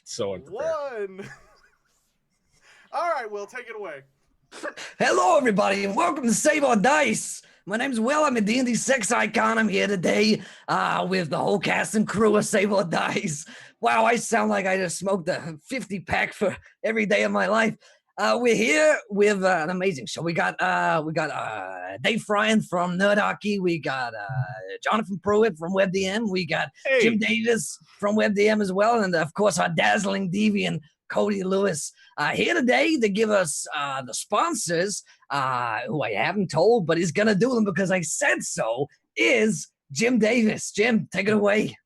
So unprepared. One. All right, Will, take it away. Hello, everybody, and welcome to Save Our Dice. My name's Will. I'm a D&D sex icon. I'm here today with the whole cast and crew of Save Our Dice. Wow, I sound like I just smoked a 50-pack for every day of my life. We're here with an amazing show. We got Dave FRIANT from Nerdarchy. We got Jonathan PRUITT from WebDM. We got Jim Davis from WebDM as well, and of course our dazzling deviant CODY Lewis here today to give us the sponsors, who I haven't told, but he's gonna do them because I said so, is Jim Davis. Jim, take it away.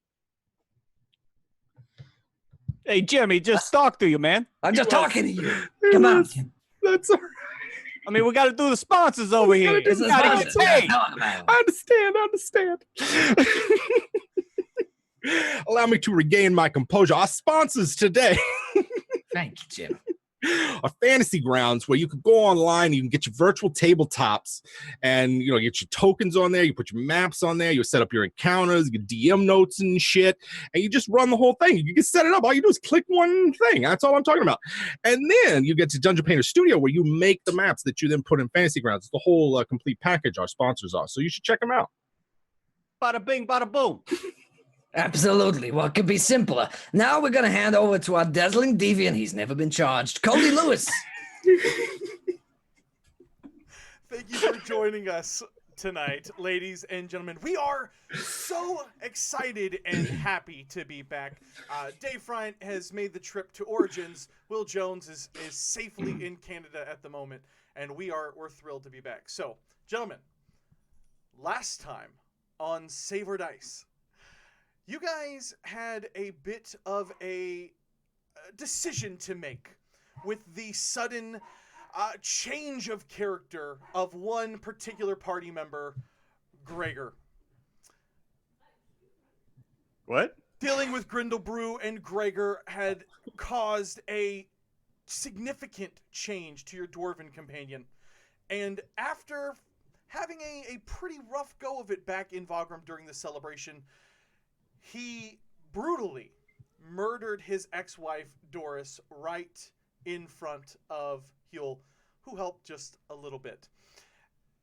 Hey, Jimmy, just talk to you, man. I'm just talking to you. Come on, Jim. That's all right. I mean, we got to do the sponsors over here. This is Gotta get paid. I understand. Allow me to regain my composure. Our sponsors today. Thank you, Jim. Are fantasy grounds where you could go online, you can get your virtual tabletops, and you get your tokens on there, you put your maps on there, you set up your encounters, you get DM notes and shit, and you just run the whole thing. You can set it up. All you do is click one thing. That's all I'm talking about. And then you get to Dungeon Painter Studio where you make the maps that you then put in fantasy grounds. It's the whole complete package our sponsors are. So you should check them out. Bada bing, bada boom. Absolutely. Well, it could be simpler. Now we're going to hand over to our dazzling deviant. He's never been charged. CODY Lewis. Thank you for joining us tonight, ladies and gentlemen. We are so excited and happy to be back. Dave FRIANT has made the trip to Origins. Will Jones is safely in Canada at the moment, and we're thrilled to be back. So, gentlemen, last time on Save Our Dice, you guys had a bit of a decision to make with the sudden change of character of one particular party member, Gregor. What? Dealing with Grindlebrew and Gregor had caused a significant change to your dwarven companion. And after having a pretty rough go of it back in Vagram during the celebration, he brutally murdered his ex-wife, Doris, right in front of Huell, who helped just a little bit.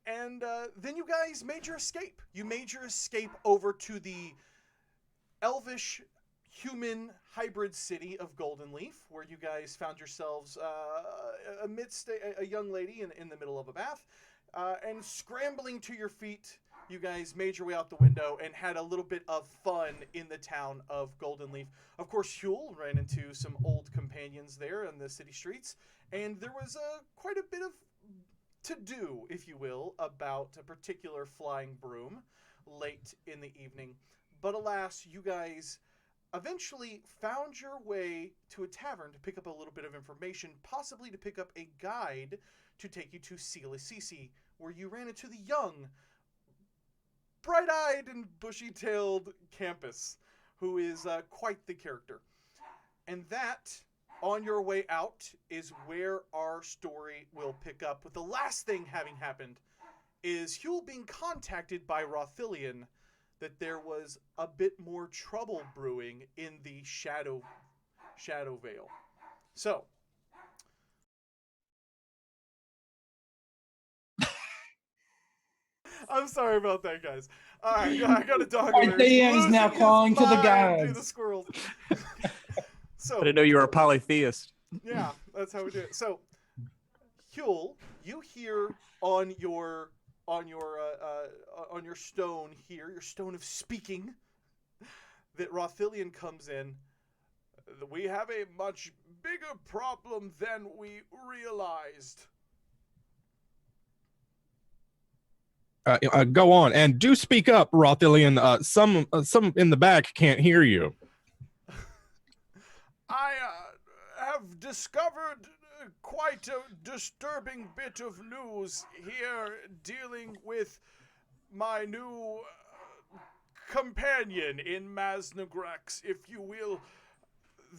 And then you guys made your escape. You made your escape over to the elvish human hybrid city of Goldenleaf, where you guys found yourselves amidst a young lady in the middle of a bath. And scrambling to your feet, you guys made your way out the window and had a little bit of fun in the town of Goldenleaf. Of course, Huell ran into some old companions there in the city streets, and there was quite a bit of to-do, if you will, about a particular flying broom late in the evening. But alas, you guys eventually found your way to a tavern to pick up a little bit of information, possibly to pick up a guide to take you to Siilaecese, where you ran into the young, bright-eyed and bushy-tailed Campus, who is quite the character. And that, on your way out, is where our story will pick up, with the last thing having happened is Huell being contacted by Rothillian that there was a bit more trouble brewing in the Shadow Vale. So, I'm sorry about that, guys. All right, I got a dog. Our DM's now calling to the guys. The squirrels. So, I didn't know you were a polytheist. yeah, that's how we do it. So, Huell, you hear on your stone here, your stone of speaking, that Rothillian comes in. We have a much bigger problem than we realized. Go on and do speak up, Rothillian. Some in the back can't hear you. I have discovered quite a disturbing bit of news here dealing with my new companion in Masnagrax, if you will.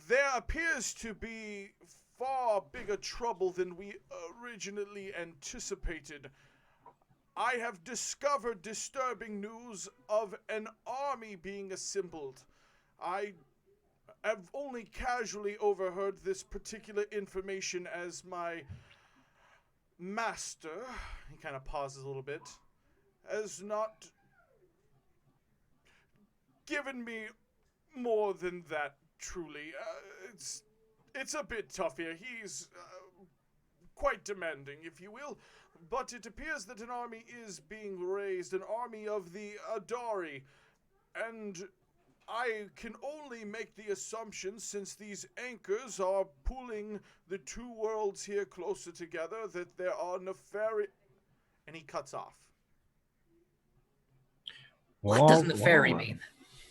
There appears to be far bigger trouble than we originally anticipated. I have discovered disturbing news of an army being assembled. I have only casually overheard this particular information as my master, he kind of pauses a little bit, has not given me more than that, truly. It's a bit tough here. He's quite demanding, if you will, but it appears that an army is being raised, an army of the Adari, and I can only make the assumption, since these anchors are pulling the two worlds here closer together, that there are nefarious... And he cuts off. What does nefari mean?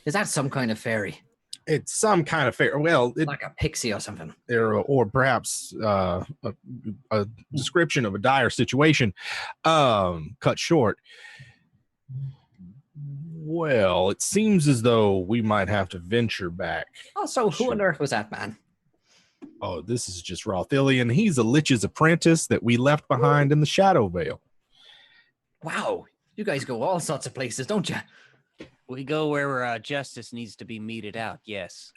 Is that some kind of fairy? It's some kind of fairy. Well, Like a pixie or something. Or perhaps a description of a dire situation cut short. Well, it seems as though we might have to venture back. Oh, so who on earth was that man? Oh, this is just Rothillian. He's a Lich's apprentice that we left behind in the Shadow Vale. Wow, you guys go all sorts of places, don't you? We go where justice needs to be meted out, yes.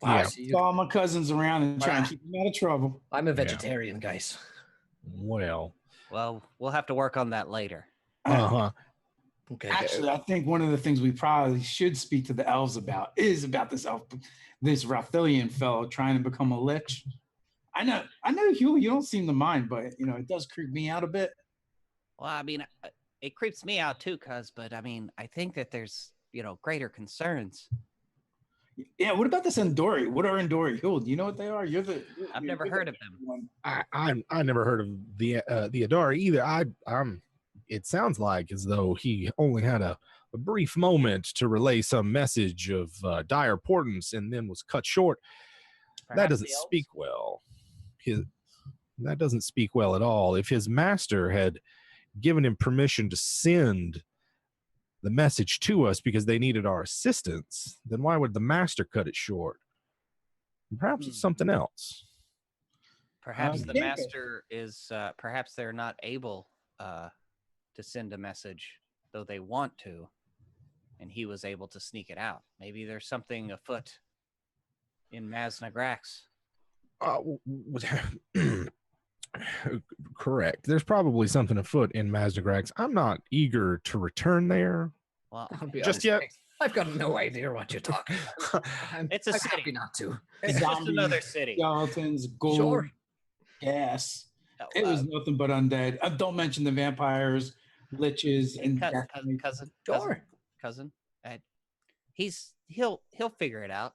Wow, Yeah. so So all my cousins around and try and keep them out of trouble. I'm a vegetarian, guys. Well, We'll have to work on that later. uh-huh. Okay. Actually, I think one of the things we probably should speak to the elves about is about this Rothillian fellow trying to become a lich. I know, Huell, you don't seem to mind, but it does creep me out a bit. Well, I mean, it creeps me out too, but I mean, I think that there's, greater concerns. Yeah, what about this Endori? What are Endori? Huell, do you know what they are? I've never heard of them. I never heard of the Adari either. It sounds like as though he only had a brief moment to relay some message of dire importance and then was cut short. Perhaps That doesn't the elves? speak well. That doesn't speak well at all. If his master had given him permission to send the message to us because they needed our assistance, then why would the master cut it short? Perhaps it's something else. Perhaps the Yeah. master is, perhaps they're not able to send a message, though they want to, and he was able to sneak it out. Maybe there's something afoot in Maznagrax. Correct. There's probably something afoot in Maznagrax. I'm not eager to return there Well, I'll be just honest, yet. I've got no idea what you're talking about. It's a I'm city. happy not to. it's just Zombies, another city. Skeletons, gold, Sure. gas. Oh, It was nothing but undead. Don't mention the vampires, liches, and cousin. Sure. Cousin. He'll figure it out.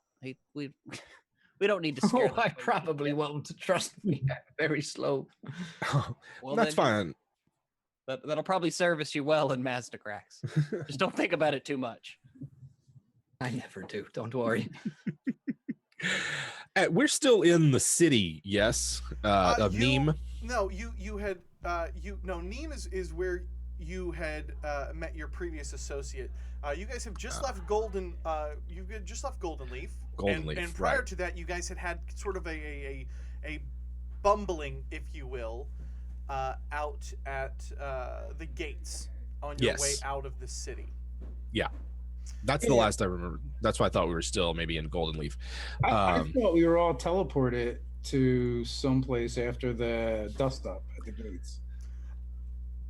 We don't need to scare Oh, them. I probably won't. Trust me. I'm very slow. Well, That's then- fine. That'll probably service you well in Maznagrax. Just don't think about it too much. I never do. Don't worry. We're still in the city, yes, of Neem. No, you had Neem is where you had met your previous associate. You guys have just left Golden. You had just left Golden Leaf. Golden Leaf, and prior right. to that, you guys had sort of a bumbling, if you will, out at the gates on your way Yes. out of the city. Yeah, that's the last I remember. That's why I thought we were still maybe in Golden Leaf. I thought we were all teleported to someplace after the dust up at the gates.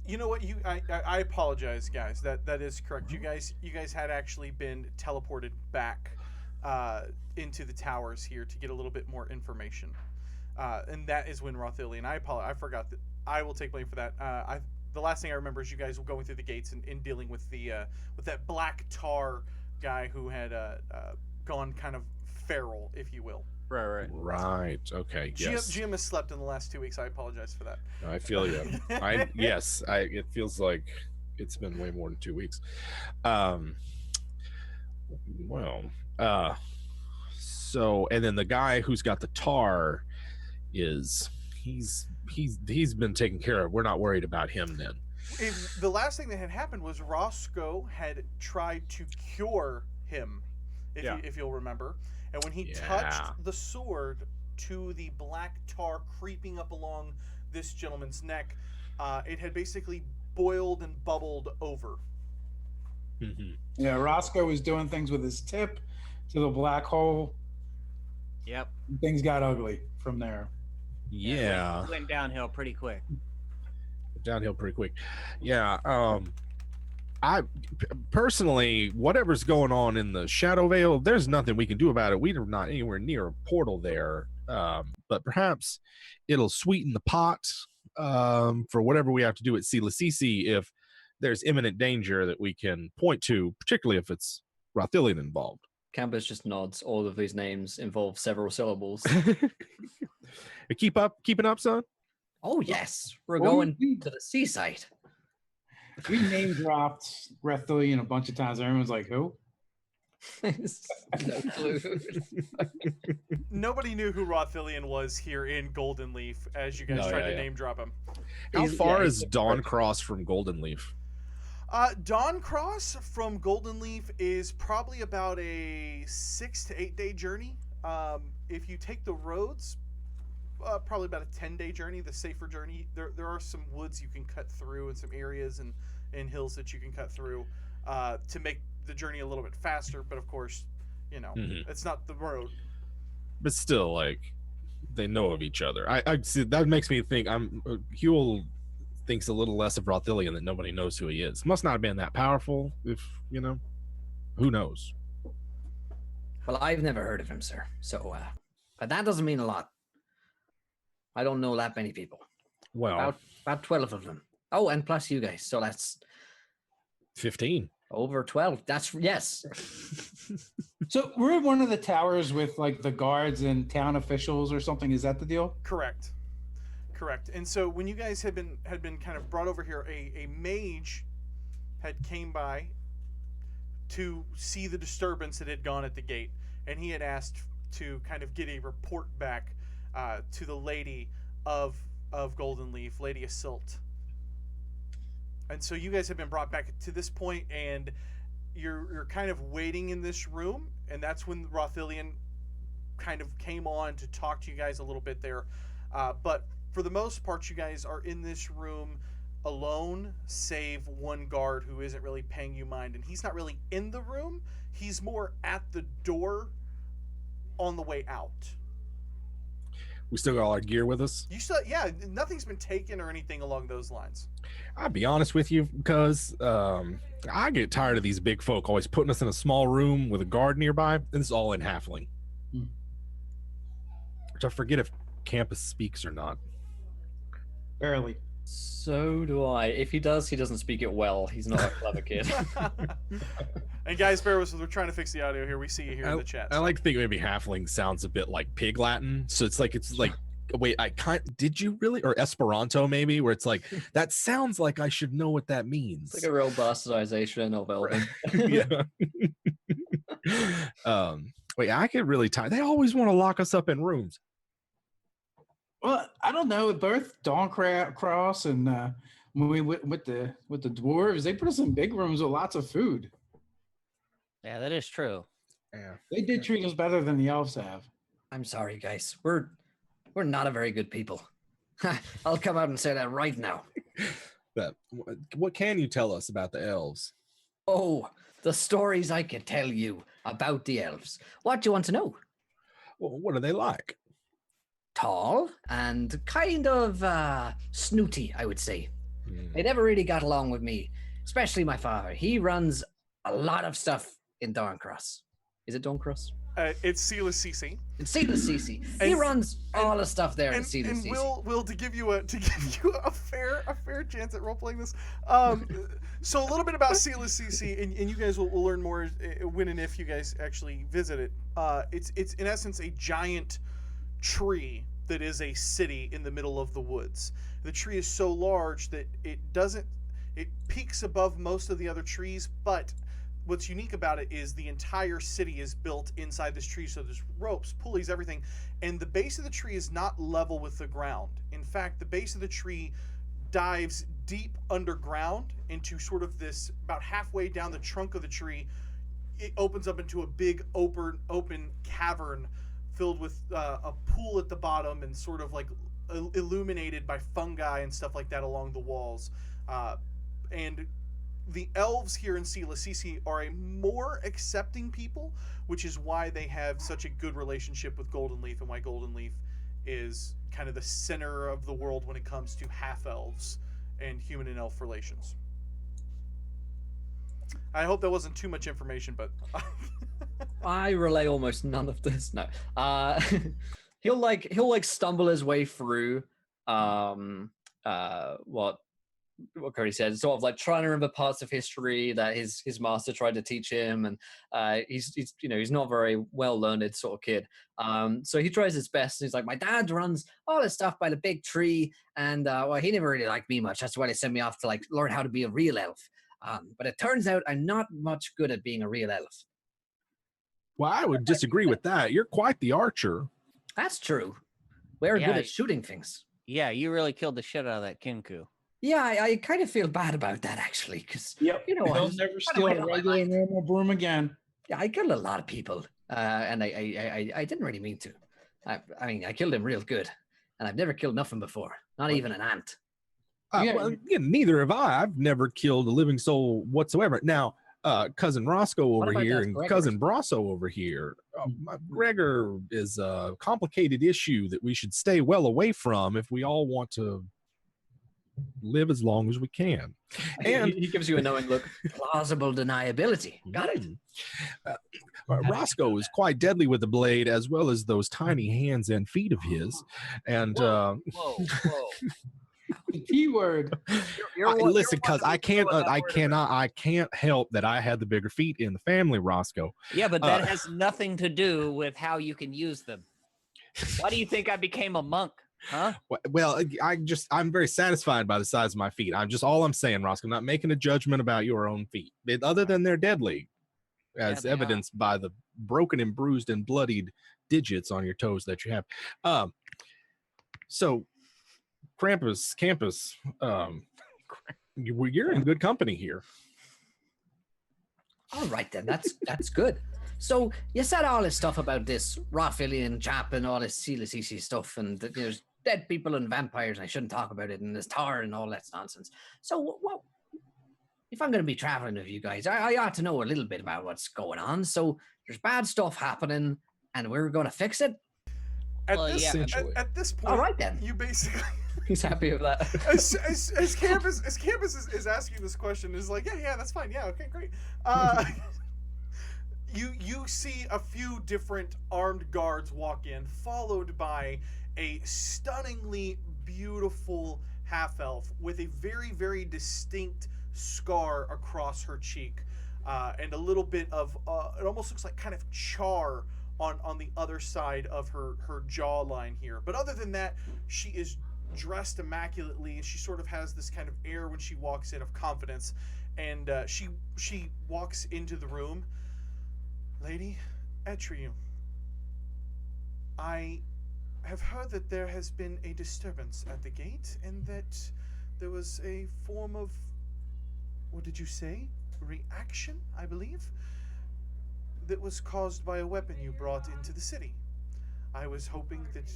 You know what? I apologize, guys. That is correct. You guys had actually been teleported back into the towers here to get a little bit more information, and that is when Rothillian. I apologize. I forgot that. I will take blame for that. The last thing I remember is you guys were going through the gates and dealing with with that black tar guy who had gone kind of feral, if you will. Right. Right. Okay. Yes. GM has slept in the last 2 weeks. I apologize for that. I feel you. It feels like it's been way more than 2 weeks. So and then the guy who's got the tar he's been taken care of. We're not worried about him then. The last thing that had happened was Roscoe had tried to cure him, if you'll remember. And when he touched the sword to the black tar creeping up along this gentleman's neck, it had basically boiled and bubbled over. Mm-hmm. Yeah, Roscoe was doing things with his tip to the black hole, Yep. Things got ugly from there. Yeah, Went downhill pretty quick. downhill pretty quick. Yeah. I personally, whatever's going on in the Shadow Vale, there's nothing we can do about it. We're not anywhere near a portal there. But perhaps it'll sweeten the pot for whatever we have to do at Siilaecese if there's imminent danger that we can point to, particularly if it's Rothillian involved. Campus just nods. All of these names involve several syllables. Keeping up, son? Oh, yes. We're Oh, going we- to the seaside. We name dropped Rathillian a bunch of times. Everyone's like, who? No clue. Nobody knew who Rothillian was here in Golden Leaf as you guys No, tried yeah, to yeah. name drop him. How far he's is Dawn Cross from Golden Leaf? Dawn Cross from Golden Leaf is probably about a 6 to 8 day journey. If you take the roads, probably about a 10-day journey, the safer journey. There are some woods you can cut through and some areas and hills that you can cut through to make the journey a little bit faster. But of course, it's not the road. But still, like, they know of each other. I see, that makes me think Huell thinks a little less of Rothillian, that nobody knows who he is. Must not have been that powerful, if who knows. Well, I've never heard of him, sir. So, but that doesn't mean a lot. I don't know that many people. Well, About 12 of them. Oh, and plus you guys. So that's 15. over 12. That's yes. So we're in one of the towers with like the guards and town officials or something. Is that the deal? Correct. And so when you guys had been kind of brought over here, a mage had came by to see the disturbance that had gone at the gate, and he had asked to kind of get a report back to the lady of Golden Leaf, Lady Asilt. And so you guys have been brought back to this point, and you're kind of waiting in this room, and that's when Rothillian kind of came on to talk to you guys a little bit there. But for the most part, you guys are in this room alone, save one guard who isn't really paying you mind, and he's not really in the room. He's more at the door on the way out. We still got all our gear with us. You still, yeah, nothing's been taken or anything along those lines. I'll be honest with you, because I get tired of these big folk always putting us in a small room with a guard nearby, and this is all in halfling. Which I forget if campus speaks or not. Barely. So do I. If he does, he doesn't speak it well. He's not a clever kid. And guys, bear with us. We're trying to fix the audio here. We see you here in the chat. I like to think maybe halfling sounds a bit like pig Latin, so it's like wait, did you really, or Esperanto maybe, where it's like that sounds like I should know what that means. It's like a real bastardization of elven. Yeah. Wait, I get really tired. They always want to lock us up in rooms. Well, I don't know. Both Dawn Cross and when we went with the dwarves, they put us in big rooms with lots of food. Yeah, that is true. Yeah. They did treat us better than the elves have. I'm sorry, guys. We're not a very good people. I'll come out and say that right now. But what can you tell us about the elves? Oh, the stories I can tell you about the elves. What do you want to know? Well, what are they like? Tall and kind of snooty, I would say. They never really got along with me, especially my father. He runs a lot of stuff in Darncross. Is it Darncross? It's Siilaecese. It's Siilaecese. He runs all the stuff there in Siilaecese. And Will, to give you a fair chance at role playing this. So a little bit about Siilaecese, and you guys will learn more when and if you guys actually visit it. It's in essence a giant tree that is a city in the middle of the woods. The tree is so large that it peaks above most of the other trees, but what's unique about it is the entire city is built inside this tree. So there's ropes, pulleys, everything. And the base of the tree is not level with the ground. In fact, the base of the tree dives deep underground into sort of this, about halfway down the trunk of the tree, it opens up into a big open cavern filled with a pool at the bottom and sort of like illuminated by fungi and stuff like that along the walls. And the elves here in Siilaecese are a more accepting people, which is why they have such a good relationship with Golden Leaf, and why Golden Leaf is kind of the center of the world when it comes to half elves and human and elf relations. I hope that wasn't too much information, but I relay almost none of this. No. He'll stumble his way through what Cody said, sort of like trying to remember parts of history that his master tried to teach him, and he's not very well learned sort of kid. So he tries his best. And he's like, my dad runs all this stuff by the big tree, and well, he never really liked me much. That's why they sent me off to like learn how to be a real elf. But it turns out I'm not much good at being a real elf. Well, I would disagree with that. You're quite the archer. That's true. We're Yeah, good at shooting things. Yeah, you really killed the shit out of that Kinku. Yeah, I kind of feel bad about that actually, because Yep. you know, He'll never steal a regular normal broom again. yeah, I killed a lot of people, and I didn't really mean to. I mean, I killed him real good, and I've never killed nothing before, not even an ant. Well, neither have I. I've never killed a living soul whatsoever. Now, cousin Roscoe What over about here that and Gregor? cousin Braso over here. Gregor is a complicated issue that we should stay well away from if we all want to live as long as we can. And He gives you a knowing look. Plausible deniability. Got it. Roscoe is quite deadly with the blade, as well as those tiny hands and feet of his. And Whoa. Keyword. listen, cuz I can't help that I had the bigger feet in the family, Roscoe. Yeah, but that has nothing to do with how you can use them. Why do you think I became a monk? Huh? Well, I'm very satisfied by the size of my feet. All I'm saying, Roscoe, I'm not making a judgment about your own feet. Other than they're deadly, as they evidenced by the broken and bruised and bloodied digits on your toes that you have. So Krampus, Campus, you're in good company here. All right then, that's good. So you said all this stuff about this Raphaelian chap and all this Siilaecese stuff, and that there's dead people and vampires, and I shouldn't talk about it, and there's tar and all that nonsense. So what? If I'm going to be traveling with you guys, I ought to know a little bit about what's going on. So there's bad stuff happening, and we're going to fix it. at Well, this yeah. at this point, All right then. you basically. He's happy with that. as Campus is asking this question, is like, yeah, that's fine. Yeah, okay, great. You see a few different armed guards walk in, followed by a stunningly beautiful half elf with a very, very distinct scar across her cheek, and a little bit of it almost looks like kind of char on the other side of her jawline here. But other than that, she is dressed immaculately. She sort of has this kind of air when she walks in of confidence, and she walks into the room. Lady Etriu, I have heard that there has been a disturbance at the gate, and that there was a form of, what did you say? Reaction, I believe, that was caused by a weapon you brought into the city. I was hoping that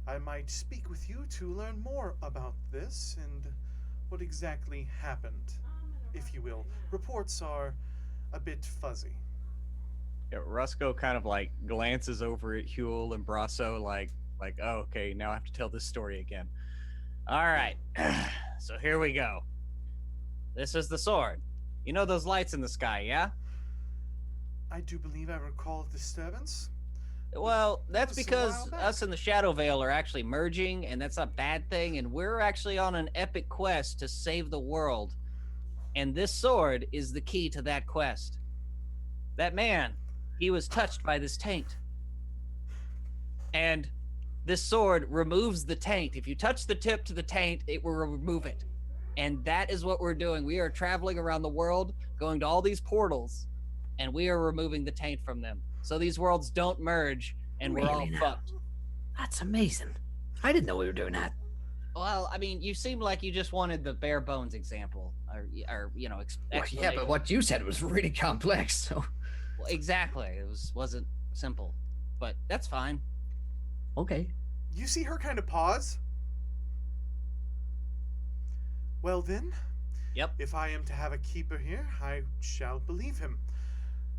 I might speak with you to learn more about this and what exactly happened, if you will. Reports are a bit fuzzy. Yeah, Roscoe kind of like glances over at Huell and Braso like, oh, okay, now I have to tell this story again. All right, so here we go. This is the sword. You know those lights in the sky, yeah? I do believe I recall a disturbance. Well, that's Just a because while back. us and the Shadow Veil are actually merging, and that's a bad thing, and we're actually on an epic quest to save the world. And this sword is the key to that quest. That man, he was touched by this taint. And this sword removes the taint. If you touch the tip to the taint, it will remove it. And that is what we're doing. We are traveling around the world, going to all these portals, and we are removing the taint from them. So these worlds don't merge, and we're all Really now? fucked. That's amazing. I didn't know we were doing that. Well, I mean, you seem like you just wanted the bare bones example, or Well, yeah, explanation. but what you said was really complex. So Well, exactly. It wasn't simple, but that's fine. okay. You see her kind of pause. Well then, Yep. If I am to have a keeper here, I shall believe him.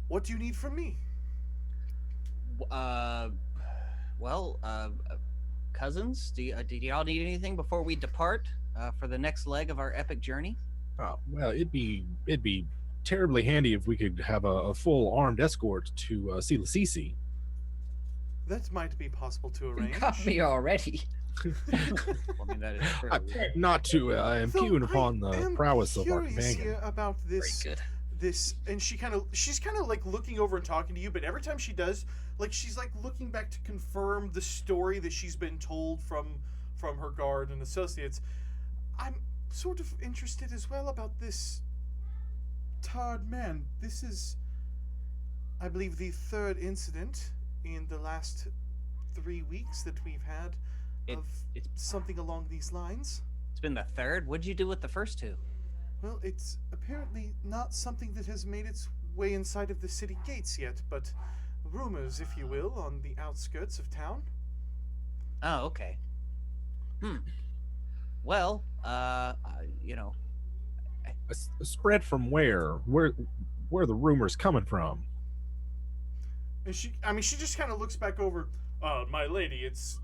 What do you need from me? Well, cousins, do y'all need anything before we depart for the next leg of our epic journey? Well, it'd be terribly handy if we could have a full armed escort to Siilaecese. That might be possible to You arrange. got me already. Well, I mean, that is true. Not to impugn Though upon I the am prowess of our curious companion. here about this. Very good. This, and she's kind of like looking over and talking to you, but every time she does, like she's like looking back to confirm the story that she's been told from her guard and associates. I'm sort of interested as well about this tarred man. This is, I believe, the third incident in the last 3 weeks that we've had of it's something along these lines. been the third. What'd you do with the first two? Well, it's apparently not something that has made its way inside of the city gates yet, but rumors, if you will, on the outskirts of town. Oh, okay. Well, you know, A spread from where? Where are the rumors coming from? And she just kind of looks back over. My lady, it's,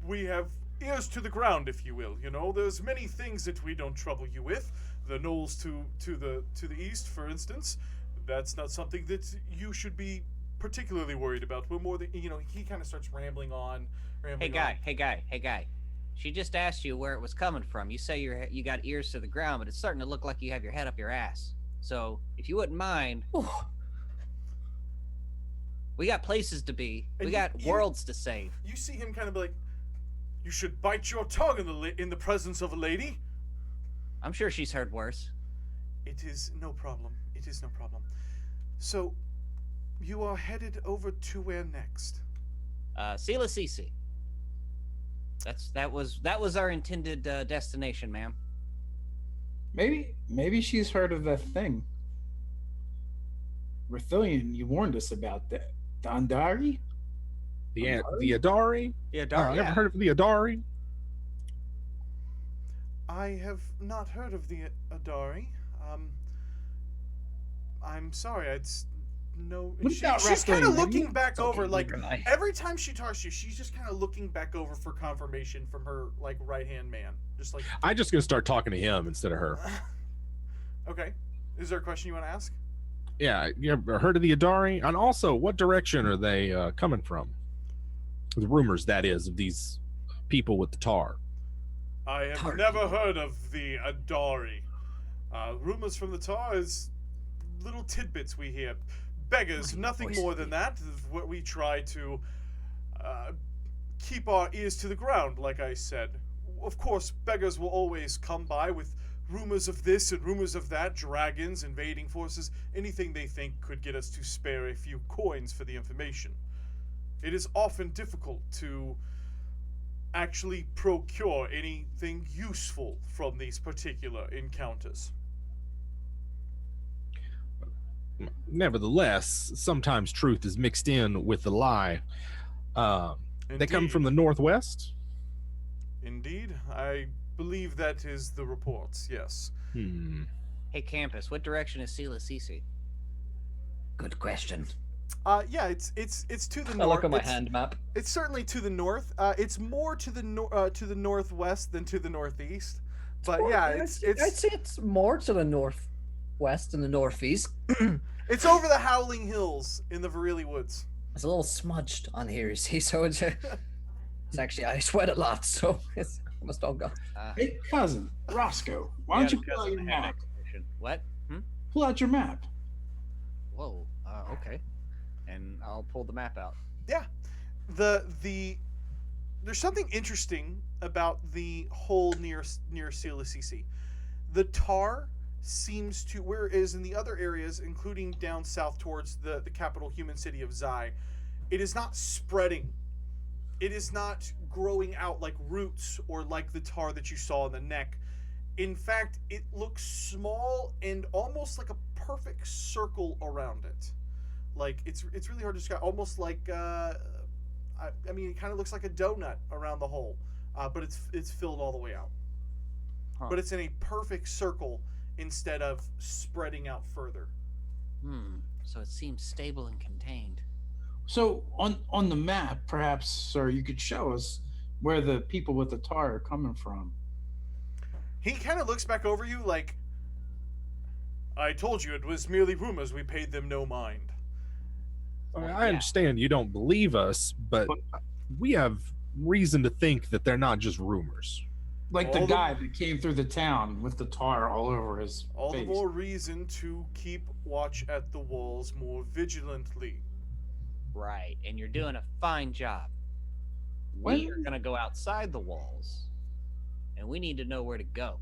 we have ears to the ground, if you will. You know, there's many things that we don't trouble you with. The knolls to the east, for instance, that's not something that you should be particularly worried about. We're more than, you know. He kind of starts rambling on. hey guy. She just asked you where it was coming from. You say you got ears to the ground, but it's starting to look like you have your head up your ass. So if you wouldn't mind, we got places to be. And We got worlds to save. You see him kind of be like, "You should bite your tongue in the presence of a lady." I'm sure she's heard worse. It is no problem. It is no problem. So, you are headed over to where next? Siilaecese. That was our intended destination, ma'am. Maybe she's heard of that thing. Verrilli, you warned us about that. The Andari? The Adari? Yeah, Ever heard of the Adari? I have not heard of the Adari. I'm sorry. It's no. What about She's kind Roscoe? of looking back over, Okay, like never mind. every time she talks to you, she's just kind of looking back over for confirmation from her like right hand man, just like. I'm just gonna start talking to him instead of her. Okay. Is there a question you want to ask? Yeah, you ever heard of the Adari? And also, what direction are they coming from? The rumors, that is, of these people with the tar. I have Tar never people. heard of the Adari. Rumors from the tar is little tidbits we hear. Beggars, Funny nothing voice. more than that. What we try to keep our ears to the ground, like I said. Of course, beggars will always come by with rumors of this and rumors of that, dragons, invading forces, anything they think could get us to spare a few coins for the information. It is often difficult to actually procure anything useful from these particular encounters. Nevertheless, sometimes truth is mixed in with the lie. They come Indeed. from the northwest? Indeed, I believe that is the reports, yes. Hey, campus, what direction is Siilaecese? Good question. Yeah, it's to the I north. look at my It's- hand map. It's certainly to the north. It's more to the to the northwest than to the northeast. But More- yeah, I'd it's say it's more to the northwest and the northeast. it's over the Howling Hills in the Verrilli Woods. It's a little smudged on here, you see, so it's actually I sweat a lot, so it's almost all gone. Hey, cousin, Roscoe, why don't you pull out your Cousin had map? expedition. What? Pull out your map. Whoa. Okay. And I'll pull the map out. Yeah, the there's something interesting about the hole near Siilaecese. The tar seems to, whereas in the other areas, including down south towards the capital human city of Zai, it is not spreading. It is not growing out like roots or like the tar that you saw in the neck. In fact, it looks small and almost like a perfect circle around it. Like it's really hard to describe. Almost like I mean, it kind of looks like a donut around the hole, but it's filled all the way out. Huh. but it's in a perfect circle instead of spreading out further. So it seems stable and contained. So on the map, perhaps, sir, you could show us where the people with the tar are coming from. He kind of looks back over you like, I told you it was merely rumors. We paid them no mind. I understand you don't believe us, but we have reason to think that they're not just rumors. Like the guy that came through the town with the tar all over his All face. the more reason to keep watch at the walls more vigilantly. Right, and you're doing a fine job. We are going to go outside the walls, and we need to know where to go.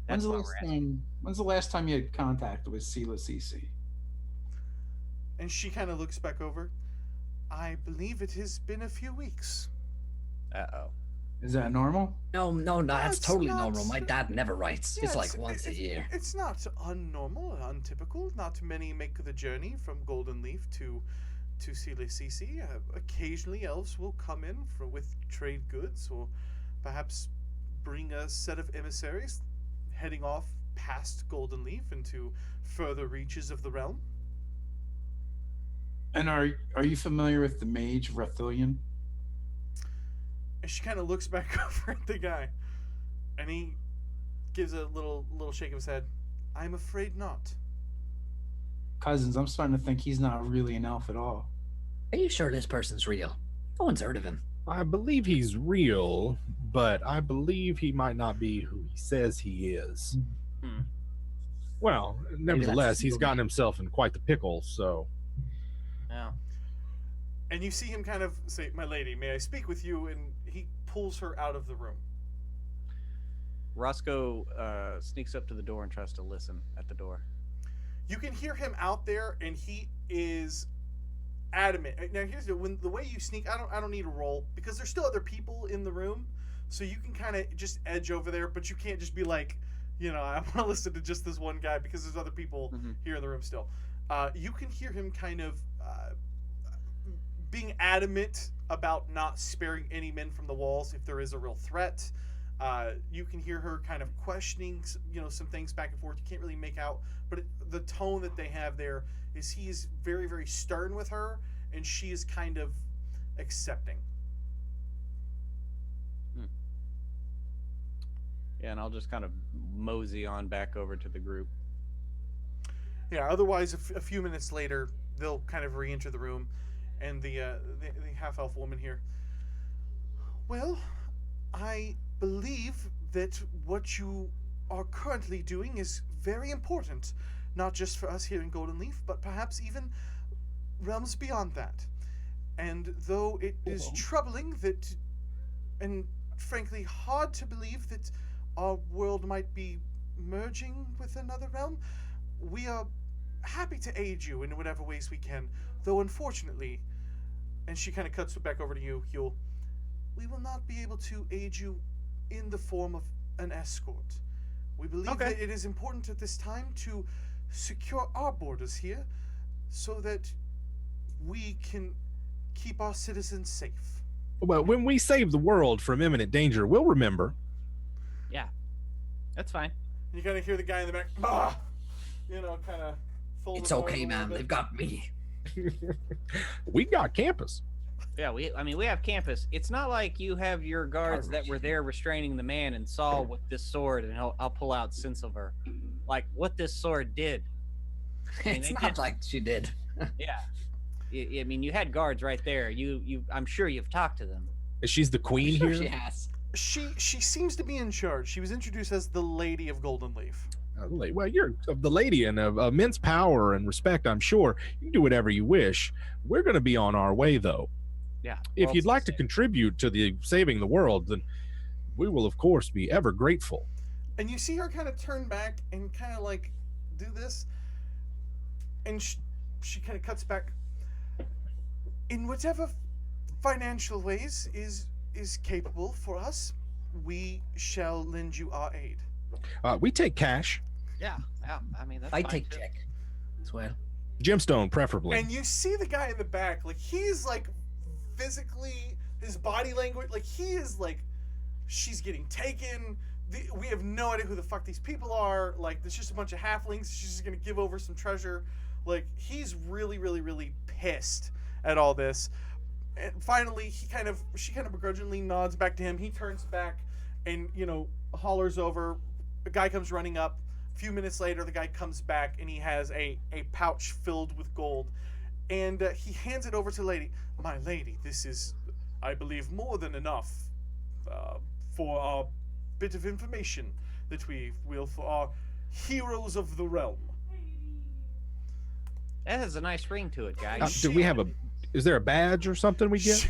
That's why we're asking. When's the last time you had contact with Siilaecese? And she kind of looks back over. I believe it has been a few weeks. Uh-oh. Is that normal? No, that's it's totally not- normal. My dad never writes. Yeah, It's like once a year. It's not unnormal, untypical. Not many make the journey from Golden Leaf to Siilaecese. Occasionally, elves will come in with trade goods, or perhaps bring a set of emissaries heading off past Golden Leaf into further reaches of the realm. And are you familiar with the mage Verrilli? And she kind of looks back over at the guy, and he gives a little shake of his head. I'm afraid not. Cousins, I'm starting to think he's not really an elf at all. Are you sure this person's real? No one's heard of him. I believe he's real, but I believe he might not be who he says he is. Well, nevertheless, he's gotten himself in quite the pickle, so... Yeah. And you see him kind of say, "My lady, may I speak with you?" And he pulls her out of the room. Roscoe sneaks up to the door and tries to listen at the door. You can hear him out there, and he is adamant. Now, here's the way you sneak. I don't need a roll because there's still other people in the room, so you can kind of just edge over there. But you can't just be like, I want to listen to just this one guy because there's other people here in the room still. You can hear him kind of being adamant about not sparing any men from the walls if there is a real threat. You can hear her kind of questioning, some things back and forth. You can't really make out, but the tone that they have there is he is very, very stern with her, and she is kind of accepting. Yeah, and I'll just kind of mosey on back over to the group. Yeah, otherwise, a few minutes later, they'll kind of re-enter the room, and the half-elf woman here. Well, I believe that what you are currently doing is very important, not just for us here in Golden Leaf, but perhaps even realms beyond that. And though it is troubling that, and frankly hard to believe that our world might be merging with another realm, we are happy to aid you in whatever ways we can, though unfortunately, and she kind of cuts it back over to you, Huell, we will not be able to aid you in the form of an escort. We believe that it is important at this time to secure our borders here so that we can keep our citizens safe. Well, when we save the world from imminent danger, we'll remember. Yeah, that's fine. You kind of hear the guy in the back, kind of fold. It's okay, man. They've got me. We got campus. Yeah, we have campus. It's not like you have your guards that were there restraining the man and saw with this sword, and I'll pull out Sensilver, like what this sword did. It's not like she did. Yeah, I mean, you had guards right there. I'm sure you've talked to them. She's the queen Sure here. she has. She seems to be in charge. She was introduced as the Lady of Golden Leaf. Well, you're the lady and of immense power and respect, I'm sure. You can do whatever you wish. We're going to be on our way, though. Yeah. If you'd like to contribute to the saving the world, then we will, of course, be ever grateful. And you see her kind of turn back and kind of like do this. And she kind of cuts back. In whatever financial ways is capable for us, we shall lend you our aid. We take cash. Yeah. I mean, that's I fine, take too. check as well. Gemstone, preferably. And you see the guy in the back, like he's like physically, his body language, like he is like, she's getting taken. we have no idea who the fuck these people are. Like, there's just a bunch of halflings. She's just gonna give over some treasure. Like, he's really, really, really pissed at all this. And finally, she kind of begrudgingly nods back to him. He turns back and, hollers over. A guy comes running up. A few minutes later, the guy comes back and he has a pouch filled with gold. And he hands it over to the lady. My lady, this is, I believe, more than enough for our bit of information that we will for our heroes of the realm. That has a nice ring to it, guys. Do we have is there a badge or something we get?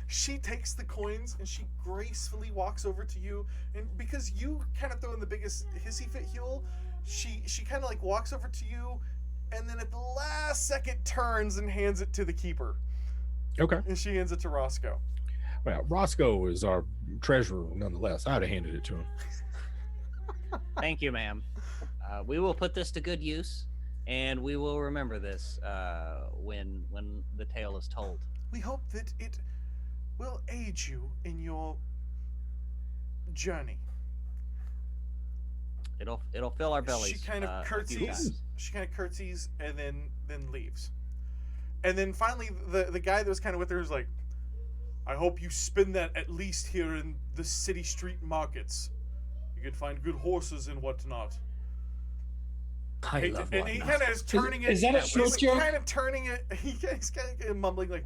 She takes the coins and she gracefully walks over to you, and because you kind of throw in the biggest hissy fit, Huell, she kind of like walks over to you, and then at the last second turns and hands it to the keeper. Okay. And she hands it to Roscoe. Well, Roscoe is our treasurer nonetheless. I would have handed it to him. Thank you, ma'am. We will put this to good use, and we will remember this when the tale is told. We hope that it will aid you in your journey. It'll fill our bellies. She kind of a few curtsies. times. She kind of curtsies and then leaves. And then finally, the guy that was kind of with her is like, I hope you spend that at least here in the city street markets. You can find good horses and whatnot. I love and he kind of is turning it. Is that a short joke? Kind of turning it. He's kind of mumbling like,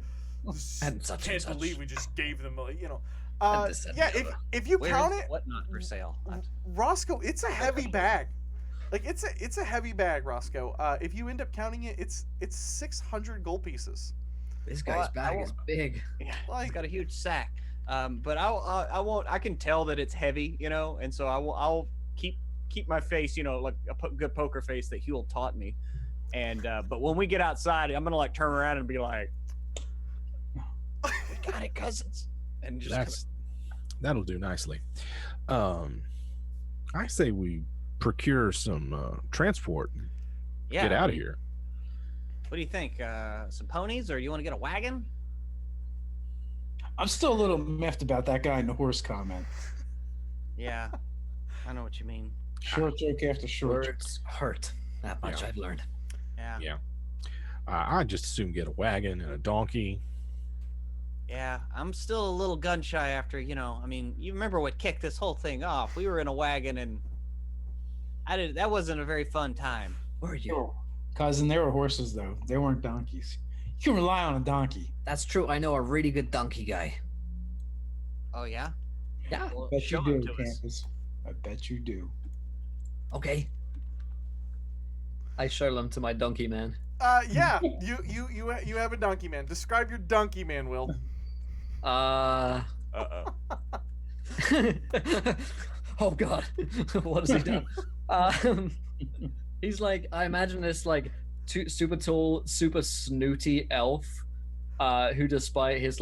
And such and can't such. believe we just gave them, And this and yeah, the other. if you Where count is it, what not for sale? Roscoe, it's a heavy bag. Like it's a heavy bag, Roscoe. If you end up counting it, it's 600 gold pieces. This guy's bag is big. Yeah, Like- it's got a huge sack. But I won't. I can tell that it's heavy, and so I'll keep my face, like a good poker face that Huell taught me. And but when we get outside, I'm gonna like turn around and be like, "We got it, cousins," and just That'll do nicely. I say we procure some transport and get out of here. What do you think? Some ponies, or you want to get a wagon? I'm still a little miffed about that guy in the horse comment. Yeah, I know what you mean. Short joke after short joke. Words hurt. That much Yeah. I've learned. Yeah. Yeah. I just assume get a wagon and a donkey. Yeah, I'm still a little gun shy after, I mean, you remember what kicked this whole thing off. We were in a wagon and that wasn't a very fun time. Were you? Cousin, they were horses though. They weren't donkeys. You can rely on a donkey. That's true. I know a really good donkey guy. Oh yeah? Yeah. Well, I bet show you him do, to us. Campus. I bet you do. Okay. I show them to my donkey man. Yeah, you have a donkey man. Describe your donkey man, Will. Uh-oh. Oh God, what has he done? He's like, I imagine this like super tall, super snooty elf, who, despite his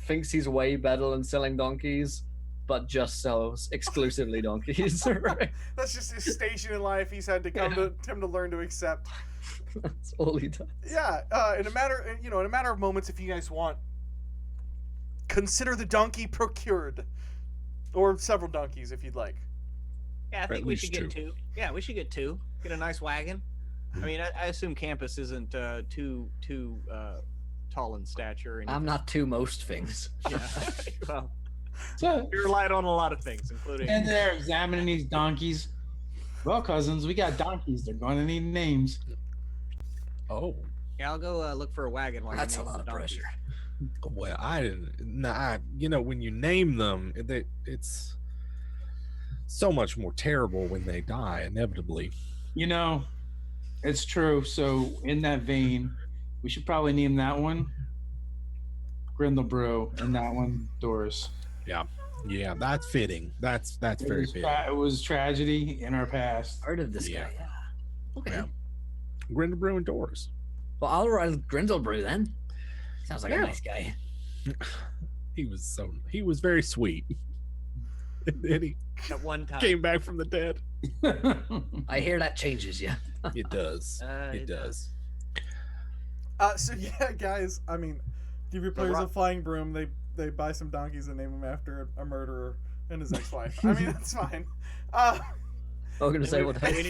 thinks he's way better than selling donkeys, but just sells exclusively donkeys. Right? That's just his station in life. He's had to come to learn to accept. That's all he does. Yeah, in a matter of moments, if you guys want, consider the donkey procured, or several donkeys if you'd like. Yeah, I Or think at we least should get two. Yeah, we should get two. Get a nice wagon. I mean, I assume Campus isn't too tall in stature. Or anything. I'm not to most things. Yeah. Well, So, you're relied on a lot of things, including. and they're examining these donkeys. Well, cousins, we got donkeys. They're going to need names. Oh, Yeah, I'll go look for a wagon while That's you a name lot the of donkeys. pressure. well, I didn't. Nah, when you name them, it's so much more terrible when they die inevitably. It's true. So, in that vein, we should probably name that one Grindlebrew and that one Doris. Yeah, that's fitting. That's very fitting. It was tragedy in our past. Heard of this Yeah. guy? Yeah. Okay. Yeah. Grindlebrew and Doris. Well, I'll write Grindlebrew then. Sounds like Yeah. a nice guy. He was very sweet. And then he At one time. came back from the dead. I hear that changes you. It does. It It does. So yeah, guys. I mean, give your players a flying broom. They buy some donkeys and name them after a murderer. and his ex-wife. I mean, that's fine. Welcome to Sable we Dice.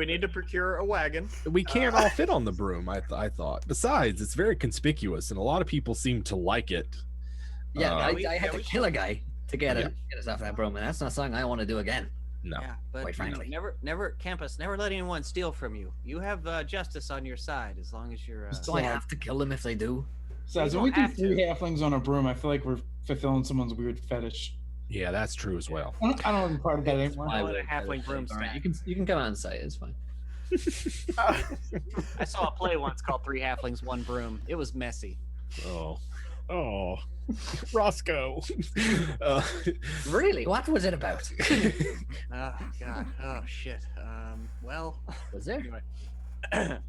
need to procure a wagon. We can't all fit on the broom. I thought. Besides, it's very conspicuous, and a lot of people seem to like it. Yeah, I we- had yeah, to we kill a guy to get Yeah. us off that broom, and that's not something I want to do again. No. Yeah, but Quite frankly. never, campus, never let anyone steal from you. You have justice on your side as long as you're. Do I have to kill them if they do? So You when don't we do have 3 to. halflings on a broom, I feel like we're fulfilling someone's weird fetish. Yeah, that's true as well. I don't want to be part of that anymore. I I would would. halfling broom All right, stack. you can come out and say it. It's fine. I saw a play once called Three Halflings, One Broom. It was messy. Oh, Roscoe. Really? What was it about? Oh God. Oh shit. Well. Was there? Anyway.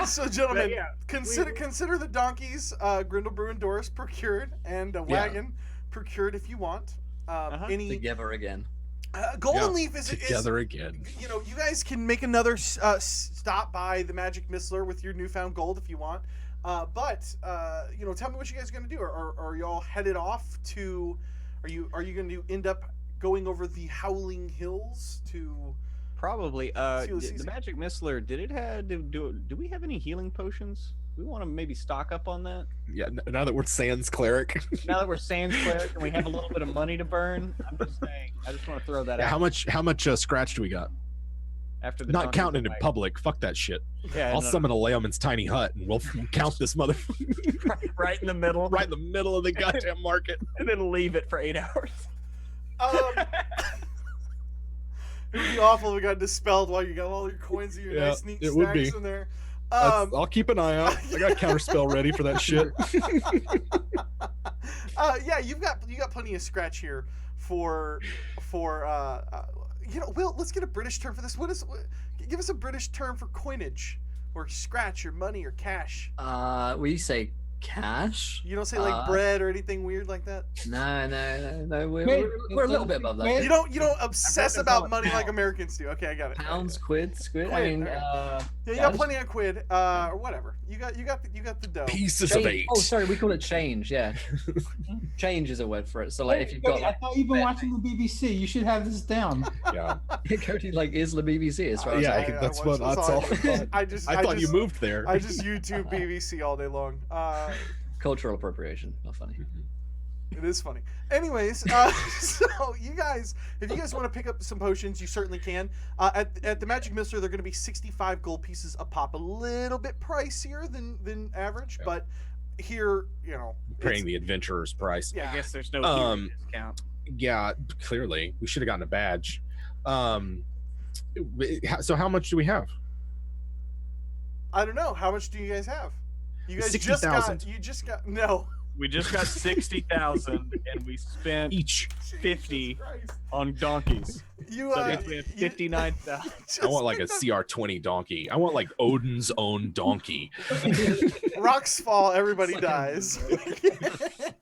So, gentlemen, Yeah, consider the donkeys, Grindlebrew and Doris procured, and a wagon procured if you want. Any Together again. Golden Yeah, Leaf is together again. You know, you guys can make another stop by the Magic Missler with your newfound gold if you want. But you know, tell me what you guys are gonna do. Are y'all headed off to? Are you going to end up going over the Howling Hills to? Probably. Siilaecese. The magic missler. Did it have? Do we have any healing potions? We want to maybe stock up on that. Yeah. Now that we're Sans cleric. Now that we're Sans cleric and we have a little bit of money to burn, I'm just saying. I just want to throw that Yeah, out. how much scratch do we got? After the Not donkeys counting it in away. public. Fuck that shit. Yeah, I'll no, summon a layman's tiny hut, and we'll count this mother right in the middle, right in the middle of the goddamn market. and then leave it for 8 hours. It would be awful if it got dispelled while you got all your coins and your Yeah, nice neat it would stacks be. in there. I'll keep an eye out. I got counterspell ready for that shit. Yeah, you got plenty of scratch here for you know, Will, let's get a British term for this. Give us a British term for coinage or scratch or money or cash. We say cash. You don't say like bread or anything weird like that. No. Wait, We're a little bit above that. wait. You don't obsess them call about it money like pounds. Americans do. Okay, I got it. Pounds, quid, squid. I Quid, mean, okay. Yeah, you yeah, got plenty of quid, or whatever. You got the dough. Pieces of change. eight. Oh, sorry, we call it change. Yeah, change is a word for it. So like, if you've got I thought you've been watching the BBC. You should have this down. Yeah. Cody like is the BBC as far as Yeah, I that's watched what this that's all. on- I thought you moved there. I just YouTube BBC all day long. cultural appropriation. Not funny. It is funny. Anyways, so you guys, if you guys want to pick up some potions, you certainly can. At the Magic Missler, they're going to be 65 gold pieces a pop, a little bit pricier than average, Yeah. but here, you know, Paying the adventurer's price. yeah. I guess there's no Um, discount. Yeah, clearly we should have gotten a badge. So how much do we have? I don't know. How much do you guys have? You guys 60,000. You just got no. We just got 60,000 and we spent Each. 50 Jesus Christ. on donkeys. You So we have 59,000. I want like a CR20 donkey. I want like Odin's own donkey. Rocks fall, everybody It's like dies.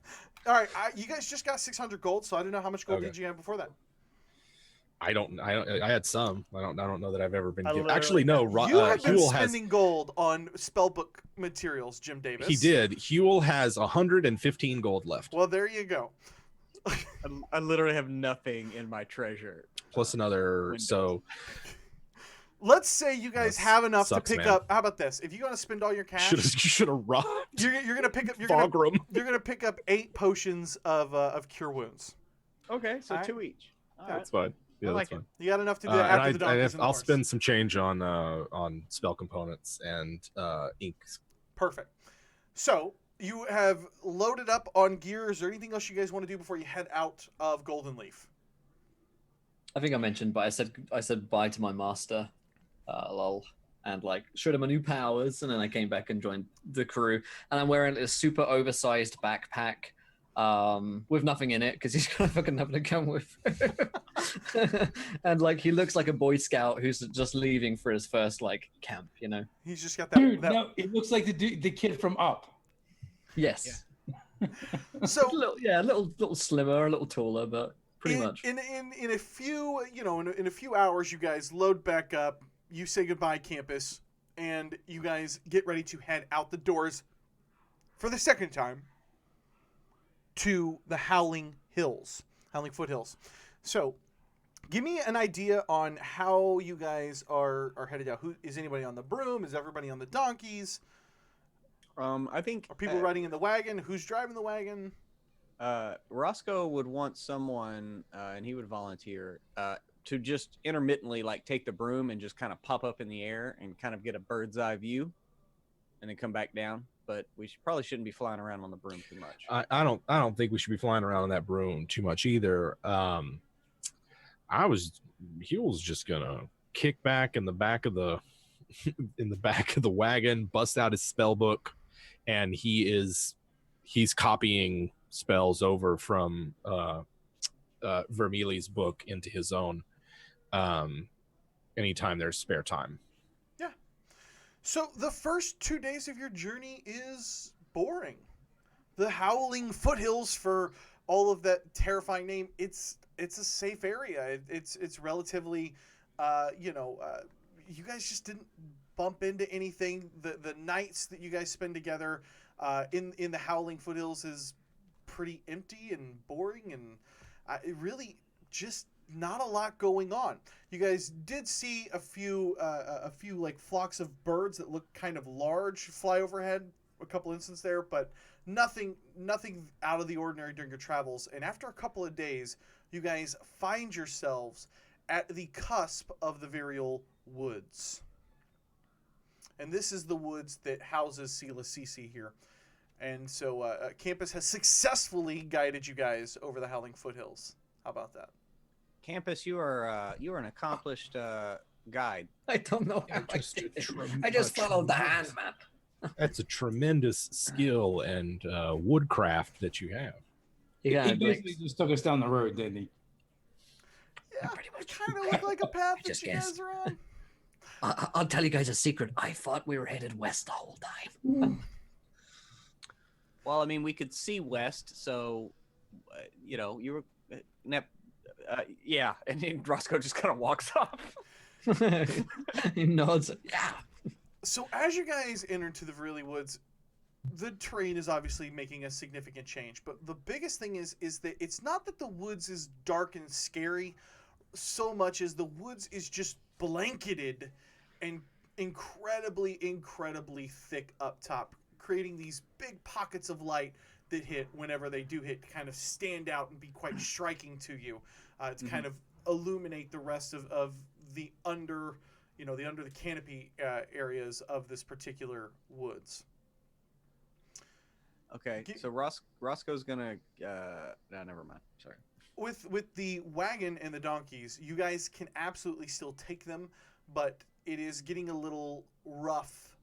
All right, you guys just got 600 gold, so I don't know how much gold Okay. did you have before that. I had some. I don't know that I've ever been I given. literally- Actually, no. You have been Huell has. spending gold on spellbook materials, Jim Davis. He did. Huell has 115 gold left, Well, there you go. I literally have nothing in my treasure. plus another. Windows. So Let's say you guys That have enough sucks, to pick man. up. How about this? If you're going to spend all your cash, should have robbed you're going to pick up. You're going Fogram. to pick up 8 potions of cure wounds. Okay, so Alright. 2 each. All right. That's fine. Yeah, I that's like it. fine. You got enough to do And that after the donkeys. I'll spend some change on spell components and inks. Perfect. So you have loaded up on gear. Is there anything else you guys want to do before you head out of Golden Leaf? I think I mentioned, but I said bye to my master, lol, and like showed him my new powers, and then I came back and joined the crew, and I'm wearing a super oversized backpack, with nothing in it because he's got fucking nothing to come with, and like he looks like a Boy Scout who's just leaving for his first like camp, you know? He's just got that. Dude, that no, it looks like the kid from Up. Yes. So a little slimmer, a little taller, but pretty much. in a few in a few hours, you guys load back up. You say goodbye, campus, and you guys get ready to head out the doors for the second time. to the Howling Foothills. So, give me an idea on how you guys are headed out. Who is anybody on the broom? Is everybody on the donkeys? I think Are people riding in the wagon? Who's driving the wagon? Roscoe would want someone, and he would volunteer to just intermittently like take the broom and just kind of pop up in the air and kind of get a bird's eye view, and then come back down. But we probably shouldn't be flying around on the broom too much. I don't think we should be flying around on that broom too much either. Huell's just gonna kick back in the back of the wagon, bust out his spell book, and he's copying spells over from Verrilli's book into his own anytime there's spare time. Yeah. So the first 2 days of your journey is boring. The Howling Foothills, for all of that terrifying name, it's a safe area. It's relatively, you guys just didn't bump into anything. The nights that you guys spend together in the Howling Foothills is pretty empty and boring, and it really just not a lot going on. You guys did see a few like flocks of birds that look kind of large fly overhead, a couple instances there, but nothing out of the ordinary during your travels. And after a couple of days, you guys find yourselves at the cusp of the Verrilli Woods. And this is the woods that houses Siilaecese here. And so Campus has successfully guided you guys over the Howling Foothills. How about that? Campus, you are an accomplished guide. I don't know. Yeah, I just followed the hand map. That's a tremendous skill and woodcraft that you have. Yeah, He basically just took us down the road, didn't he? Yeah, pretty much. it kind of looked like a path that just you guys guessed. are on. I'll tell you guys a secret. I thought we were headed west the whole time. Well, I mean, we could see west, so you were. Yeah, and then Roscoe just kind of walks off. He nods. Yeah. So as you guys enter into the Verrilli Woods, the terrain is obviously making a significant change. But the biggest thing is that it's not that the woods is dark and scary so much as the woods is just blanketed and incredibly thick up top, creating these big pockets of light that hit whenever they do hit to kind of stand out and be quite striking to you, to kind of illuminate the rest of the under the canopy areas of this particular woods. Okay, so Roscoe's gonna. No, never mind. Sorry. With the wagon and the donkeys, you guys can absolutely still take them, but it is getting a little rough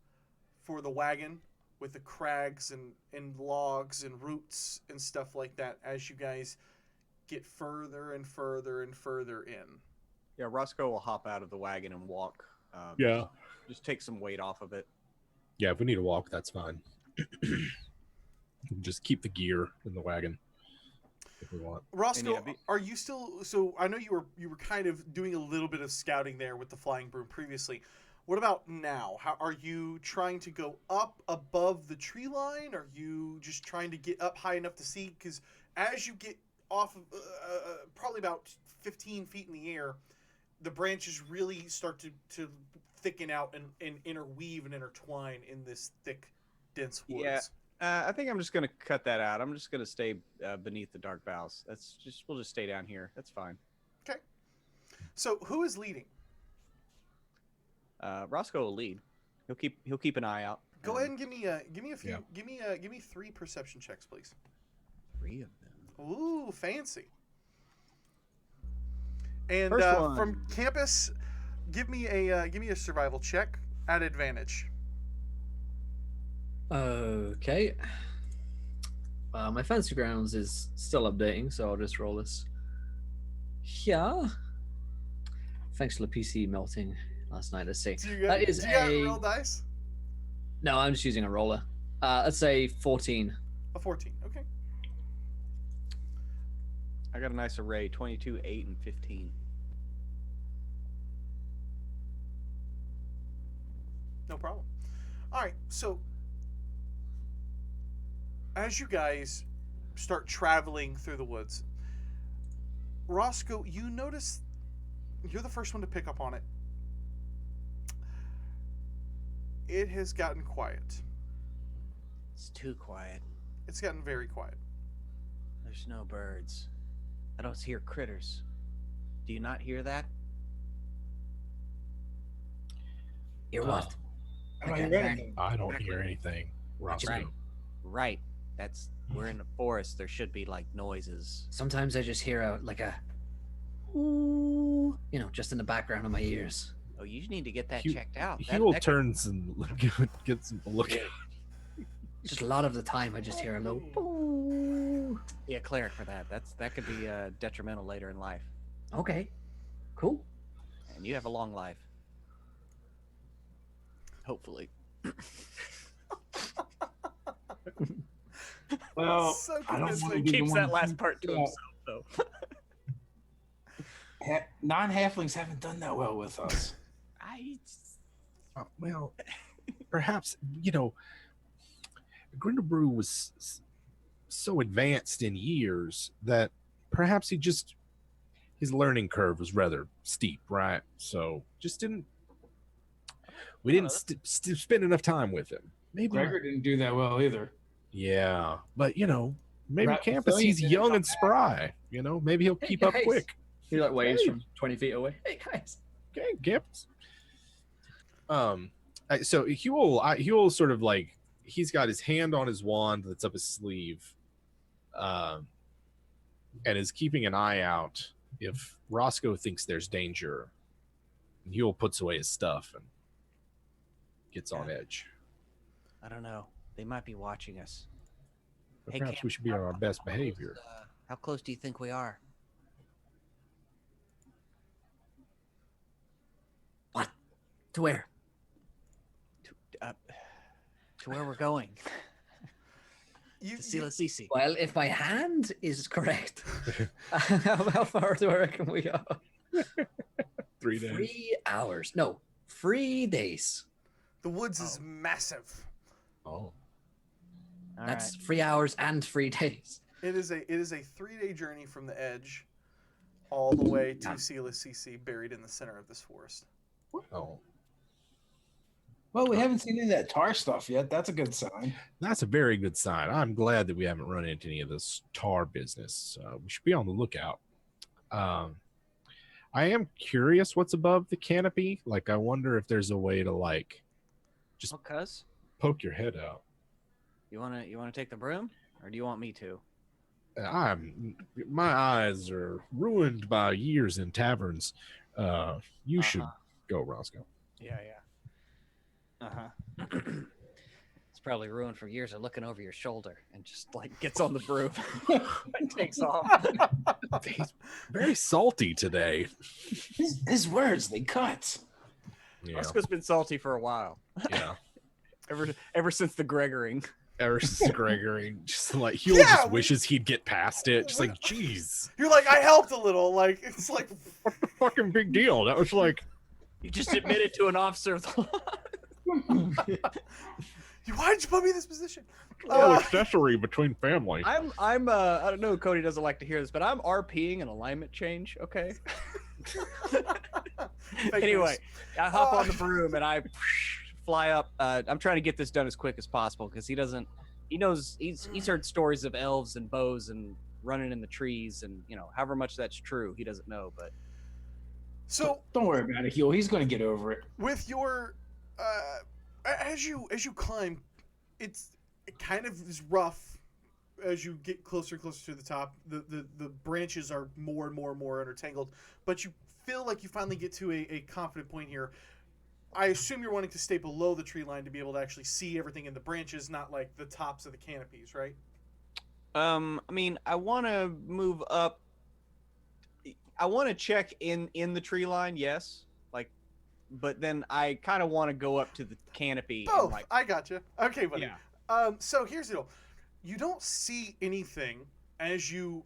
for the wagon with the crags and logs and roots and stuff like that as you guys get further and further and further in. Yeah, Roscoe will hop out of the wagon and walk. Yeah. Just take some weight off of it. Yeah, if we need to walk, that's fine. Just keep the gear in the wagon if we want. Roscoe, are you still? So I know you were kind of doing a little bit of scouting there with the flying broom previously. What about now? How are you trying to go up above the tree line? Are you just trying to get up high enough to see? Because as you get off of probably about 15 feet in the air, the branches really start to thicken out and interweave and intertwine in this thick, dense woods. Yeah. I think I'm just gonna cut that out. I'm just gonna stay beneath the dark boughs. We'll just stay down here. That's fine. Okay. So who is leading? Roscoe will lead. He'll keep an eye out. Go ahead and give me a few. Yeah. Give me 3 perception checks, please. 3 of them. Ooh, fancy. And First one. from Campus, give me a survival check at advantage. Okay. My fancy grounds is still updating, so I'll just roll this. Yeah. Thanks to the PC melting last night. Let's see. Do you got real dice? No, I'm just using a roller. Let's say 14. A 14. Okay. I got a nice array: 22, 8, and 15. No problem. All right. So as you guys start traveling through the woods. Roscoe, you notice you're the first one to pick up on it. It has gotten quiet. It's too quiet. It's gotten very quiet. There's no birds. I don't hear critters. Do you not hear that? Hear what? Am I Okay. ready? I don't hear anything. Roscoe. Right. Right. We're in the forest. There should be like noises. Sometimes I just hear a ooh, just in the background of my ears. Oh, you need to get that Huell- checked out. Huell turns and gets a look. Just a lot of the time I just hear a little ooh. Yeah, cleric for that. That could be detrimental later in life. Okay, cool. And you have a long life. Hopefully. Well, So I don't convincing. want to be the Keeps one that last part to Yeah. himself, though. Non-halflings haven't done that well with us. Well, perhaps Grindlebrew was so advanced in years that perhaps his learning curve was rather steep, right? So we didn't spend enough time with him. Maybe Gregor didn't do that well either. Yeah, but maybe Right, campus. so He's didn't young come and spry. Maybe he'll Hey, keep up guys. quick. He like waves Hey. from 20 feet away. Hey guys. Okay, campus. So Huell sort of like he's got his hand on his wand that's up his sleeve, and is keeping an eye out if Roscoe thinks there's danger. And Huell puts away his stuff and gets on edge. I don't know. They might be watching us. But Hey, perhaps Cam, we should be on our best behavior. How close do you think we are? What? To where? To where we're going? You, To Siilaecese. Well, if my hand is correct, how far do I reckon we are? 3 days. 3 hours. No, 3 days. the woods is massive. Oh, All That's right. 3 hours and 3 days. It is a 3-day journey from the edge all the way to Siilaecese, buried in the center of this forest. oh, Well, we haven't seen any of that tar stuff yet. That's a good sign. that's a very good sign. I'm glad that we haven't run into any of this tar business. We should be on the lookout. I am curious what's above the canopy. Like, I wonder if there's a way to just Oh, cuz? poke your head out. You wanna take the broom? Or do you want me to? My eyes are ruined by years in taverns. You should go, Roscoe. Yeah. It's probably ruined for years of looking over your shoulder and just like gets on the broom and takes off. He's very salty today. His words, they cut. Yeah, Roscoe's been salty for a while. yeah. Ever since the Gregoring. Ever since Gregory, just like Huell Yeah, just wishes he'd get past it. Just like, jeez, You're like, I helped a little. Like, it's like, what the fucking big deal? That was like, You just admitted to an officer of the law. why did you put me in this position? oh, accessory between family. I'm I don't know, Cody doesn't like to hear this, but I'm RPing an alignment change, okay? Fake Anyway, news. I hop on the broom and I fly up. I'm trying to get this done as quick as possible because he knows he's heard stories of elves and bows and running in the trees and however much that's true, he doesn't know, but So Don't worry about it, Huell. He's going to get over it. with your, as you climb, it kind of is rough. As you get closer and closer to the top, the branches are more and more intertangled, but you feel like you finally get to a confident point here. I assume you're wanting to stay below the tree line to be able to actually see everything in the branches, not like the tops of the canopies, right? I mean, I want to move up. I want to check in the tree line, yes. But then I kind of want to go up to the canopy. Both. And I got you. Okay, buddy. yeah. So here's the deal. You don't see anything as you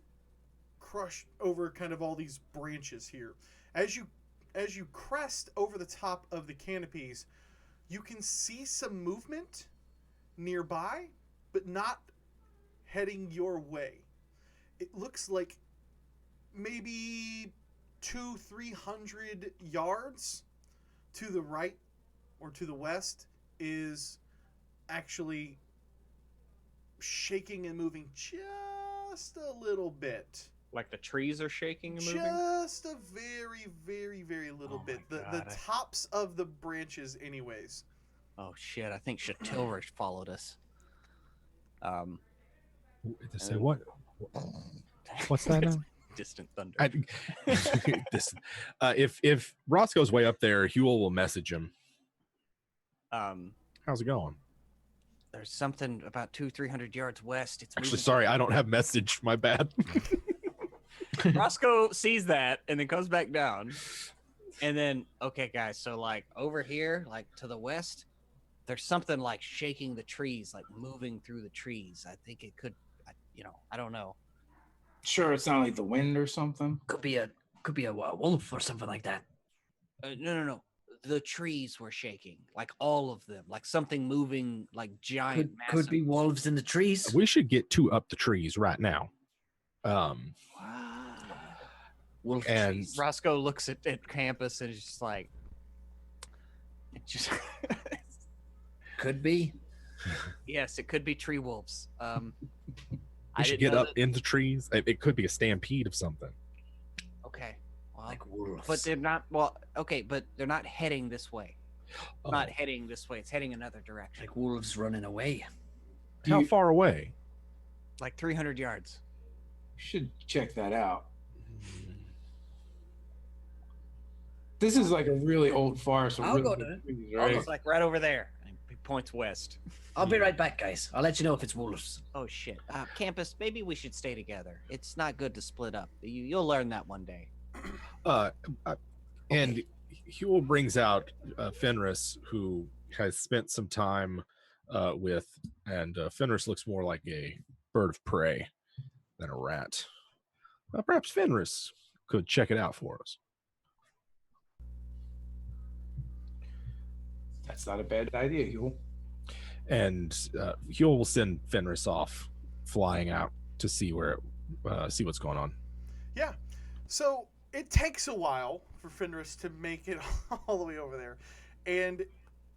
crush over kind of all these branches here. As you crest over the top of the canopies, you can see some movement nearby, but not heading your way. It looks like maybe 200-300 yards to the right or to the west is actually shaking and moving just a little bit. Like the trees are shaking and moving? Just a very, very, very little Oh bit. my The God, tops of the branches, anyways. Oh shit! I think Shatilrish followed us. To say what? What's that now? Distant thunder. If Roscoe's way up there, Huell will message him. How's it going? There's something about 200-300 yards west. It's Actually, moving. sorry, I don't have message. My bad. Roscoe sees that and then comes back down. And then, okay, guys, so like over here, like to the west, there's something like shaking the trees, like moving through the trees. I think it could, I don't know. Sure, it's not like the wind or something. Could be a wolf or something like that. No. The trees were shaking, like all of them, like something moving, like giant. Could be wolves in the trees. We should get 2 up the trees right now. Wolf and trees. Roscoe looks at campus and is just like, it just. Could be. Yes, it could be tree wolves. we should get up in the trees. It could be a stampede of something. Okay. Well, Like wolves. but they're not. Well, okay, but they're not heading this way. Oh. Not heading this way. It's heading another direction. Like wolves running away. How far away? Like 300 yards. You should check that out. This is like a really old forest. with I'll really go big to it. trees, I'll right? go It's like right over there. And he points west. I'll be right back, guys. I'll let you know if it's wolves. Oh shit. Campus, maybe we should stay together. It's not good to split up. You'll learn that one day. And Huell brings out Fenris, who has spent some time with, and Fenris looks more like a bird of prey than a rat. Perhaps Fenris could check it out for us. That's not a bad idea, Huell. And Huell will send Fenris off, flying out to see see what's going on. Yeah. So it takes a while for Fenris to make it all the way over there. And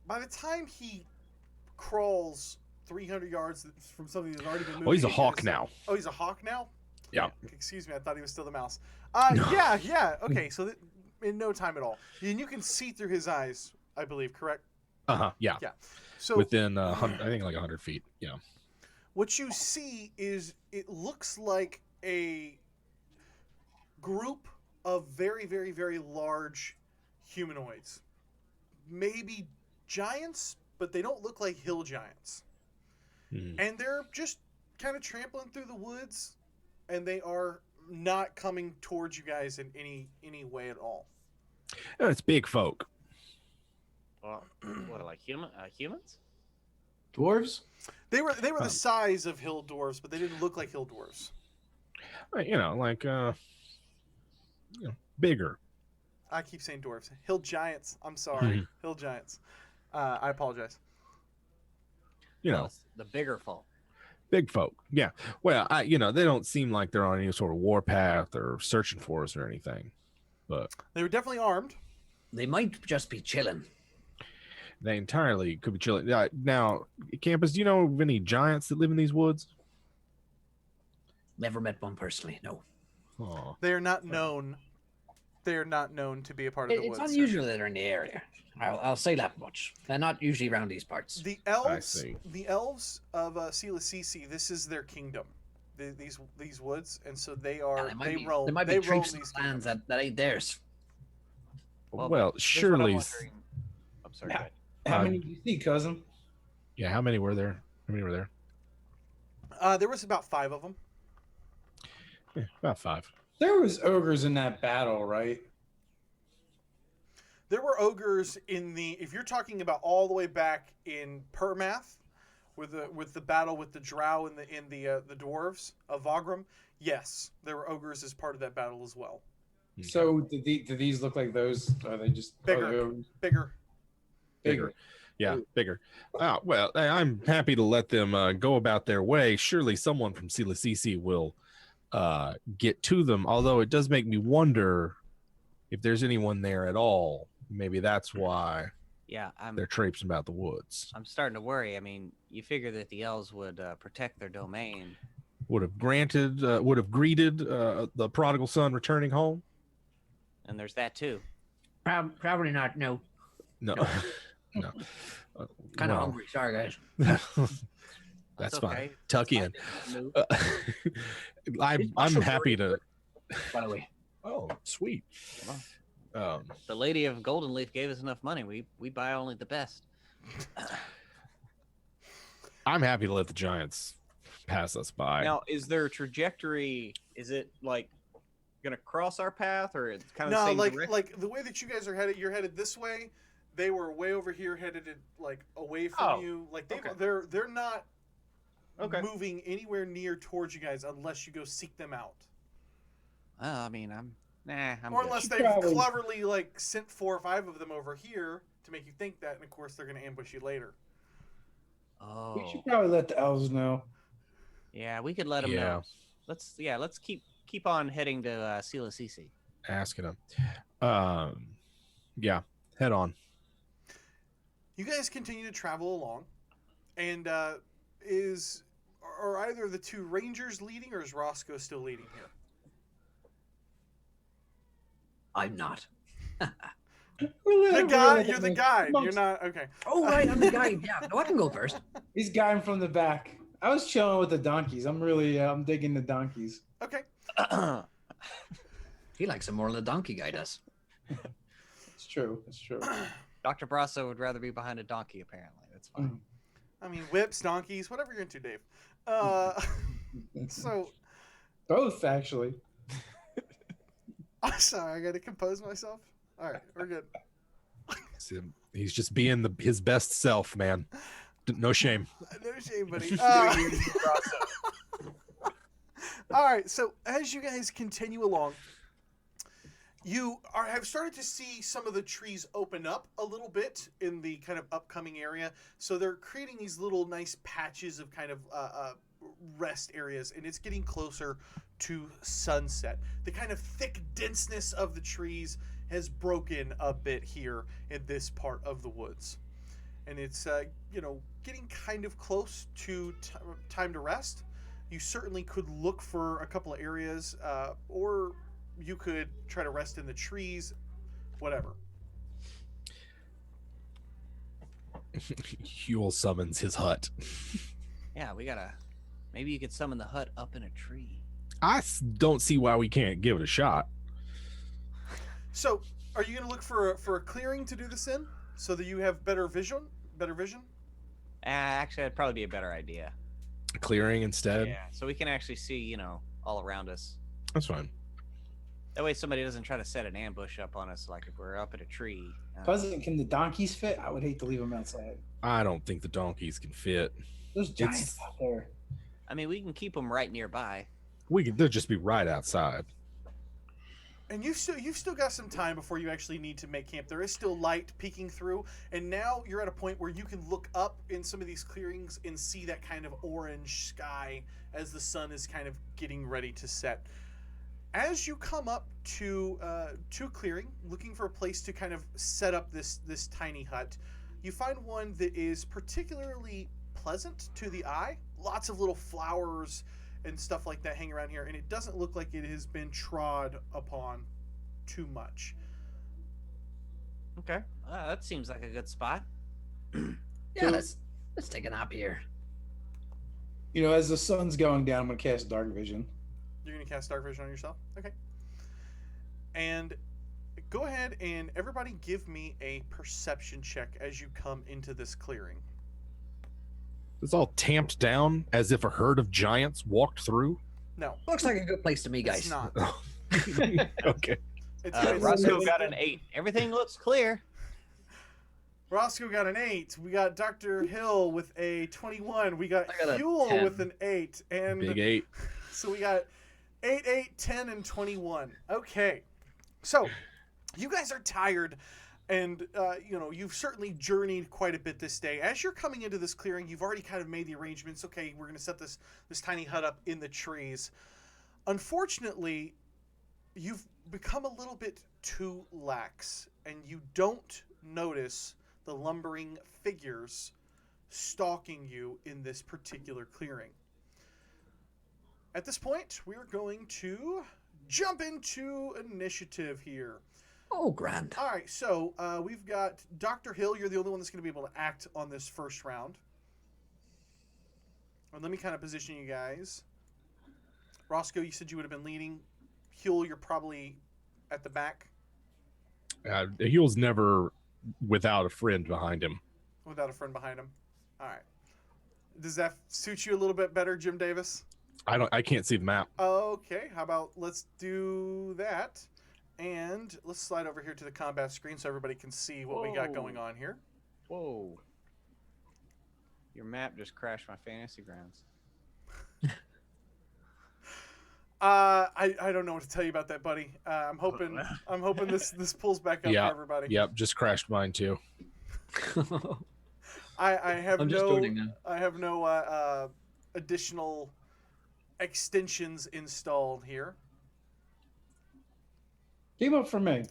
by the time he crawls 300 yards from something that's already been moving... Oh, he's a hawk now. Oh, he's a hawk now? Yeah. Excuse me, I thought he was still the mouse. Yeah. Okay, so in no time at all. And you can see through his eyes, I believe, correct? Yeah. Yeah. So Within, I think, like 100 feet. Yeah. what you see is it looks like a group of very, very, very large humanoids. Maybe giants, but they don't look like hill giants. And they're just kind of trampling through the woods, and they are not coming towards you guys in any way at all. Oh, it's big folk. Well, what, like humans? Dwarves? They were the size of hill dwarves, but they didn't look like hill dwarves. Like bigger. I keep saying dwarves. Hill giants. I'm sorry. Hill giants. I apologize. The bigger folk. Big folk. Yeah. Well, they don't seem like they're on any sort of warpath or searching for us or anything. But They were definitely armed. They might just be chilling. they entirely could be chilling. Now, Campus, do you know of any giants that live in these woods? Never met one personally, no. Oh. They are not known. They are not known to be a part of the It's woods. unusual that they're in the area. I'll say that much. They're not usually around these parts. The see. elves of Siilaecese, this is their kingdom. These woods, and so they roam. There might they be roam troops in these lands kingdoms. that ain't theirs. Well, here's what I'm surely. wondering. I'm sorry. Yeah. go ahead. How many do you see, cousin? Yeah. How many were there? There There was about 5 of them. Yeah, about 5. There was ogres in that battle, right? There were ogres if you're talking about all the way back in Permath, with the battle with the drow and the dwarves of Vagram. Yes, there were ogres as part of that battle as well. So do these look like those? Are they just Bigger. are they ogres? Bigger. Bigger? Yeah, bigger. Well, I'm happy to let them go about their way. Surely someone from Siilaecese will get to them, although it does make me wonder if there's anyone there at all. Maybe that's why Yeah, they're traipsing about the woods. I'm starting to worry. I mean, you figure that the elves would protect their domain. Would have greeted the prodigal son returning home. And there's that too. Probably not. No. No, no. Kind of Well, hungry. Sorry, guys. That's okay. fine. Tuck in. Move. I'm happy to. By the way. Oh, sweet. The lady of Golden Leaf gave us enough money. We buy only the best. I'm happy to let the giants pass us by. Now, is their trajectory? Is it like gonna cross our path, or it's kind of No, the same like direction? like the way that you guys are headed, you're headed this way. They were way over here, headed like away from you. Like okay. they're not Okay. moving anywhere near towards you guys unless you go seek them out, Well, I mean, I'm or good. unless they've Probably. cleverly like sent 4 or 5 of them over here to make you think that, and of course they're going to ambush you later. Oh, We should probably let the elves know. yeah, we could let them know. Let's keep on heading to Siilaecese. Asking them. Yeah, head on. You guys continue to travel along, and are either the 2 rangers leading, or is Roscoe still leading here? I'm not. You're the guide. You're not okay. Oh, right. I'm the guy. Yeah. No, I can go first. He's guiding from the back. I was chilling with the donkeys. I'm really, I'm digging the donkeys. Okay. He likes it more than the donkey guy does. It's true. It's true. Dr. Braso would rather be behind a donkey, apparently. That's fine. I mean, whips, donkeys, whatever you're into, Dave. So, Both, actually. I'm sorry, I got to compose myself. All right, we're good. He's just being his best self, man. No shame. No shame, buddy. All right, so as you guys continue along, you have started to see some of the trees open up a little bit in the kind of upcoming area. So they're creating these little nice patches of kind of rest areas, and it's getting closer to sunset. The kind of thick denseness of the trees has broken a bit here in this part of the woods. And it's, getting kind of close to time to rest. You certainly could look for a couple of areas, or you could try to rest in the trees, whatever. Huell summons his hut. Yeah, maybe you could summon the hut up in a tree. I don't see why we can't give it a shot. So, are you going to look for a clearing to do this in, so that you have better vision? Actually, that'd probably be a better idea. Clearing instead. Yeah, so we can actually see, all around us. That's fine. That way somebody doesn't try to set an ambush up on us like if we're up at a tree. Cousin, can the donkeys fit? I would hate to leave them outside. I don't think the donkeys can fit. There's giants out there. I mean, we can keep them right nearby. They'll just be right outside. And you've still got some time before you actually need to make camp. There is still light peeking through, and now you're at a point where you can look up in some of these clearings and see that kind of orange sky as the sun is kind of getting ready to set. As you come up to clearing, looking for a place to kind of set up this tiny hut, you find one that is particularly pleasant to the eye. Lots of little flowers and stuff like that hang around here, and it doesn't look like it has been trod upon too much. Okay, that seems like a good spot. Yeah, let's take a nap here. As the sun's going down, I'm gonna cast Dark Vision. You're going to cast Dark Vision on yourself? Okay. And go ahead and everybody give me a perception check as you come into this clearing. It's all tamped down as if a herd of giants walked through. No. Looks like a good place to me, It's guys. not. Okay. Roscoe got an 8. Everything looks clear. Roscoe got an 8. We got Dr. Hill with a 21. We got I got a Huell 10. with an 8. And Big 8. so we got 8, 8, 10, and 21. Okay. So, you guys are tired. And, you've certainly journeyed quite a bit this day. As you're coming into this clearing, you've already kind of made the arrangements. Okay, we're going to set this tiny hut up in the trees. Unfortunately, you've become a little bit too lax, and you don't notice the lumbering figures stalking you in this particular clearing. At this point, we're going to jump into initiative here. Oh, grand. All right, so we've got Dr. Hill. You're the only one that's going to be able to act on this first round. And let me kind of position you guys. Roscoe, you said you would have been leading. Huell, you're probably at the back. Huell's never without a friend behind him. Without a friend behind him. All right. Does that suit you a little bit better, Jim Davis? I can't see the map. Okay, how about let's do that. And let's slide over here to the combat screen so everybody can see what we got going on here. Whoa. Your map just crashed my fantasy grounds. I don't know what to tell you about that, buddy. I'm hoping this pulls back up for everybody. Yep, just crashed mine too. I have I'm just joining now. I have no additional extensions installed here. Came up for me.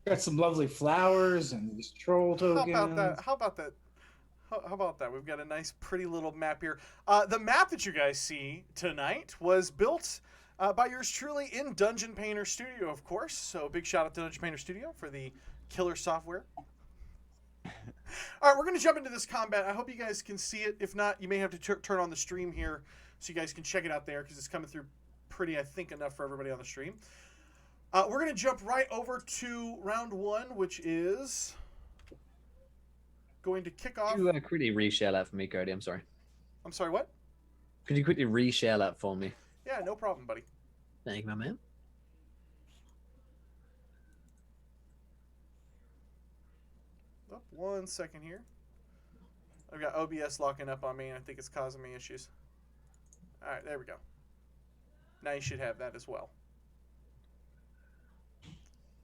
Got some lovely flowers and these troll tokens. How about that? We've got a nice, pretty little map here. The map that you guys see tonight was built by yours truly in Dungeon Painter Studio, of course. So big shout out to Dungeon Painter Studio for the killer software. All right, we're going to jump into this combat. I hope you guys can see it. If not, you may have to turn on the stream here so you guys can check it out there because it's coming through pretty, I think, enough for everybody on the stream. We're going to jump right over to round one, which is going to kick off. Could you quickly reshare that for me, Cody? I'm sorry. I'm sorry, what? Could you quickly reshare that for me? Yeah, no problem, buddy. Thank you, my man. Oh, 1 second here. I've got OBS locking up on me, and I think it's causing me issues. All right, there we go. Now you should have that as well.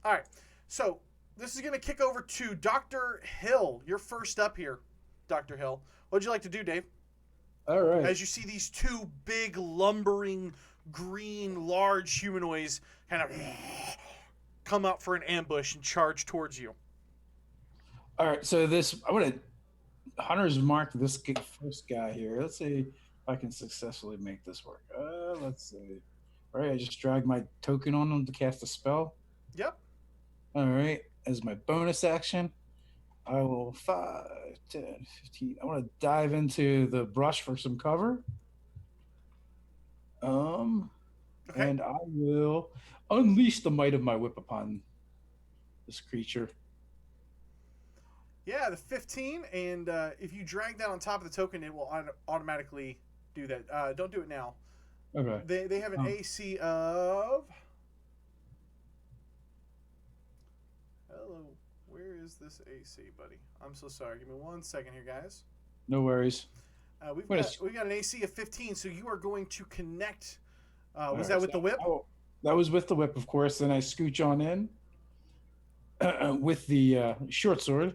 All right, so this is going to kick over to Dr. Hill. You're first up here, Dr. Hill. What would you like to do, Dave? All right. As you see these two big, lumbering, green, large humanoids kind of come out for an ambush and charge towards you. All right, so I want to Hunter's mark this first guy here. Let's see if I can successfully make this work. Let's see. All right, I just dragged my token on him to cast a spell. Yep. All right, as my bonus action, I will 5, 10, 15. I want to dive into the brush for some cover. Okay. And I will unleash the might of my whip upon this creature. Yeah, the 15, and if you drag that on top of the token, it will automatically do that. Don't do it now. Okay. They have an AC of... Hello, where is this AC, buddy? I'm so sorry. Give me 1 second here, guys. No worries. We've got an AC of 15, so you are going to connect. Was that with the whip? That was with the whip, of course. Then I scooch on in with the short sword.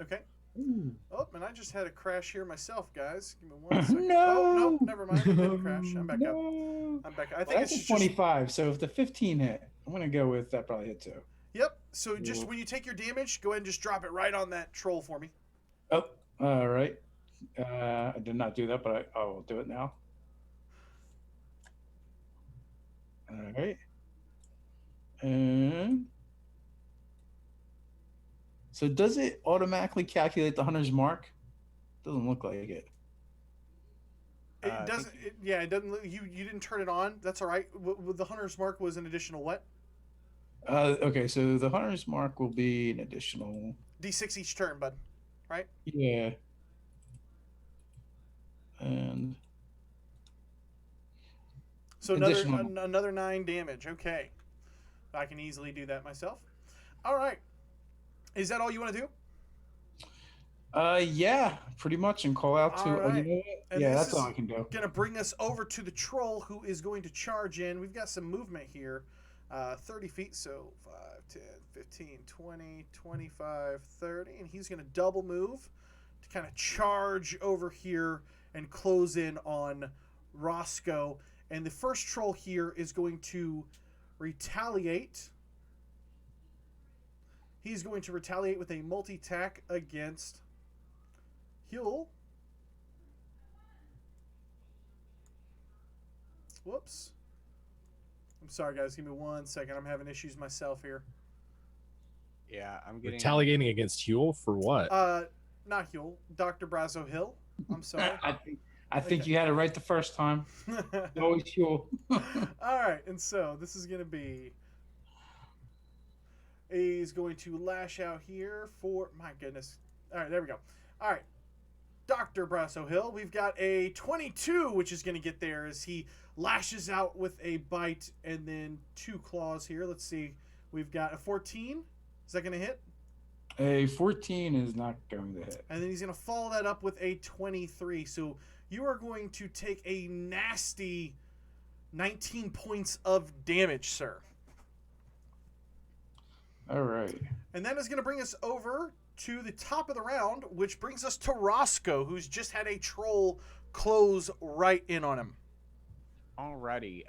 Okay. Ooh. Oh, and I just had a crash here myself, guys. Give me 1 second. No. Oh, no, never mind. It didn't crash. I'm back up. No. I'm back up. I think Well, that's it's a 25. So if the 15 hit, I'm gonna go with that. Probably hit too. Yep. So just when you take your damage, go ahead and just drop it right on that troll for me. Oh, all right. I did not do that, but I will do it now. All right. And so does it automatically calculate the hunter's mark? Doesn't look like it. It doesn't. It doesn't. You didn't turn it on. That's all right. The hunter's mark was an additional what? Okay, so the hunter's mark will be an additional D6 each turn, bud. Right? Yeah. And so another 9 damage. Okay, I can easily do that myself. All right. Is that all you want to do? Yeah, pretty much, and call out to. All right. You know what? Yeah, that's all I can do. Gonna bring us over to the troll who is going to charge in. We've got some movement here. 30 feet, so 5, 10, 15, 20, 25, 30, and he's going to double move to kind of charge over here and close in on Roscoe. And the first troll here is going to retaliate. He's going to retaliate with a multi-attack against Huell. Whoops. I'm sorry, guys. Give me 1 second. I'm having issues myself here. Yeah, I'm getting Retaliating against Huell for what? Not Huell. Dr. Braso Hill. I'm sorry. I think you had it right the first time. Always Huell. All right, and so this is going to be... He's going to lash out here for... My goodness. All right, there we go. All right. Dr. Braso Hill, we've got a 22, which is going to get there as he lashes out with a bite and then 2 claws here. Let's see. We've got a 14. Is that going to hit? A 14 is not going to hit. And then he's going to follow that up with a 23. So you are going to take a nasty 19 points of damage, sir. All right. And that is going to bring us over to the top of the round, which brings us to Roscoe, who's just had a troll close right in on him. Alrighty.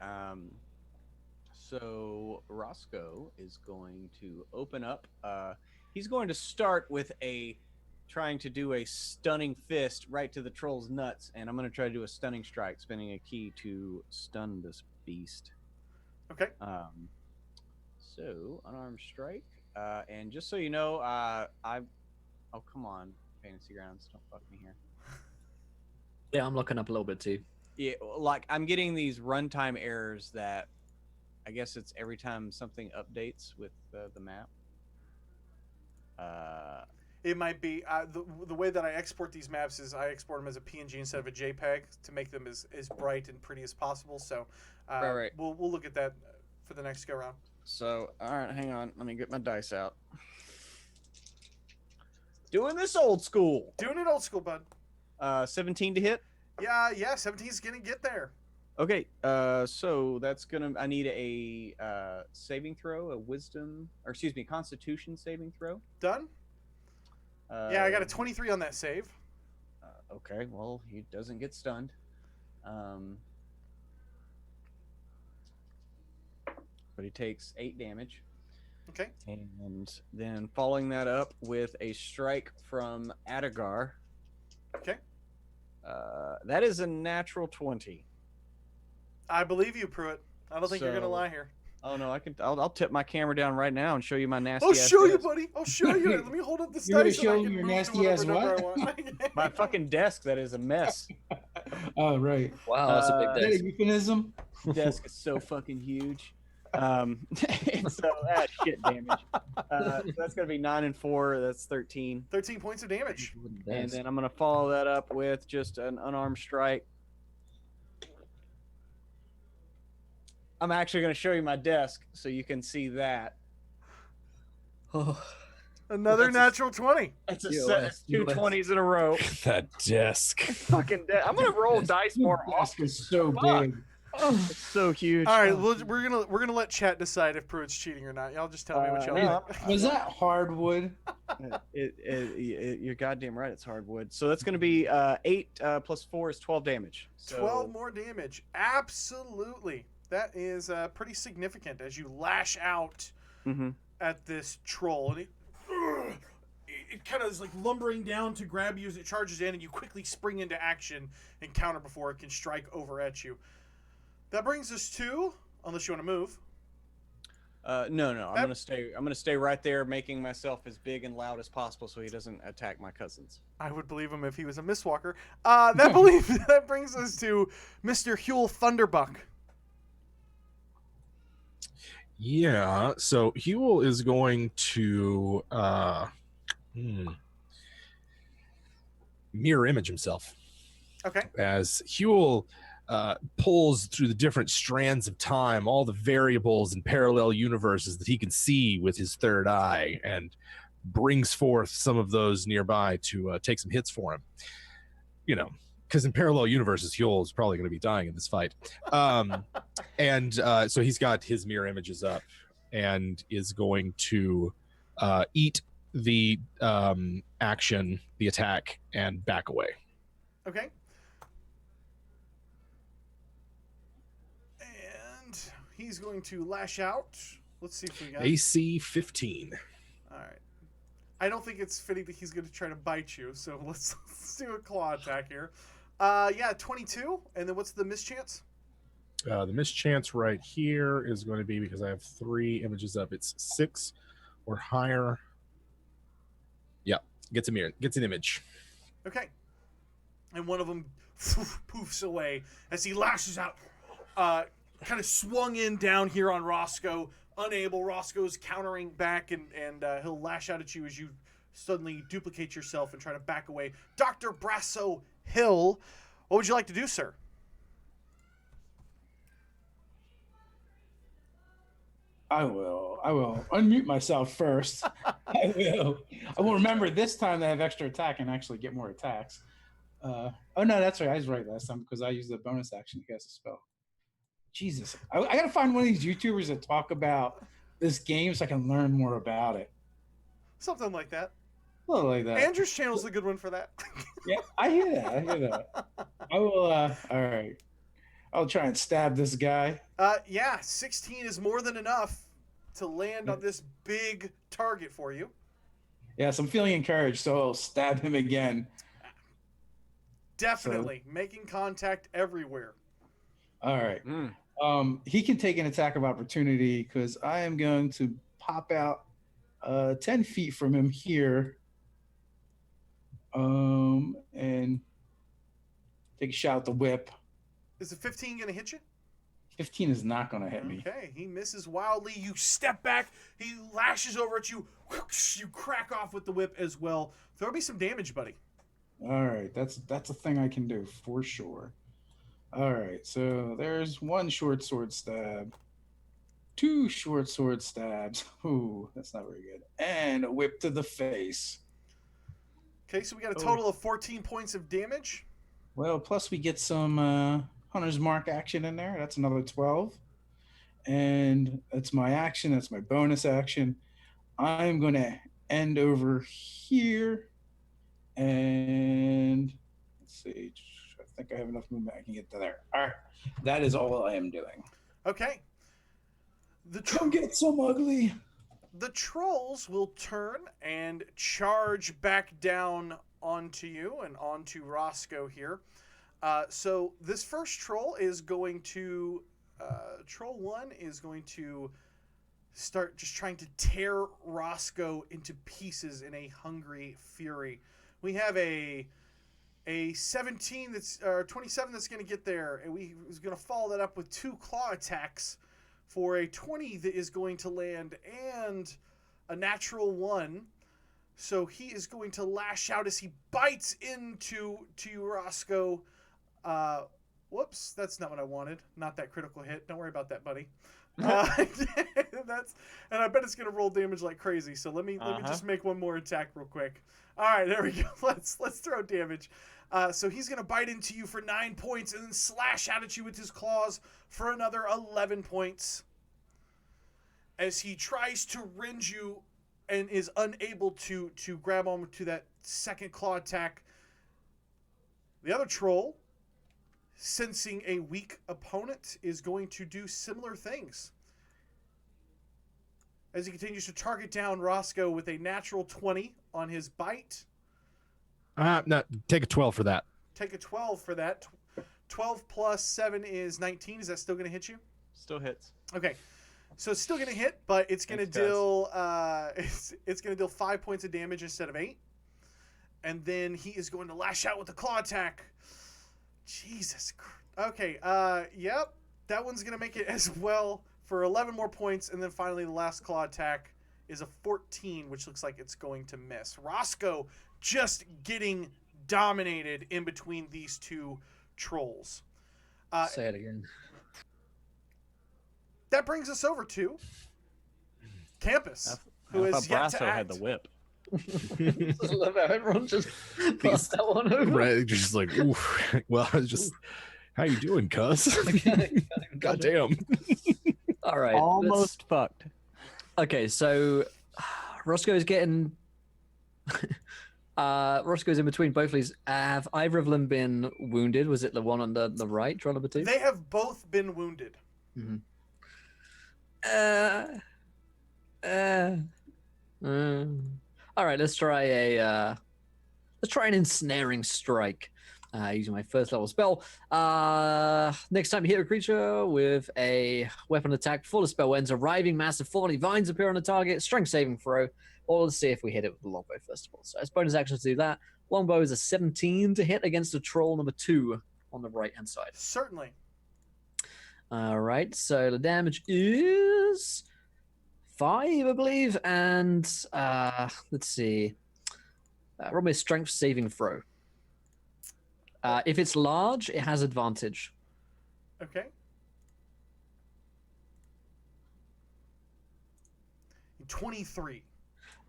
So Roscoe is going to open up. He's going to start with trying to do a stunning fist right to the troll's nuts, and I'm going to try to do a stunning strike, spending a key to stun this beast. Okay. So unarmed strike, and just so you know, oh come on, Fantasy Grounds, don't fuck me here. Yeah, I'm looking up a little bit too. Yeah, like I'm getting these runtime errors that I guess it's every time something updates with the map. It might be the way that I export these maps is I export them as a PNG instead of a JPEG to make them as bright and pretty as possible. So right. We'll look at that for the next go round. So all right, hang on, let me get my dice out. Doing this old school. Doing it old school, bud. 17 to hit. Yeah, 17's gonna get there. Okay, so that's gonna. I need a saving throw, a wisdom, or excuse me, Constitution saving throw. Done. Yeah, I got a 23 on that save. Okay, well he doesn't get stunned. But he takes 8 damage. Okay. And then following that up with a strike from Adagar. Okay. That is a natural 20. I believe you, Pruitt. I don't think you're gonna So- lie here. Oh no, I'll tip my camera down right now and show you my nasty. I'll ass show you, desk. buddy. I'll show you. Let me hold up this You're gonna dice. show and I can your move to nasty whatever ass number what? I want. My fucking desk that is a mess. Oh, right. Wow, that's a Is big that desk. a euphemism? Desk is so fucking huge. And so shit damage. So that's gonna be 9 and 4. That's 13. 13 points of damage. And then I'm gonna follow that up with just an unarmed strike. I'm actually gonna show you my desk so you can see that. Oh, Another That's a- natural 20. It's a US, set of 2 US. 20s in a row. That desk. Fucking I'm gonna roll dice more Your desk often. is so Fuck. big. It's so huge. All right, we're gonna let chat decide if Pruitt's cheating or not. Y'all just tell me what y'all no, think. Was that hardwood? You're goddamn right. It's hardwood. So that's going to be 8 plus 4 is 12 damage. So, 12 more damage. Absolutely. That is pretty significant as you lash out Mhm. at this troll. And it kind of is like lumbering down to grab you as it charges in, and you quickly spring into action and counter before it can strike over at you. That brings us to, unless you want to move. No. I'm gonna stay right there, making myself as big and loud as possible, so he doesn't attack my cousins. I would believe him if he was a Mistwalker. That brings us to Mr. Huell Thunderbuck. Yeah, so Huell is going to mirror image himself Okay. as Huell pulls through the different strands of time, all the variables and parallel universes that he can see with his third eye, and brings forth some of those nearby to take some hits for him. You know, because in parallel universes, Huell is probably going to be dying in this fight. And so he's got his mirror images up and is going to eat the action, the attack, and back away. Okay. And he's going to lash out. Let's see if we got AC 15. All right. I don't think it's fitting that he's going to try to bite you, so let's do a claw attack here. Yeah, 22. And then what's the mischance? The mischance right here is going to be, because I have 3 images up, it's 6 or higher. Yeah, gets an image. Okay. And one of them poofs away as he lashes out. Kind of swung in down here on Roscoe. Unable. Roscoe's countering back, and he'll lash out at you as you suddenly duplicate yourself and try to back away. Dr. Braso Hill, what would you like to do, sir? I will unmute myself first. I will remember this time that I have extra attack and actually get more attacks. Oh no, that's right. I was right last time because I used the bonus action to cast a spell. Jesus, I gotta find one of these YouTubers that talk about this game so I can learn more about it. Something like that. A little like that. Andrew's channel's a good one for that. Yeah, I hear that. I will. All right. I'll try and stab this guy. Yeah, 16 is more than enough to land on this big target for you. Yes, I'm feeling encouraged, so I'll stab him again. Definitely. Making contact everywhere. All right. He can take an attack of opportunity because I am going to pop out 10 feet from him here and take a shot at the whip. Is a 15 going to hit you? 15 is not going to hit me. Okay, he misses wildly. You step back. He lashes over at you. You crack off with the whip as well. Throw me some damage, buddy. All right, that's a thing I can do for sure. All right, so there's 1 short sword stab, 2 short sword stabs. Ooh, that's not very good. And a whip to the face. Okay, so we got a total of 14 points of damage. Well, plus we get some Hunter's Mark action in there. That's another 12. And that's my action. That's my bonus action. I'm going to end over here. And let's see. I think I have enough movement. I can get to there. All right. That is all I am doing. Okay. Come get some ugly. The trolls will turn and charge back down onto you and onto Roscoe here. So this first troll is going to, troll 1 is going to start just trying to tear Roscoe into pieces in a hungry fury. We have a 17 that's, or 27 that's going to get there, and he's going to follow that up with 2 claw attacks for a 20 that is going to land and a natural 1. So he is going to lash out as he bites into Roscoe. Whoops, that's not what I wanted. Not that critical hit. Don't worry about that, buddy. And I bet it's gonna roll damage like crazy. So let me just make one more attack real quick. All right, there we go. Let's throw damage. So he's gonna bite into you for 9 points and then slash out at you with his claws for another 11 points. As he tries to rend you and is unable to grab on to that second claw attack. The other troll, sensing a weak opponent, is going to do similar things. As he continues to target down Roscoe with a natural 20 on his bite. No, take a 12 for that. Take a 12 for that. 12 plus 7 is 19. Is that still going to hit you? Still hits. Okay. So it's still going to hit, but it's going to deal it's going to deal 5 points of damage instead of 8. And then he is going to lash out with a claw attack. Jesus Christ. Okay, yep. That one's going to make it as well for 11 more points. And then finally the last claw attack is a 14, which looks like it's going to miss. Roscoe just getting dominated in between these 2 trolls. Say it again. That brings us over to Campus, who I is thought yet to Braso act. had the whip. Just love how everyone just passed that one over. Right, just like, oof. Well, I was just, how you doing, cuz? God damn. All right. Almost fucked. Okay, so Roscoe's getting. Roscoe's in between both of these. Have either of them been wounded? Was it the one on the right, draw number 2? They have both been wounded. Mm-hmm. All right, let's try an ensnaring strike. Using my first level spell. Next time you hit a creature with a weapon attack before the spell ends, a writhing mass of thorny vines appear on the target. Strength saving throw. Or let's see if we hit it with the longbow first of all. So as bonus action to do that, longbow is a 17 to hit against a troll number 2 on the right hand side. Certainly. All right, so the damage is 5, I believe, and let's see. Roll me a strength saving throw. If it's large, it has advantage. Okay. 23.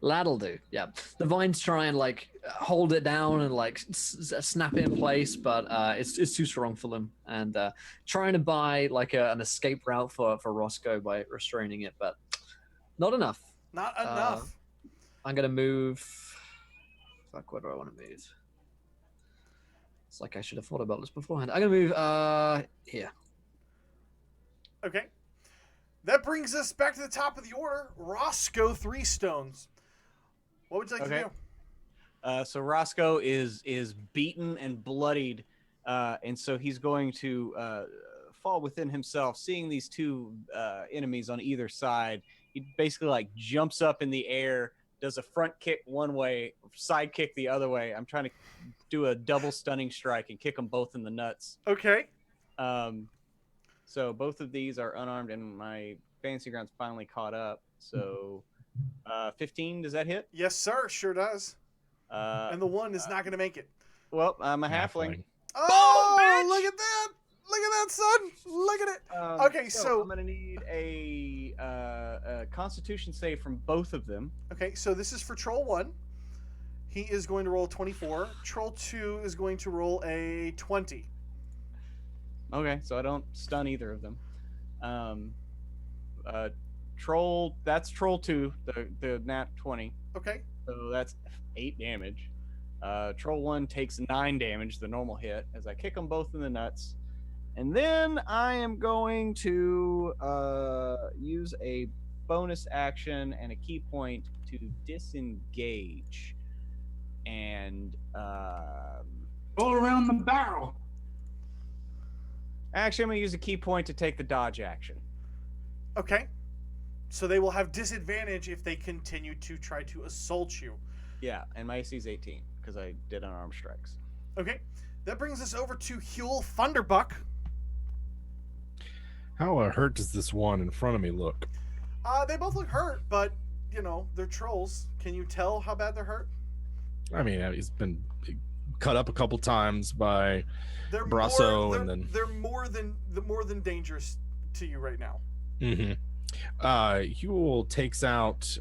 That'll do. Yeah, the vines try and like hold it down and like snap it in place, but it's too strong for them. And trying to buy like an escape route for Roscoe by restraining it, but not enough. Not enough. I'm gonna move. Fuck, where do I want to move? It's like I should have thought about this beforehand. I'm gonna move here. Okay. That brings us back to the top of the order. Roscoe 3 stones. What would you like to do? So Roscoe is beaten and bloodied, and so he's going to fall within himself, seeing these two enemies on either side. He basically like jumps up in the air, does a front kick one way, side kick the other way. I'm trying to do a double stunning strike and kick them both in the nuts. Okay. So both of these are unarmed, and my fantasy ground's finally caught up. So 15, does that hit? Yes, sir. Sure does. And the one is not going to make it. Well, I'm a halfling. Oh, look at that. Look at that, son. Look at it. Okay, so I'm going to need a constitution save from both of them. Okay, so this is for Troll 1. He is going to roll 24. Troll 2 is going to roll a 20. Okay, so I don't stun either of them. That's Troll 2, the nat 20. Okay. So that's 8 damage. Troll 1 takes 9 damage, the normal hit, as I kick them both in the nuts. And then I am going to use a bonus action and a key point to disengage. And All around the barrel. actually, I'm going to use a key point to take the dodge action. Okay. So they will have disadvantage if they continue to try to assault you. Yeah, and my AC is 18 because I did unarmed strikes. Okay. That brings us over to Huell Thunderbuck. How hurt does this one in front of me look? They both look hurt, but, you know, they're trolls. Can you tell how bad they're hurt? I mean, he's been cut up a couple times by They're Braso, and then they're more than dangerous to you right now. Mm-hmm. Huell takes out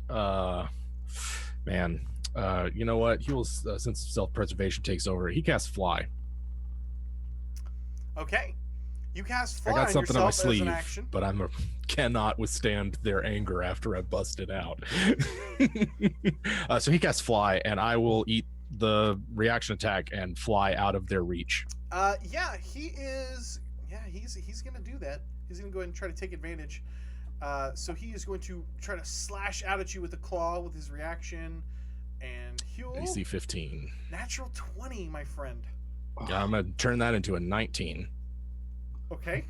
you know what? Huell's sense of self-preservation takes over. He casts Fly. Okay. You cast Fly I got on something on my yourself as an sleeve, action. but I cannot withstand their anger after I bust it out. So he casts Fly, and I will eat the reaction attack and fly out of their reach. He's gonna do that. He's gonna go ahead and try to take advantage. So he is going to try to slash out at you with a claw with his reaction. And Huell, AC 15. natural 20, my friend. I'm gonna turn that into a 19. Okay.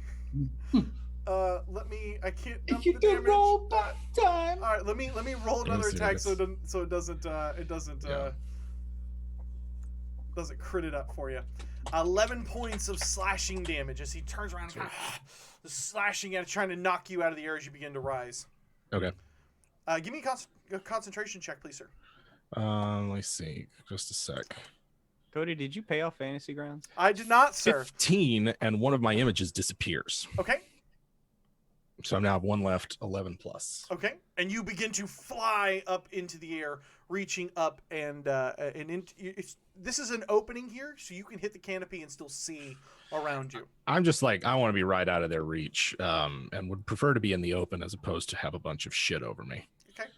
I can't If dump you the could damage. roll back time. All right, let me roll another see attack what so it doesn't crit it up for you. 11 points of slashing damage as he turns around and kind of slashing at it, trying to knock you out of the air as you begin to rise. Okay. Give me a concentration check, please, sir. Let's see. Just a sec. Cody, did you pay off Fantasy Grounds? I did not, sir. 15, and one of my images disappears. Okay. So I'm now have 1 left, 11 plus. Okay, and you begin to fly up into the air, reaching up and this is an opening here, so you can hit the canopy and still see around you. I'm just like, I want to be right out of their reach, and would prefer to be in the open as opposed to have a bunch of shit over me. Okay.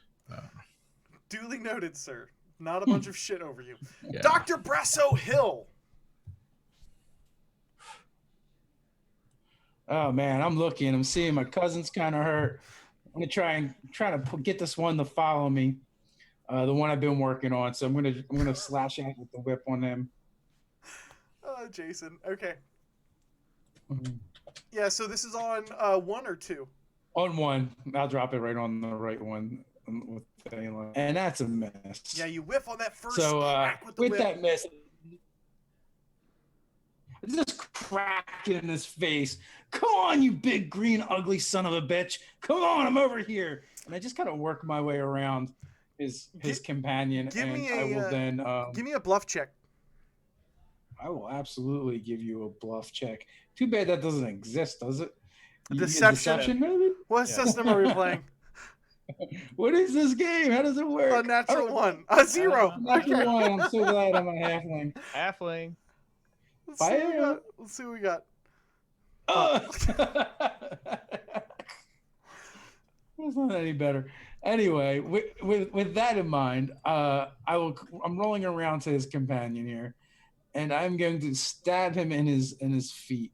Duly noted, sir. Not a Hmm. bunch of shit over you. Yeah. Dr. Braso Hill. Oh man, I'm looking. I'm seeing my cousin's kind of hurt. I'm gonna try to get this one to follow me, the one I've been working on. So I'm gonna slash out with the whip on them. Oh, Jason. Okay. Mhm. Yeah. So this is on 1 or 2. On one, I'll drop it right on the right one with and that's a miss. Yeah, you whiff on that first So crack with the with whip. that miss, I just crack it in his face. Come on, you big green ugly son of a bitch! Come on, I'm over here. And I just kind of work my way around his companion, give and me I will a, then. Give me a bluff check. I will absolutely give you a bluff check. Too bad that doesn't exist, does it? Deception. Maybe? What system are we playing? What is this game? How does it work? A natural Oh, 1. A 0. Natural Okay. one. I'm so glad I'm a halfling. Halfling. Let's see what we got. Let's see what we got. It's not any better. Anyway, with that in mind, I'm rolling around to his companion here, and I'm going to stab him in his feet.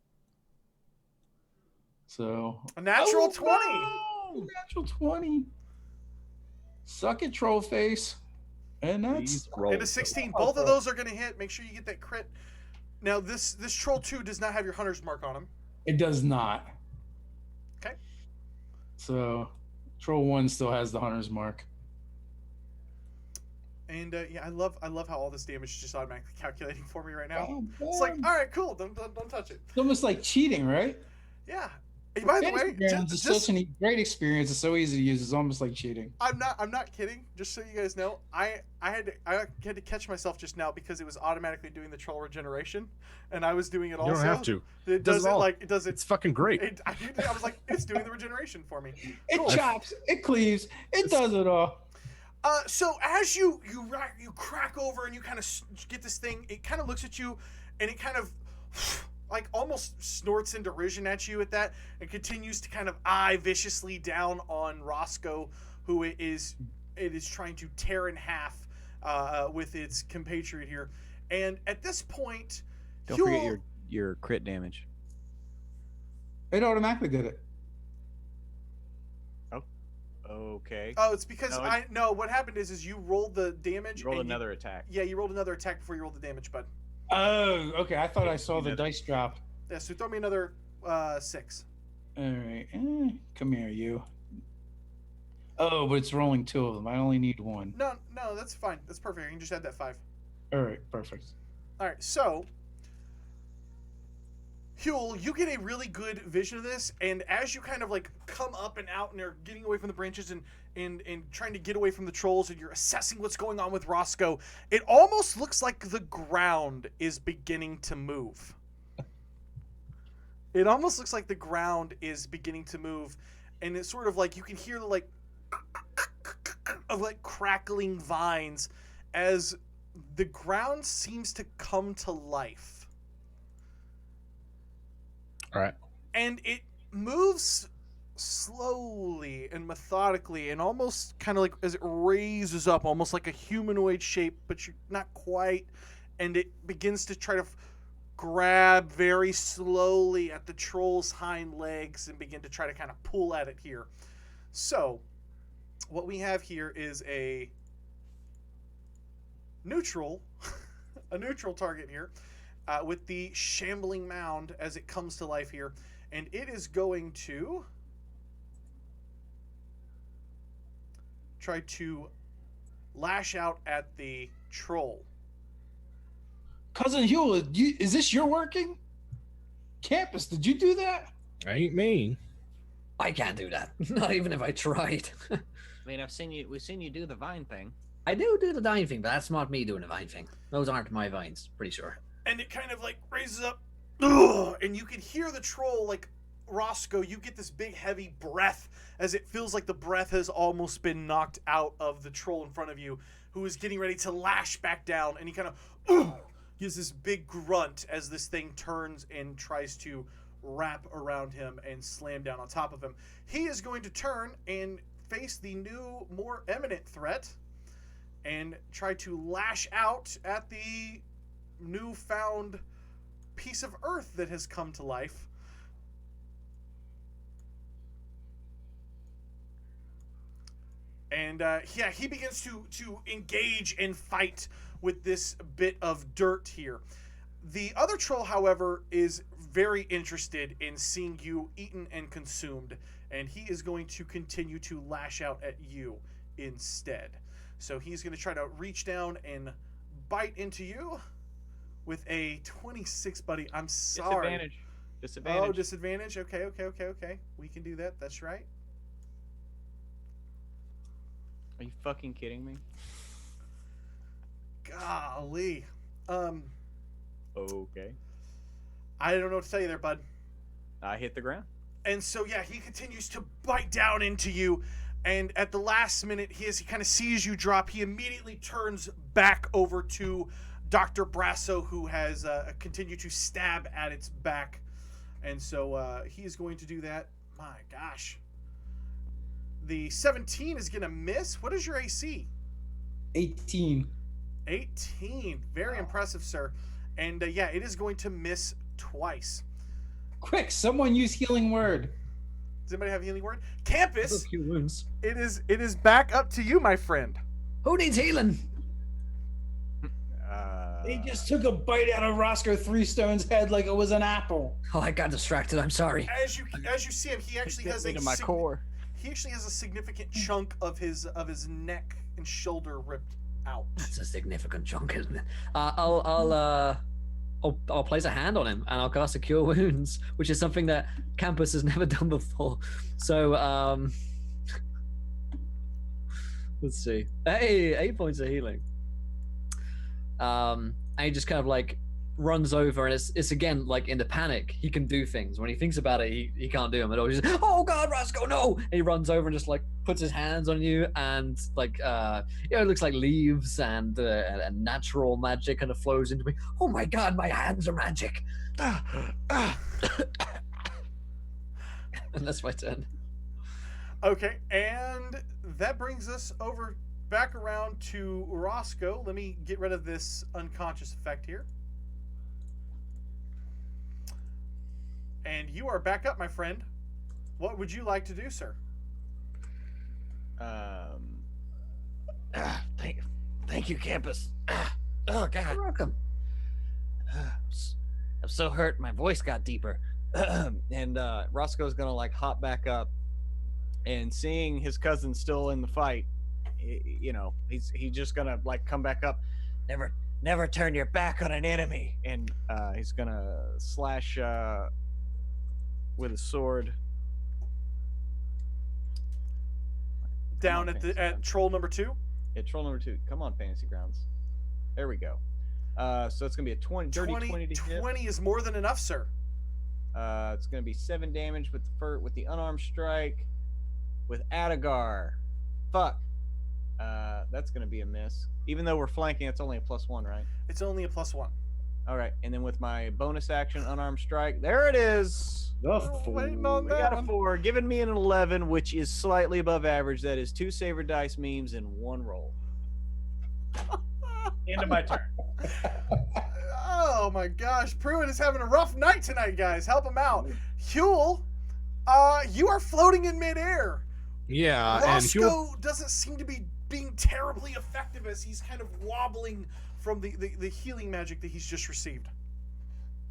So A natural 20. No! Natural 20. Suck it, troll face. And that's And a 16. Both of those are going to hit. Make sure you get that crit. Now, this troll 2 does not have your hunter's mark on him. it does not. Okay. So troll 1 still has the hunter's mark. And yeah, I love how all this damage is just automatically calculating for me right now. Oh, It's like, man. all right, cool. Don't touch it. It's almost like cheating, right? Yeah. And by the way, It's such a great experience. It's so easy to use. It's almost like cheating. I'm not kidding. Just so you guys know, I had to catch myself just now because it was automatically doing the troll regeneration, and I was doing it also. You don't have to. It does it all. like it does it. It's fucking great. I was like, it's doing the regeneration for me. It Cool. chops. It cleaves. It does it all. So as you crack over and you kind of get this thing, it kind of looks at you, and it kind of like almost snorts in derision at you at that, and continues to kind of eye viciously down on Roscoe, who it is trying to tear in half with its compatriot here. And at this point, Don't forget your crit damage. It automatically did it. Okay. Oh, it's because No, what happened is you rolled the damage. You rolled and another attack. Yeah, you rolled another attack before you rolled the damage, bud. Oh, okay. I thought I saw the dice drop. Yeah, so throw me another 6. All right. Come here, you. Oh, but it's rolling 2 of them. I only need 1. No, that's fine. That's perfect. You can just add that 5. All right, perfect. All right, so Huell, you get a really good vision of this, and as you kind of like come up and out and are getting away from the branches and trying to get away from the trolls, and you're assessing what's going on with Roscoe, it almost looks like the ground is beginning to move. It almost looks like the ground is beginning to move, and it's sort of like you can hear the like of like crackling vines as the ground seems to come to life. All right. And it moves slowly and methodically and almost kind of like as it raises up, almost like a humanoid shape, but you're not quite. And it begins to try to grab very slowly at the troll's hind legs and begin to try to kind of pull at it here. So what we have here is a neutral, a neutral target here. With the Shambling mound as it comes to life here. And it is going to try to lash out at the troll. Cousin Huell, is this your working? Campus, did you do that? Ain't me. I can't do that. Not even if I tried. I mean, we've seen you do the vine thing. I do the vine thing, but that's not me doing the vine thing. Those aren't my vines, pretty sure. And it kind of like raises up, ugh, and you can hear the troll like Roscoe, you get this big heavy breath as it feels like the breath has almost been knocked out of the troll in front of you, who is getting ready to lash back down, and he kind of gives this big grunt as this thing turns and tries to wrap around him and slam down on top of him. He is going to turn and face the new, more imminent threat and try to lash out at the newfound piece of earth that has come to life. And yeah, he begins to engage and fight with this bit of dirt here. The other troll, however, is very interested in seeing you eaten and consumed, and he is going to continue to lash out at you instead. So he's going to try to reach down and bite into you with a 26, buddy. I'm sorry. Disadvantage. Oh, disadvantage? Okay. We can do that. That's right. Are you fucking kidding me? Golly. Okay. I don't know what to tell you there, bud. I hit the ground. And so, yeah, he continues to bite down into you. And at the last minute, he kind of sees you drop. He immediately turns back over to Dr. Braso, who has continued to stab at its back. And so he is going to do that. My gosh. The 17 is going to miss. What is your AC? 18. 18. Very impressive, sir. And yeah, it is going to miss twice. Quick, someone use healing word. Does anybody have a healing word? Campus, A few wounds. it is back up to you, my friend. Who needs healing? They just took a bite out of Roscoe Three Stone's head like it was an apple. Oh, I got distracted. I'm sorry. As you see him, he actually has into my core. He actually has a significant chunk of his neck and shoulder ripped out. That's a significant chunk, isn't it? I'll place a hand on him and I'll cast a Cure Wounds, which is something that Campus has never done before. So let's see. Hey, 8 points of healing. And he just kind of like runs over, and it's again like in the panic he can do things. When he thinks about it, he can't do them at all. He's just, oh god, Roscoe, no! And he runs over and just like puts his hands on you, and like it looks like leaves and natural magic kind of flows into me. Oh my god, my hands are magic. And that's my turn. Okay, and that brings us over back around to Roscoe. Let me get rid of this unconscious effect here. And you are back up, my friend. What would you like to do, sir? Thank you, Campus. Oh God. You're welcome. I'm so hurt. My voice got deeper. And Roscoe's gonna like hop back up, and seeing his cousin still in the fight, you know, he's just gonna like come back up. Never turn your back on an enemy. And he's gonna slash with a sword Down on, at troll number 2? Yeah, troll number 2. Come on, Fantasy Grounds. There we go. So it's gonna be a 20 to hit. 20 is more than enough, sir. It's gonna be 7 damage with the unarmed strike with Adagar. Fuck. That's gonna be a miss. Even though we're flanking, it's only a +1, right? It's only a +1. All right, and then with my bonus action unarmed strike, there it is. Waiting on We that got a one. 4, giving me an 11, which is slightly above average. That is 2 saver dice memes in 1 roll. End of my turn. Oh my gosh, Pruitt is having a rough night tonight, guys. Help him out. Huell, you are floating in midair. Yeah, and Roscoe doesn't seem to be being terribly effective as he's kind of wobbling from the healing magic that he's just received.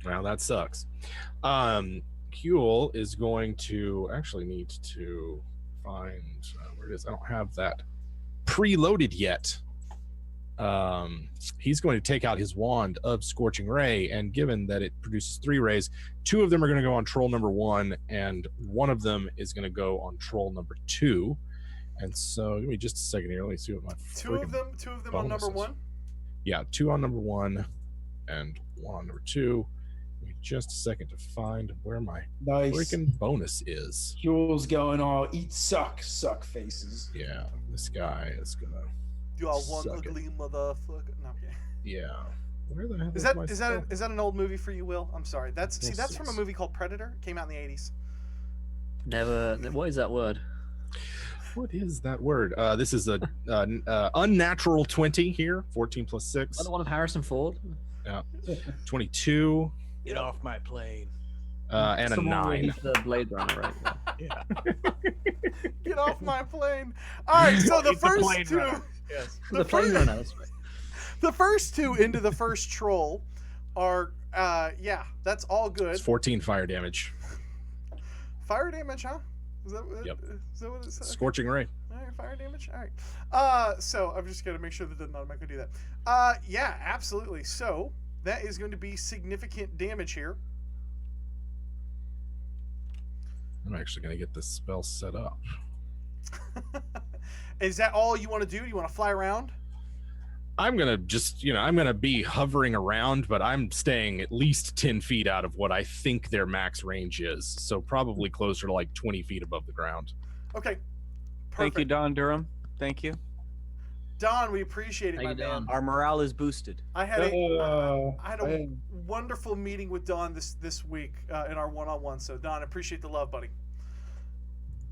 Well, that sucks. Huell is going to actually need to find where it is. I don't have that preloaded yet. He's going to take out his wand of Scorching Ray, and given that it produces 3 rays, 2 of them are going to go on troll number 1, and 1 of them is going to go on troll number 2. And so, give me just a second here. Let me see what my Two of them on number bonuses. 1. Yeah, 2 on number 1 and 1 on number 2. Let me just a second to find where my Nice. freaking bonus is. Huell's going all eat suck faces. Yeah, this guy is gonna. You are one Suck it. ugly motherfucker. No, okay. Yeah. Where the hell Is my that stuff? an old movie for you, Will? I'm sorry. That's Yes, from a yes. movie called Predator. It came out in the 80s. Never. What is that word? What is that word? This is a unnatural 20 here. 14 plus 6. Another one of Harrison Ford. 22. Get off my plane. And a Someone where 9. he's the Blade Runner, right? Yeah. Get off my plane. All right, so the He's the first plane two, runner. Yes. The Plane Runner. That's right. the first two into the first troll are, yeah, that's all good. It's 14 fire damage. Fire damage, huh? Is that, Yep. Is that what it says? Scorching ray. All right, fire damage. All right. So I'm just gonna make sure that doesn't automatically do that. Yeah, absolutely. So that is going to be significant damage here. I'm actually going to get this spell set up. Is that all you want to do? Do you want to fly around? I'm going to just, I'm going to be hovering around, but I'm staying at least 10 feet out of what I think their max range is. So probably closer to like 20 feet above the ground. Okay. Perfect. Thank you, Don Durham. Thank you. Don, we appreciate it, Thank my you, man. Don. Our morale is boosted. I had a I- wonderful meeting with Don this week in our one-on-one. So Don, appreciate the love, buddy.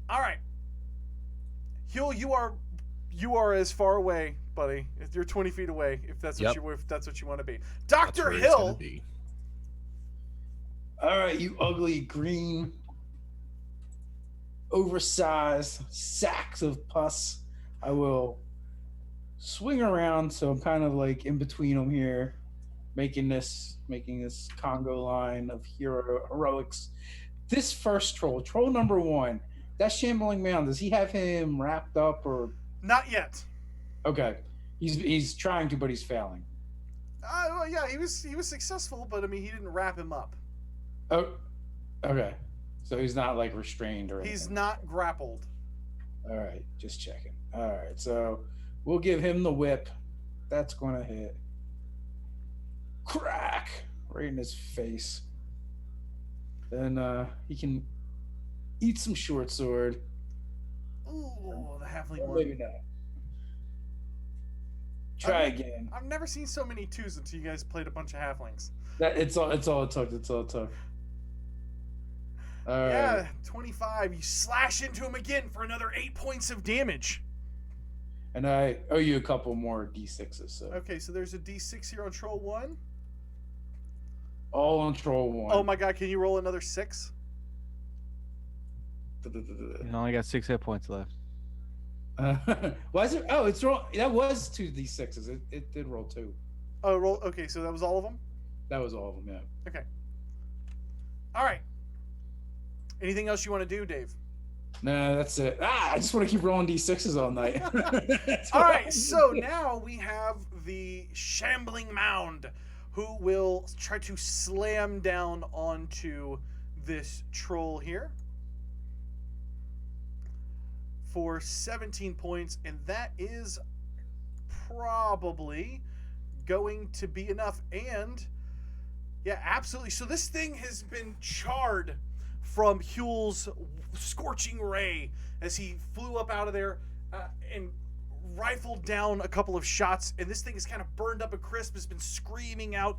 All right, Huell, you are as far away, buddy. You're 20 feet away. If that's what Yep. if that's what you want to be, That's Dr. where it's gonna Hill. be. All right, you ugly green, oversized sacks of pus. I will swing around, so I'm kind of like in between them here, making this Congo line of heroics. This first troll number 1, that shambling mound. Does he have him wrapped up or? Not yet. Okay, he's trying to, but he's failing. Well, yeah, he was successful, but I mean, he didn't wrap him up. Oh, okay. So he's not like restrained or anything. He's not grappled. All right, just checking. All right, so we'll give him the whip. That's going to hit. Crack! Right in his face. Then he can eat some short sword. Ooh, the halfling Or one. maybe not. Try again. I've never seen so many 2s until you guys played a bunch of halflings. It's all it took. It's all it took. All right. Yeah, 25. You slash into him again for another 8 points of damage. And I owe you a couple more D6s. So Okay, so there's a D6 here on Troll 1. all on troll 1. Oh my god, can you roll another 6? You only got 6 hit points left. Why is it? Oh, it's roll. That was 2 D6s. It did roll 2. Oh, roll. Okay, so that was all of them? That was all of them. Yeah. Okay. All right. Anything else you want to do, Dave? No, that's it. I just want to keep rolling D6s all night. That's All what right, I'm so doing. now we have the Shambling Mound, who will try to slam down onto this troll here for 17 points, and that is probably going to be enough. And yeah, absolutely. So this thing has been charred from Huell's scorching ray as he flew up out of there and rifled down a couple of shots, and this thing is kind of burned up and crisp, has been screaming out.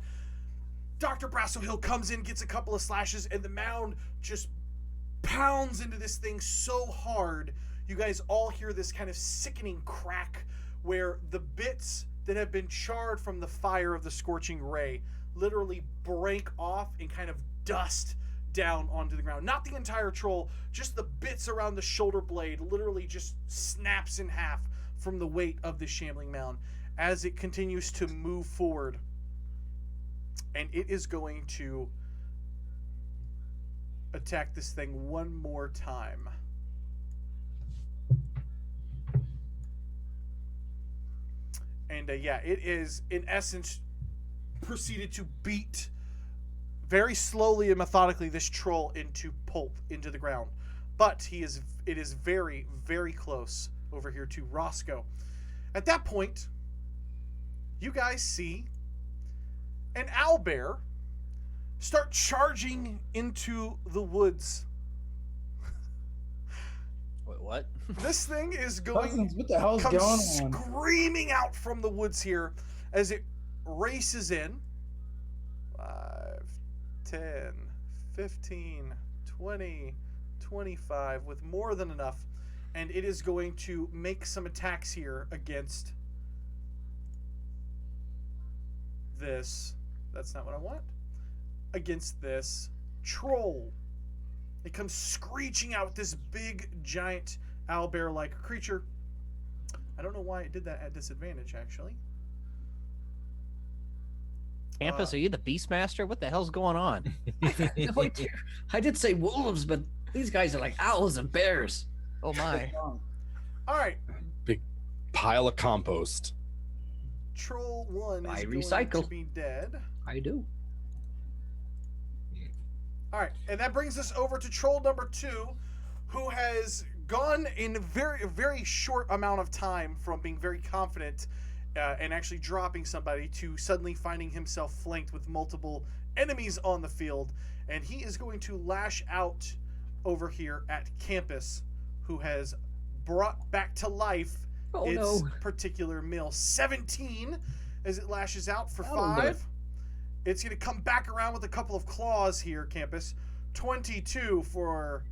Dr. Braso Hill comes in, gets a couple of slashes, and the mound just pounds into this thing so hard. You guys all hear this kind of sickening crack where the bits that have been charred from the fire of the scorching ray literally break off and kind of dust down onto the ground. Not the entire troll, just the bits around the shoulder blade literally just snaps in half from the weight of this shambling mound as it continues to move forward. And it is going to attack this thing one more time. And yeah, it is in essence proceeded to beat very slowly and methodically this troll into pulp, into the ground. But it is very, very close over here to Roscoe. At that point, you guys see an owlbear start charging into the woods. Wait, what? This thing is going Cousins, what the hell's comes going on? screaming out from the woods here as it races in. 5, 10, 15, 20, 25 with more than enough. And it is going to make some attacks here against this. That's not what I want. Against this troll. It comes screeching out, this big, giant, owlbear-like creature. I don't know why it did that at disadvantage, actually. Campus, are you the Beastmaster? What the hell's going on? No idea. I did say wolves, but these guys are like owls and bears. Oh my. All right. Big pile of compost. Troll 1 is I going recycle. to be dead. I do. All right, and that brings us over to troll number 2, who has gone in a very short amount of time from being very confident and actually dropping somebody to suddenly finding himself flanked with multiple enemies on the field, and he is going to lash out over here at Campus, who has brought back to life its particular male. 17 as it lashes out for 5. It's going to come back around with a couple of claws here, Campus. 22 for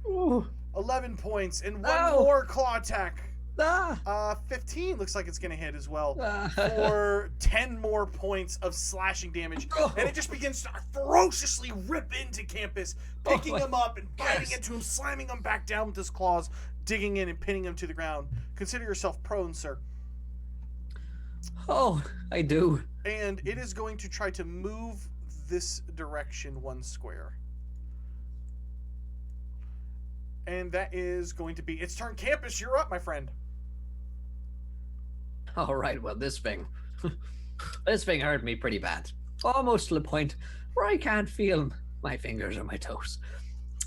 11 points, and one more claw attack. 15 looks like it's going to hit as well for 10 more points of slashing damage. And it just begins to ferociously rip into Campus, picking him up and biting into him, slamming him back down with his claws, digging in and pinning him to the ground. Consider yourself prone, sir. Oh, I do. And it is going to try to move this direction 1 square. And that is going to be its turn. Campus, you're up, my friend. All right, well, this thing hurt me pretty bad. Almost to the point where I can't feel my fingers or my toes.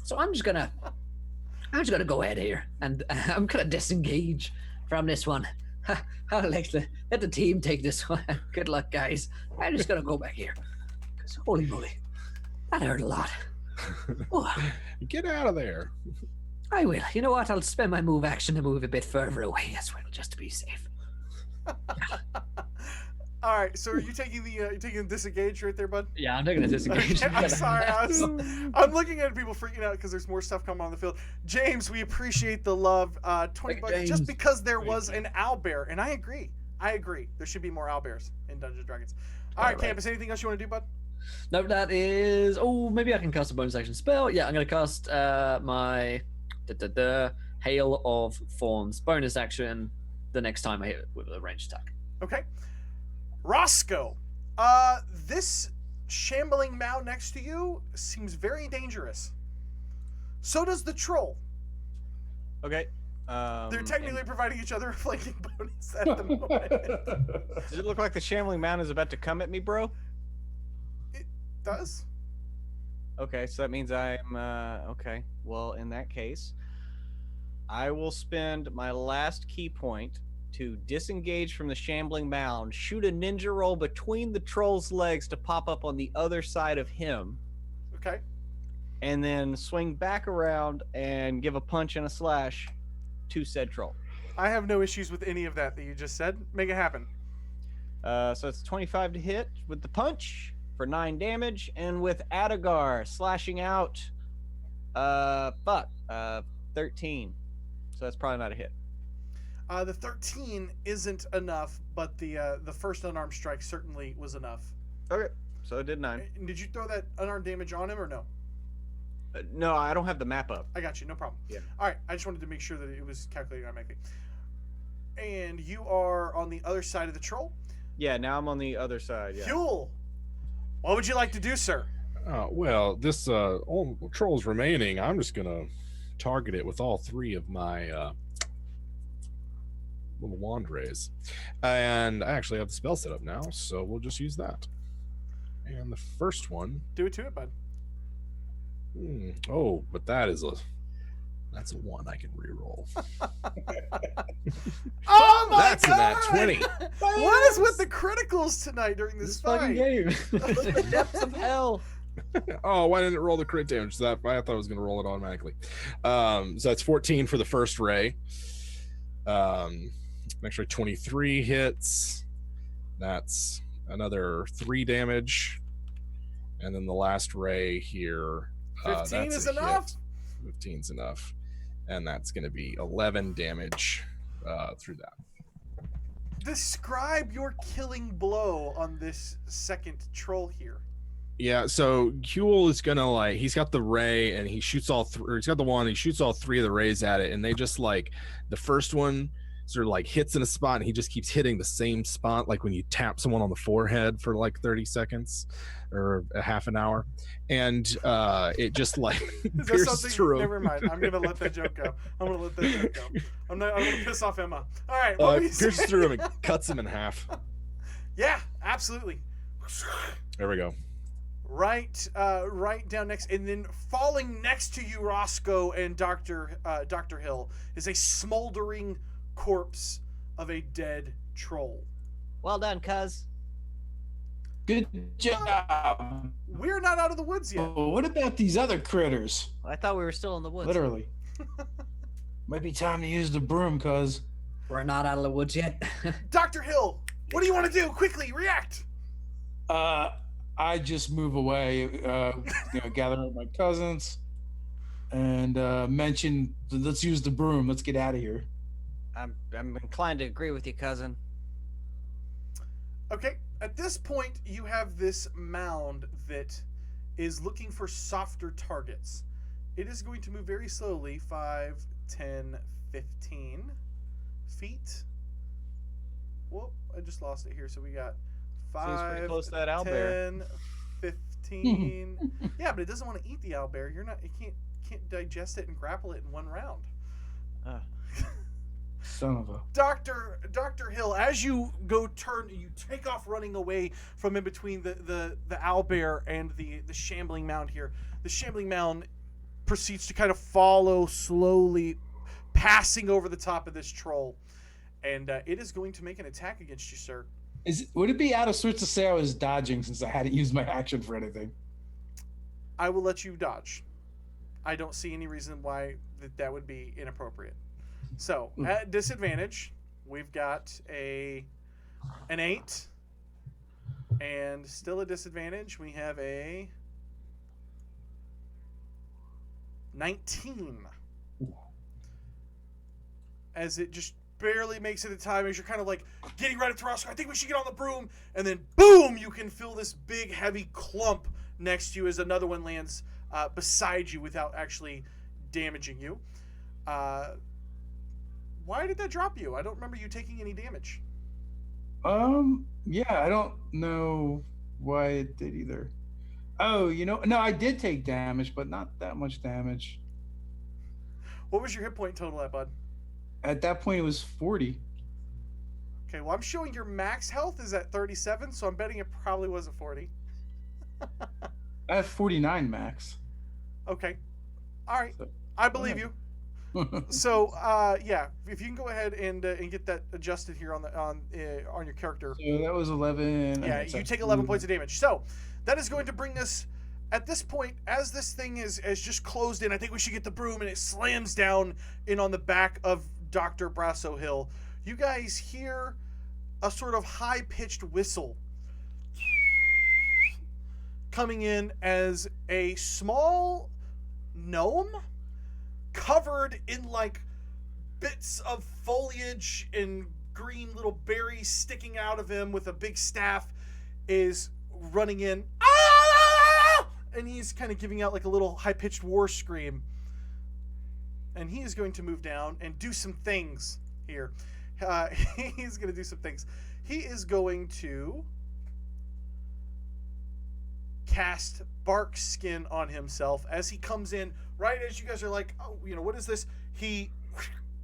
So I'm just gonna go ahead here, and I'm gonna disengage from this one. I'll let the team take this one. Good luck, guys. I'm just gonna go back here. Cause holy moly, that hurt a lot. Oh, Get out of there. I will. You know what? I'll spend my move action to move a bit further away as well, just to be safe. All right, so are you taking the disengage right there, bud? Yeah, I'm taking a disengage. Okay, I'm sorry. I'm looking at people freaking out because there's more stuff coming on the field. James, we appreciate the love. 20 bucks just because there was an owlbear, and I agree. There should be more owlbears in Dungeons & Dragons. All right, Campus, anything else you want to do, bud? No, that is. Oh, maybe I can cast a bonus action spell. Yeah, I'm gonna cast my Hail of Thorns bonus action the next time I hit it with a ranged attack. Okay. Roscoe, this shambling mound next to you seems very dangerous. So does the troll. Okay. They're technically providing each other a flanking bonus at the moment. Does it look like the shambling mound is about to come at me, bro? It does. Okay, so that means I'm okay. Well, in that case, I will spend my last key point to disengage from the shambling mound, shoot a ninja roll between the troll's legs to pop up on the other side of him. Okay. And then swing back around and give a punch and a slash to said troll. I have no issues with any of that you just said. Make it happen. So it's 25 to hit with the punch for 9 damage, and with Adagar slashing out, 13. So that's probably not a hit. The 13 isn't enough, but the first unarmed strike certainly was enough. Okay, so it did 9. And did you throw that unarmed damage on him or no? No, I don't have the map up. I got you, no problem. Yeah. All right, I just wanted to make sure that it was calculated automatically. And you are on the other side of the troll? Yeah, now I'm on the other side. Yeah. Huell, what would you like to do, sir? Well, this troll's remaining. I'm just gonna target it with all 3 of my little wand rays, and I actually have the spell set up now, so we'll just use that. And the first one, do it to it, bud. Oh, but that's a 1 I can reroll. Oh my That's God! a nat 20. What is with the criticals tonight during this fight? Fucking game. The depths of hell. Oh, why didn't it roll the crit damage? I thought I was going to roll it automatically. So that's 14 for the first ray. Make sure 23 hits. That's another 3 damage. And then the last ray here. 15 that's is a enough. hit. 15's enough. And that's going to be 11 damage through that. Describe your killing blow on this second troll here. Yeah, so Huell is gonna he's got the ray and he shoots all three. He's got the wand. He shoots all 3 of the rays at it, and they just the first one sort of hits in a spot, and he just keeps hitting the same spot, like when you tap someone on the forehead for 30 seconds or a half an hour, and it just pierces through him. Never mind. I'm gonna let that joke go. I'm gonna piss off Emma. All right. What Pierces through him and cuts him in half. Yeah, absolutely. There we go. Right down next, and then falling next to you, Roscoe and Dr. Huell, is a smoldering corpse of a dead troll. Well done, cuz. Good job. We're not out of the woods yet. Oh, what about these other critters? I thought we were still in the woods. Literally. Might be time to use the broom, cuz. We're not out of the woods yet. Dr. Huell, what do you want to do? Quickly, react. I just move away, gather up my cousins, and mention, let's use the broom. Let's get out of here. I'm inclined to agree with you, cousin. Okay, at this point, you have this mound that is looking for softer targets. It is going to move very slowly, 5, 10, 15 feet. Whoop, I just lost it here. So we got 5, pretty close to that owlbear. 10, 15. Yeah, but it doesn't want to eat the owlbear. It can't digest it and grapple it in one round. Son of a. Dr. Huell, as you you take off running away from in between the owlbear and the shambling mound here. The shambling mound proceeds to kind of follow slowly, passing over the top of this troll. And it is going to make an attack against you, sir. Would it be out of sorts to say I was dodging since I hadn't used my action for anything? I will let you dodge. I don't see any reason why that would be inappropriate. So, at disadvantage, we've got an 8. And still a disadvantage, we have a 19. As it just barely makes it in time, as you're kind of getting right up to Roscoe, I think we should get on the broom, and then boom, you can feel this big heavy clump next to you as another one lands beside you without actually damaging you. Why did that drop you? I don't remember you taking any damage. Yeah, I don't know why it did either. Oh, no, I did take damage, but not that much damage. What was your hit point total at, bud? At that point, it was 40. Okay, well, I'm showing your max health is at 37, so I'm betting it probably wasn't 40. I have 49 max. Okay. All right. So, I believe you. So, yeah, if you can go ahead and get that adjusted here on your character. So that was 11. Yeah, you take 11 points of damage. So, that is going to bring us, at this point, as this thing is just closed in, I think we should get the broom, and it slams down in on the back of Dr. Braso Huell. You guys hear a sort of high-pitched whistle coming in as a small gnome covered in bits of foliage and green little berries sticking out of him with a big staff is running in. And he's kind of giving out a little high-pitched war scream. And he is going to move down and do some things here. He's going to do some things. He is going to cast bark skin on himself as he comes in, right as you guys are like, oh, what is this? He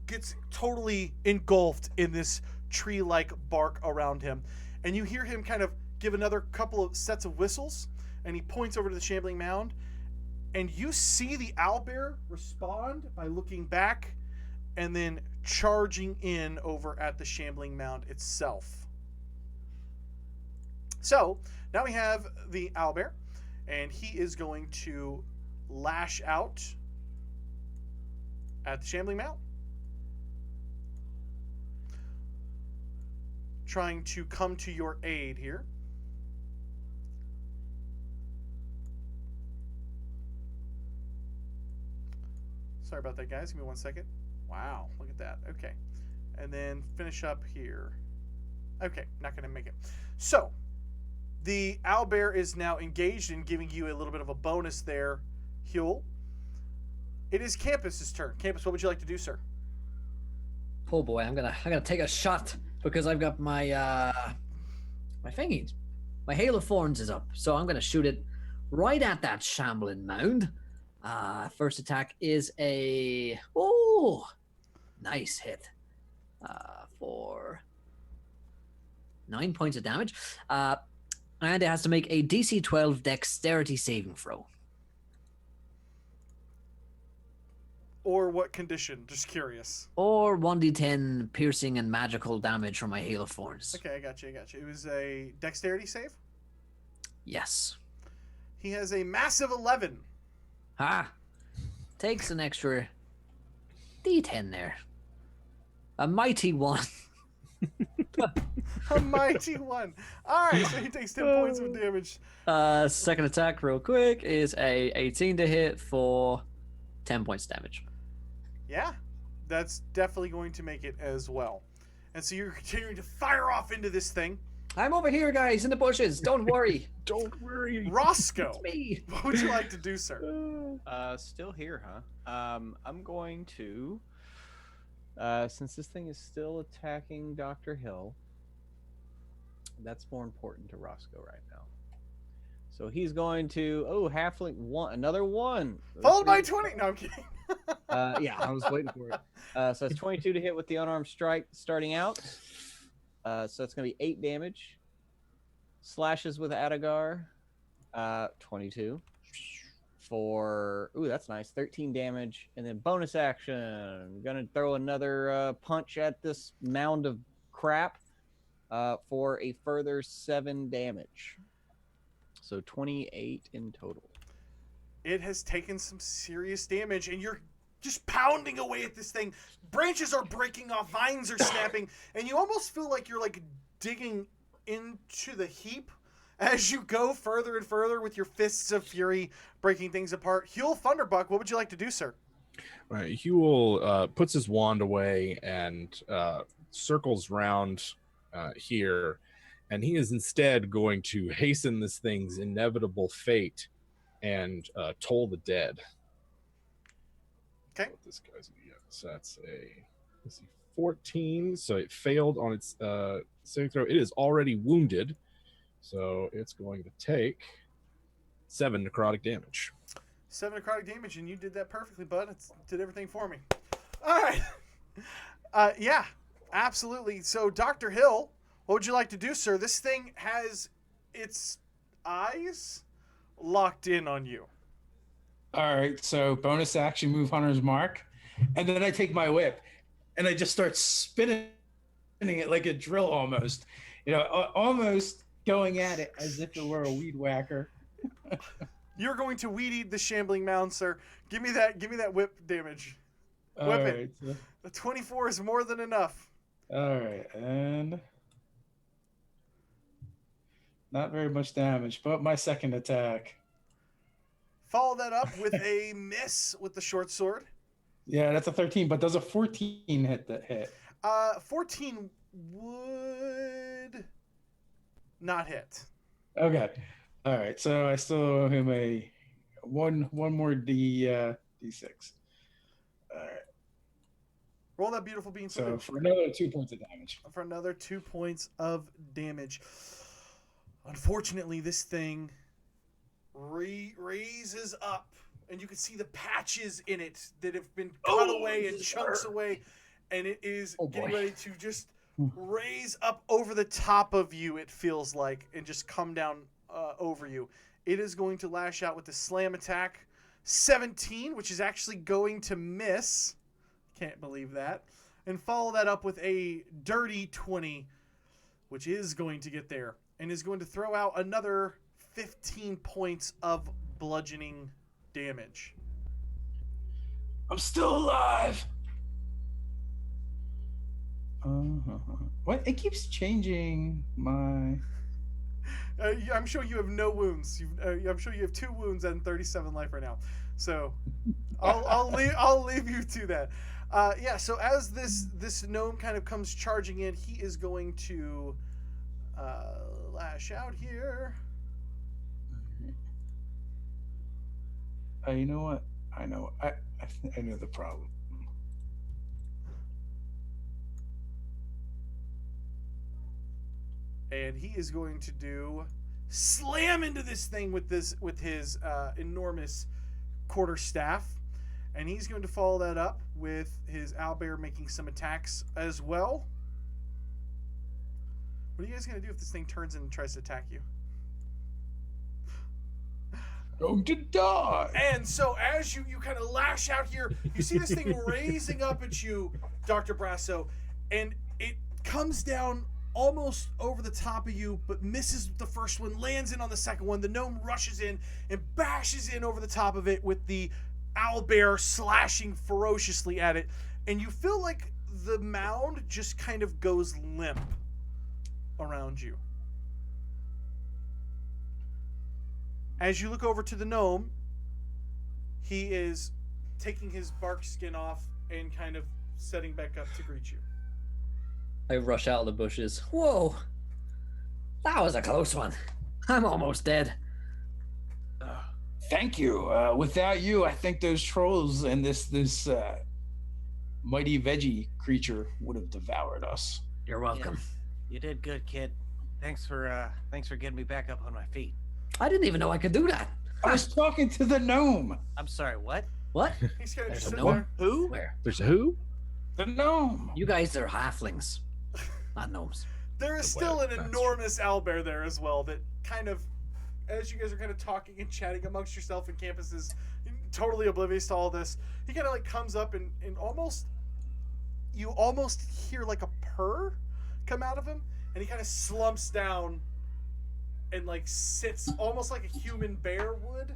gets totally engulfed in this tree-like bark around him. And you hear him kind of give another couple of sets of whistles, and he points over to the shambling mound, and you see the owlbear respond by looking back and then charging in over at the shambling mound itself. So, now we have the owlbear. and he is going to lash out at the Shambling Mount, trying to come to your aid here. Sorry about that, guys. Give me 1 second. Wow, look at that. Okay. And then finish up here. Okay, not going to make it. So, the owlbear is now engaged in giving you a little bit of a bonus there, Huell. It is Campus's turn. Campus, what would you like to do, sir? Oh boy, I'm gonna take a shot because I've got my my thingies. My hail of thorns is up, so I'm gonna shoot it right at that shambling mound. First attack is a nice hit for 9 points of damage, and it has to make a DC 12 Dexterity saving throw. Or what condition? Just curious. Or 1d10 piercing and magical damage from my hail of thorns. Okay, I got you. It was a dexterity save. Yes. He has a massive 11. Takes an extra d10 there. A mighty 1. A mighty 1. All right, so he takes 10 points of damage. Second attack, real quick, is a 18 to hit for 10 points damage. Yeah, that's definitely going to make it as well. And so you're continuing to fire off into this thing. I'm over here, guys, in the bushes. Don't worry. Don't worry. Roscoe, Me. what would you like to do, sir? Still here, huh? I'm going to, since this thing is still attacking Dr. Hill, that's more important to Roscoe right now. So he's going to, halfling one, another one. Followed by 20. No, I'm kidding. Yeah, I was waiting for it. So it's 22 to hit with the unarmed strike starting out. So it's going to be 8 damage. Slashes with Adagar, 22. For, that's nice, 13 damage. And then bonus action, I'm going to throw another punch at this mound of crap for a further 7 damage. So 28 in total. It has taken some serious damage, and you're just pounding away at this thing. Branches are breaking off, vines are snapping, and you almost feel like you're like digging into the heap as you go further and further with your fists of fury, breaking things apart. Huell Thunderbuck, what would you like to do, sir? All right, Huell puts his wand away and circles round here, and he is instead going to hasten this thing's inevitable fate and toll the dead. Okay. What this guy's gonna get. So that's let's see, 14. So it failed on its saving throw. It is already wounded, so it's going to take 7 necrotic damage. 7 necrotic damage, and you did that perfectly, bud. It did everything for me. All right. Yeah, absolutely. So, Dr. Hill, what would you like to do, sir? This thing has its eyes locked in on you. All right, so bonus action, move Hunter's Mark, and then I take my whip, and I just start spinning it like a drill almost, almost going at it as if it were a weed whacker. You're going to weed eat the shambling mound, sir. Give me that whip damage. Whip it. Right, so, The 24 is more than enough. all right, and not very much damage, but my second attack. Follow that up with a miss with the short sword. Yeah, that's a 13, but does a 14 hit that hit? 14 would not hit. Okay. All right. So I still owe him a one more D6. All right. Roll that beautiful bean. So for another 2 points of damage. For another 2 points of damage. Unfortunately, this thing raises up, and you can see the patches in it that have been cut away and chunks away, and it is getting ready to just raise up over the top of you, it feels like, and just come down over you. It is going to lash out with the slam attack. 17, which is actually going to miss. Can't believe that. And follow that up with a dirty 20, which is going to get there, and is going to throw out another 15 points of bludgeoning damage. I'm still alive. What? It keeps changing my. I'm sure you have no wounds. I'm sure you have 2 wounds and 37 life right now. So I'll leave you to that. Yeah. So as this gnome kind of comes charging in, he is going to lash out here. You know what? I know. I know the problem. And he is going to slam into this thing with his enormous quarterstaff, and he's going to follow that up with his owlbear making some attacks as well. What are you guys going to do if this thing turns and tries to attack you? Going to die. And so as you kind of lash out here, you see this thing raising up at you, Dr. Braso, and it comes down almost over the top of you, but misses the first one, lands in on the second one. The gnome rushes in and bashes in over the top of it with the owlbear slashing ferociously at it. And you feel like the mound just kind of goes limp around you. As you look over to the gnome, he is taking his bark skin off and kind of setting back up to greet you. I rush out of the bushes. Whoa, that was a close one. I'm almost dead. Thank you. Without you, I think those trolls and this mighty veggie creature would have devoured us. You're welcome. You did good, kid. Thanks for getting me back up on my feet. I didn't even know I could do that. I was talking to the gnome. I'm sorry, what? What? He's kind of There's just a sitting gnome? there. Who? Where? There's a who? The gnome. You guys are halflings, not gnomes. There is still an enormous owlbear there as well that kind of, as you guys are kind of talking and chatting amongst yourself in campuses, totally oblivious to all this, he kind of like comes up and you almost hear like a purr come out of him, and he kind of slumps down and like sits almost like a human bear would,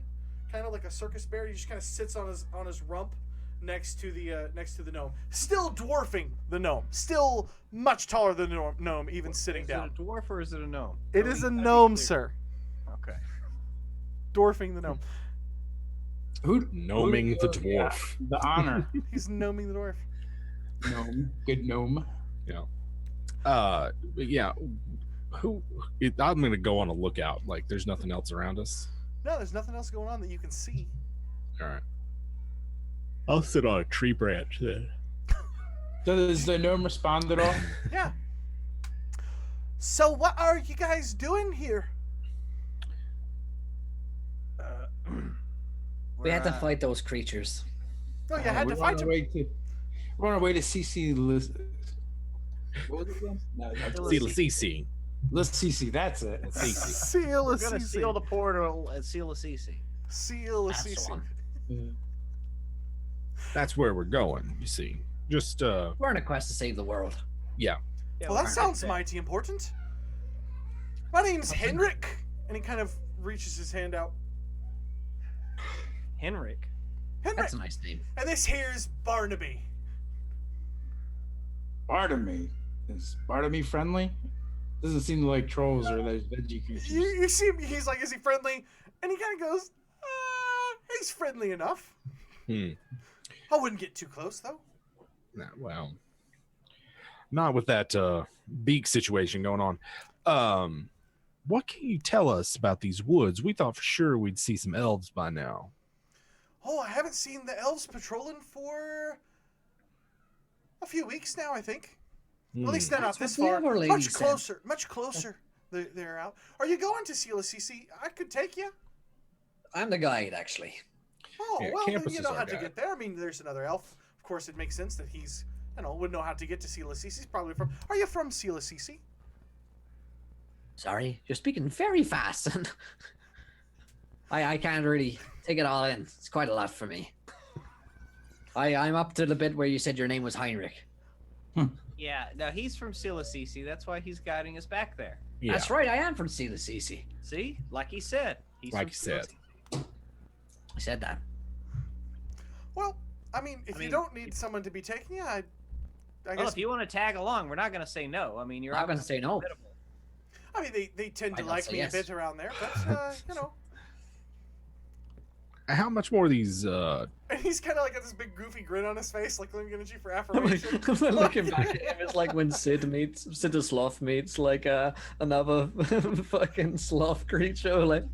kind of like a circus bear. He just kind of sits on his rump next to the gnome, still dwarfing the gnome, still much taller than the gnome, even sitting down. Is it a dwarf or is it a gnome? It is a gnome, sir. Okay. Dwarfing the gnome. Gnoming the dwarf. The honor. He's gnoming the dwarf. Gnome. Good gnome. Yeah. But yeah. I'm gonna go on a lookout. Like, there's nothing else around us. No, there's nothing else going on that you can see. All right. I'll sit on a tree branch then. Does the gnome respond at all? Yeah. So what are you guys doing here? We had to fight those creatures. Oh, you had to fight them. We're on our way to Cece. What was it again? No, Cece. Cece. That's it. Cece. We're gonna seal the portal at Siilaecese. Siilaecese. That's where we're going, you see. Just We're on a quest to save the world. yeah. Well, that sounds mighty important. My name's Henrik, and he kind of reaches his hand out. Henrik. Henrik, That's a nice name. and this here's Barnaby. Barnaby. Is Barnaby friendly? Doesn't seem like trolls or those veggie creatures. You see him, he's like, is he friendly? And he kind of goes, he's friendly enough. I wouldn't get too close, though. Well, not with that beak situation going on. What can you tell us about these woods? We thought for sure we'd see some elves by now. Oh, I haven't seen the elves patrolling for a few weeks now, I think. At least they're not That's this what the far. other lady Much said. closer. Much closer. They're out. Are you going to Siilaecese? I could take you. I'm the guide, actually. Oh, Yeah, well, then campus you is know our how to guy. get there. I mean, there's another elf. Of course, it makes sense that he's, would know how to get to Siilaecese. He's probably from... Are you from Siilaecese? Sorry, you're speaking very fast, and I can't really take it all in. It's quite a lot for me. I'm up to the bit where you said your name was Heinrich. Yeah, no, he's from Siilaecese. That's why he's guiding us back there. Yeah, That's right. I am from Siilaecese. See, like he said, he's like from you said. Siilaecese. I said that. Well, I mean, if you don't need someone to be taking you, I Well, guess. if you want to tag along, we're not going to say no. I mean, you're Not gonna obviously say no. hospitable. I mean, they tend to Why not like say me yes? a bit around there, but you know. How much more of these? And he's kind of like got this big goofy grin on his face, like looking at you for I'm like, affirmation. I'm like looking back at him. It's like when Sid the sloth meets like another fucking sloth creature. Like,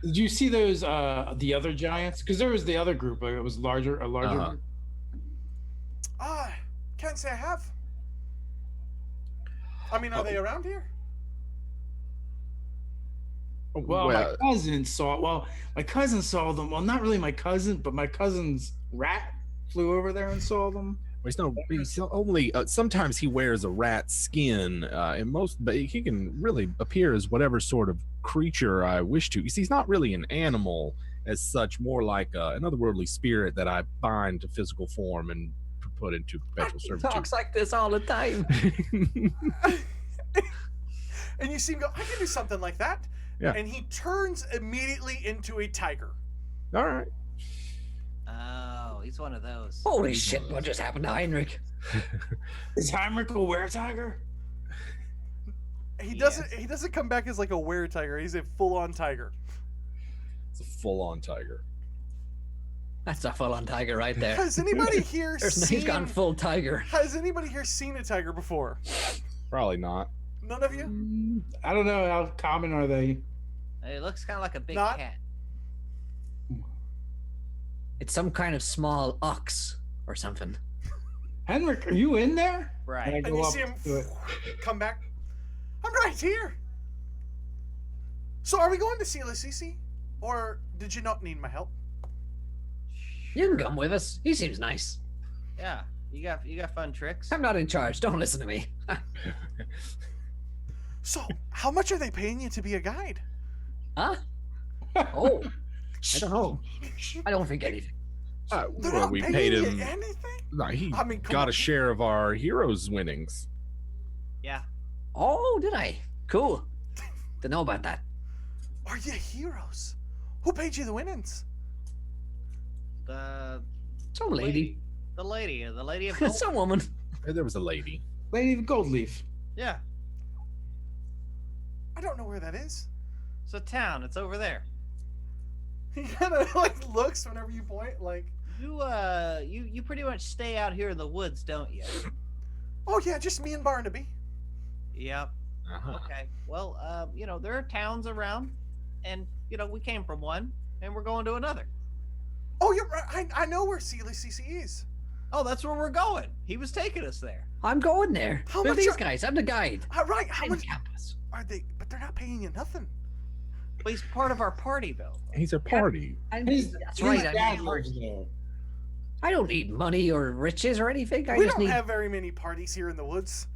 Did you see those the other giants? Because there was the other group. It was a larger Uh-huh. group. Can't say I have. I mean, are they around here? Well, my cousin saw. Well, my cousin saw them. Well, not really my cousin, but my cousin's rat flew over there and saw them. he's only. Sometimes he wears a rat skin, and but he can really appear as whatever sort of creature I wish to. You see, he's not really an animal as such, more like an otherworldly spirit that I bind to physical form and put into perpetual he servitude. talks like this all the time. And you see him go, I can do something like that. Yeah. And he turns immediately into a tiger. All right. Oh, he's one of those. Holy shit! What just happened to Henrik? Is Heinrich a were-tiger? He doesn't come back as like a were-tiger. He's a full-on tiger. It's a full-on tiger. That's a full-on tiger right there. Has anybody here He's gone full tiger. Has anybody here seen a tiger before? Probably not. None of you? I don't know how common are they. It looks kind of like a big Not- cat. It's some kind of small ox or something. Henrik, are you in there? Right. And I And go you up see him to it. come back. I'm right here. So are we going to Siilaecese? Or did you not need my help? You can come with us. He seems nice. Yeah. You got fun tricks. I'm not in charge. Don't listen to me. So, how much are they paying you to be a guide? Huh? Oh, I don't know. I don't think anything. They're Well, not we paying paid you him. anything? No, he I mean, come got on. a share of our heroes' winnings. Yeah. Oh, did I? Cool. Didn't know about that. Are you heroes? Who paid you the winnings? The Some lady. the lady of gold. Some woman. There was a lady. Lady of Goldleaf. Yeah. I don't know where that is. It's a town. It's over there. He kind of like looks whenever you point, like, You pretty much stay out here in the woods, don't you? oh yeah, just me and Barnaby. Yep. Uh-huh. Okay. Well, there are towns around, and we came from one, and we're going to another. Oh, you're right. I know where Siilaecese is. Oh, that's where we're going. He was taking us there. I'm going there. How They're much these are- guys. I'm the guide. Right. How I'm much campus. are they? But they're not paying you nothing. But he's part of our party, though. He's a party. That's His right. dad works there. I don't need money or riches or anything. I We just don't need. have very many parties here in the woods.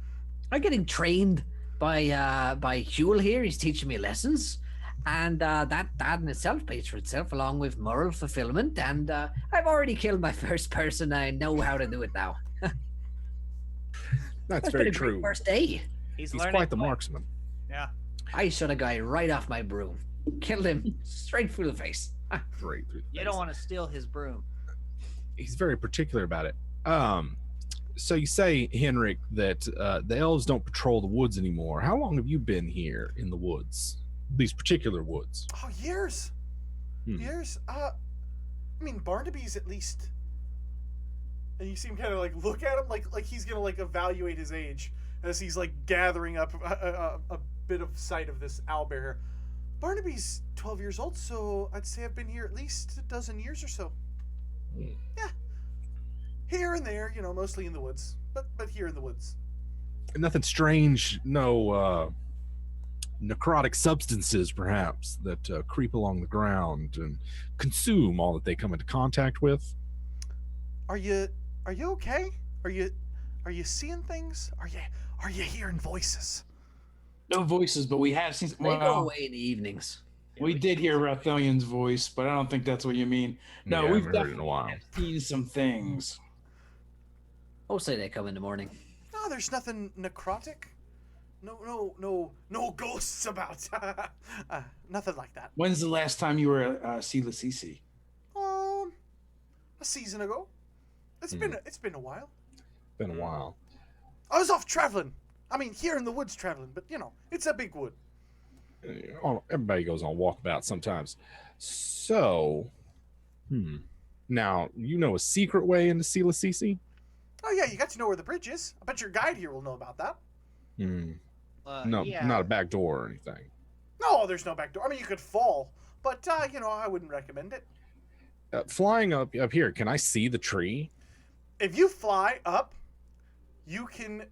I'm getting trained by Huell here. He's teaching me lessons, and that in itself pays for itself, along with moral fulfillment. And I've already killed my first person. I know how to do it now. That's been very a great true. First day. He's He's learning quite the quick. marksman. Yeah. I shot a guy right off my broom, killed him straight through the face. Great. You don't want to steal his broom. He's very particular about it. So you say, Henrik, that the elves don't patrol the woods anymore. How long have you been here in the woods? These particular woods? Oh, years. Hmm. Years. I mean, Barnaby's at least. And you see him kind of like look at him like he's gonna like evaluate his age as he's like gathering up a bit of sight of this owlbear here. Barnaby's 12 years old, so I'd say I've been here at least a dozen years or so. Hmm. Yeah. Here and there, mostly in the woods, but here in the woods. Nothing strange, no necrotic substances, perhaps, that creep along the ground and consume all that they come into contact with. Are you okay? Are you seeing things? Are you hearing voices? No voices, but we have seen. They go away in the evenings. We did hear Rathelian's voice, but I don't think that's what you mean. No, Yeah, I we've haven't heard it in a definitely while. seen some things. I'll say they come in the morning. No, there's nothing necrotic. No ghosts about. Nothing like that. When's the last time you were at Siilaecese? A season ago. It's been a while. Been a while. I was off traveling. I mean, here in the woods traveling, but it's a big wood. Everybody goes on walkabout sometimes. So, now you know a secret way into Siilaecese? Oh yeah, you got to know where the bridge is. I bet your guide here will know about that. No, yeah. not a back door or anything. No, there's no back door. I mean, you could fall, but I wouldn't recommend it. Flying up here, can I see the tree? If you fly up, you can.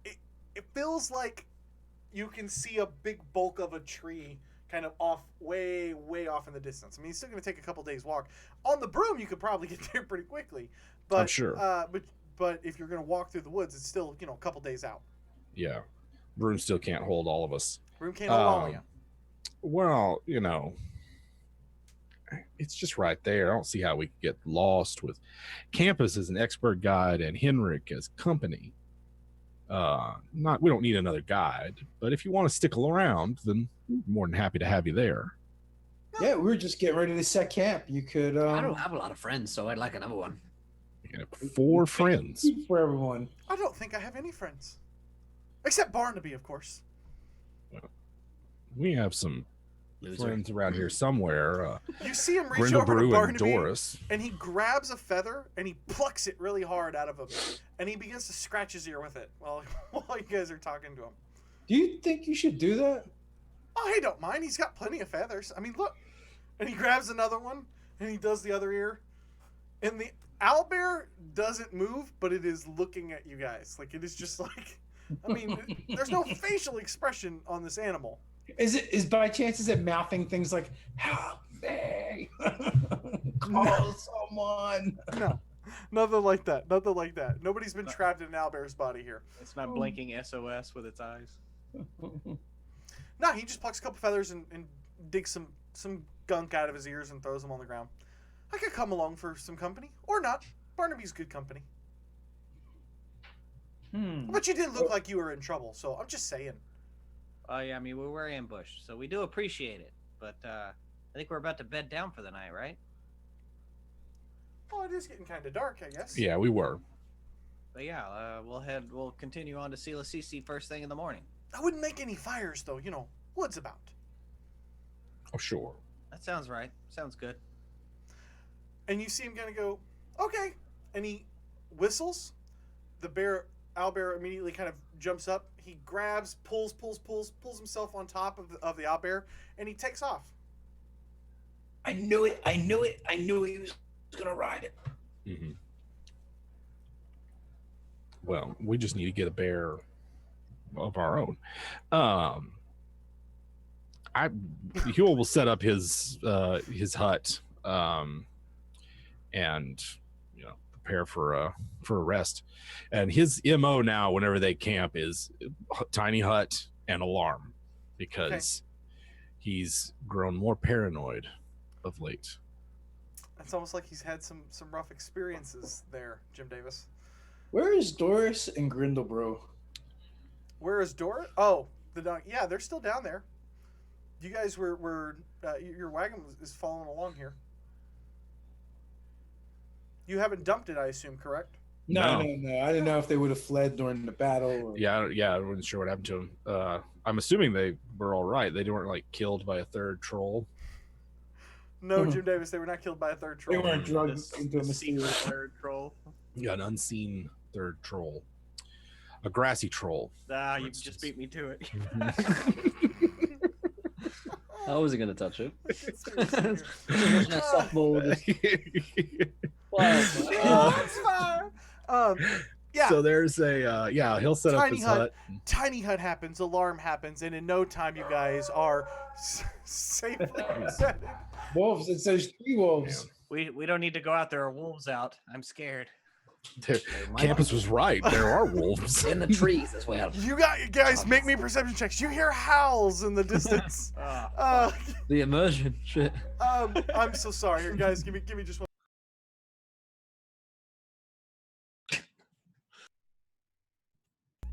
It feels like you can see a big bulk of a tree kind of off, way off in the distance. I mean, it's still going to take a couple days walk. On the broom, you could probably get there pretty quickly. But, I'm sure. But if you're going to walk through the woods, it's still a couple days out. Yeah. Broom still can't hold all of us. Broom can't hold all of you. Well, it's just right there. I don't see how we could get lost with Campus as an expert guide and Henrik as company. We don't need another guide, but if you want to stick around, then we're more than happy to have you there. Yeah, we were just getting ready to set camp. You could. I don't have a lot of friends, so I'd like another one. You can have 4 friends. For everyone. I don't think I have any friends. Except Barnaby, of course. We have some friends around here somewhere. You see him reach over to Grindlebrew and Barnaby, Doris. and he grabs a feather, and he plucks it really hard out of him. And he begins to scratch his ear with it while you guys are talking to him. Do you think you should do that? Oh, he don't mind. He's got plenty of feathers. I mean, look. And he grabs another one, and he does the other ear. And the owlbear doesn't move, but it is looking at you guys. Like, it is just like... I mean, there's no facial expression on this animal. Is by chance is it mouthing things like "help me," call someone? No, nothing like that. Nothing like that. Nobody's been trapped in an owlbear's body here. It's not blinking SOS with its eyes. No, he just plucks a couple feathers and digs some gunk out of his ears and throws them on the ground. I could come along for some company, or not. Barnaby's good company. But you didn't look like you were in trouble, so I'm just saying. Yeah, I mean, we were ambushed, so we do appreciate it. But I think we're about to bed down for the night, right? Oh, it is getting kind of dark, I guess. Yeah, we were. But yeah, we'll continue on to Siilaecese first thing in the morning. I wouldn't make any fires, though. Woods about. Oh, sure. That sounds right. Sounds good. And you see him kind of go, okay. And he whistles. The owlbear immediately kind of jumps up. He grabs, pulls himself on top of the owlbear, and he takes off. I knew it. I knew he was going to ride it. Mm-hmm. Well, we just need to get a bear of our own. Huell will set up his hut, and prepare for a rest. And his MO now, whenever they camp, is tiny hut and alarm, because he's grown more paranoid of late. It's almost like he's had some rough experiences there, Jim Davis. Where is Doris and Grindlebrew? Where is Doris? Oh, the dog. Yeah, they're still down there. You guys were your wagon is following along here. You haven't dumped it, I assume, correct? No. I didn't know if they would have fled during the battle. Or... Yeah, I wasn't sure what happened to them. I'm assuming they were all right. They weren't killed by a third troll. No, Jim Davis, they were not killed by a third troll. They weren't drugged into a mysterious third troll. Yeah, an unseen third troll. A grassy troll. You just beat me to it. I wasn't going to touch it. Softball. It's fine. Yeah. So there's a he'll set up his hut. Tiny hut happens, alarm happens, and in no time you guys are safely bedded. Wolves. It says 3 wolves. We don't need to go out. There are wolves out. I'm scared. Campus was right. There are wolves. In the trees as well. You guys make me perception checks. You hear howls in the distance. The immersion. Shit. I'm so sorry. Here, guys, give me just one.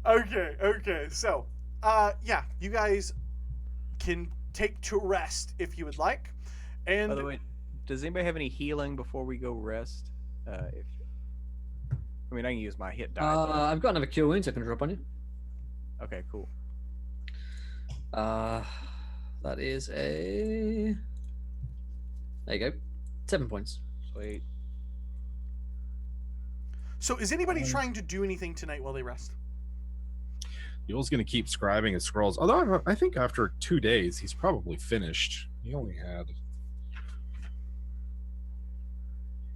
Okay. So, yeah, you guys can take to rest if you would like. And By the way, does anybody have any healing before we go rest? I mean, I can use my hit die. I've got another cure wounds I can drop on you. Okay, cool. That is a. There you go. 7 points. Sweet. so, is anybody trying to do anything tonight while they rest? Huell's going to keep scribing his scrolls. Although I think after 2 days, he's probably finished. He only had.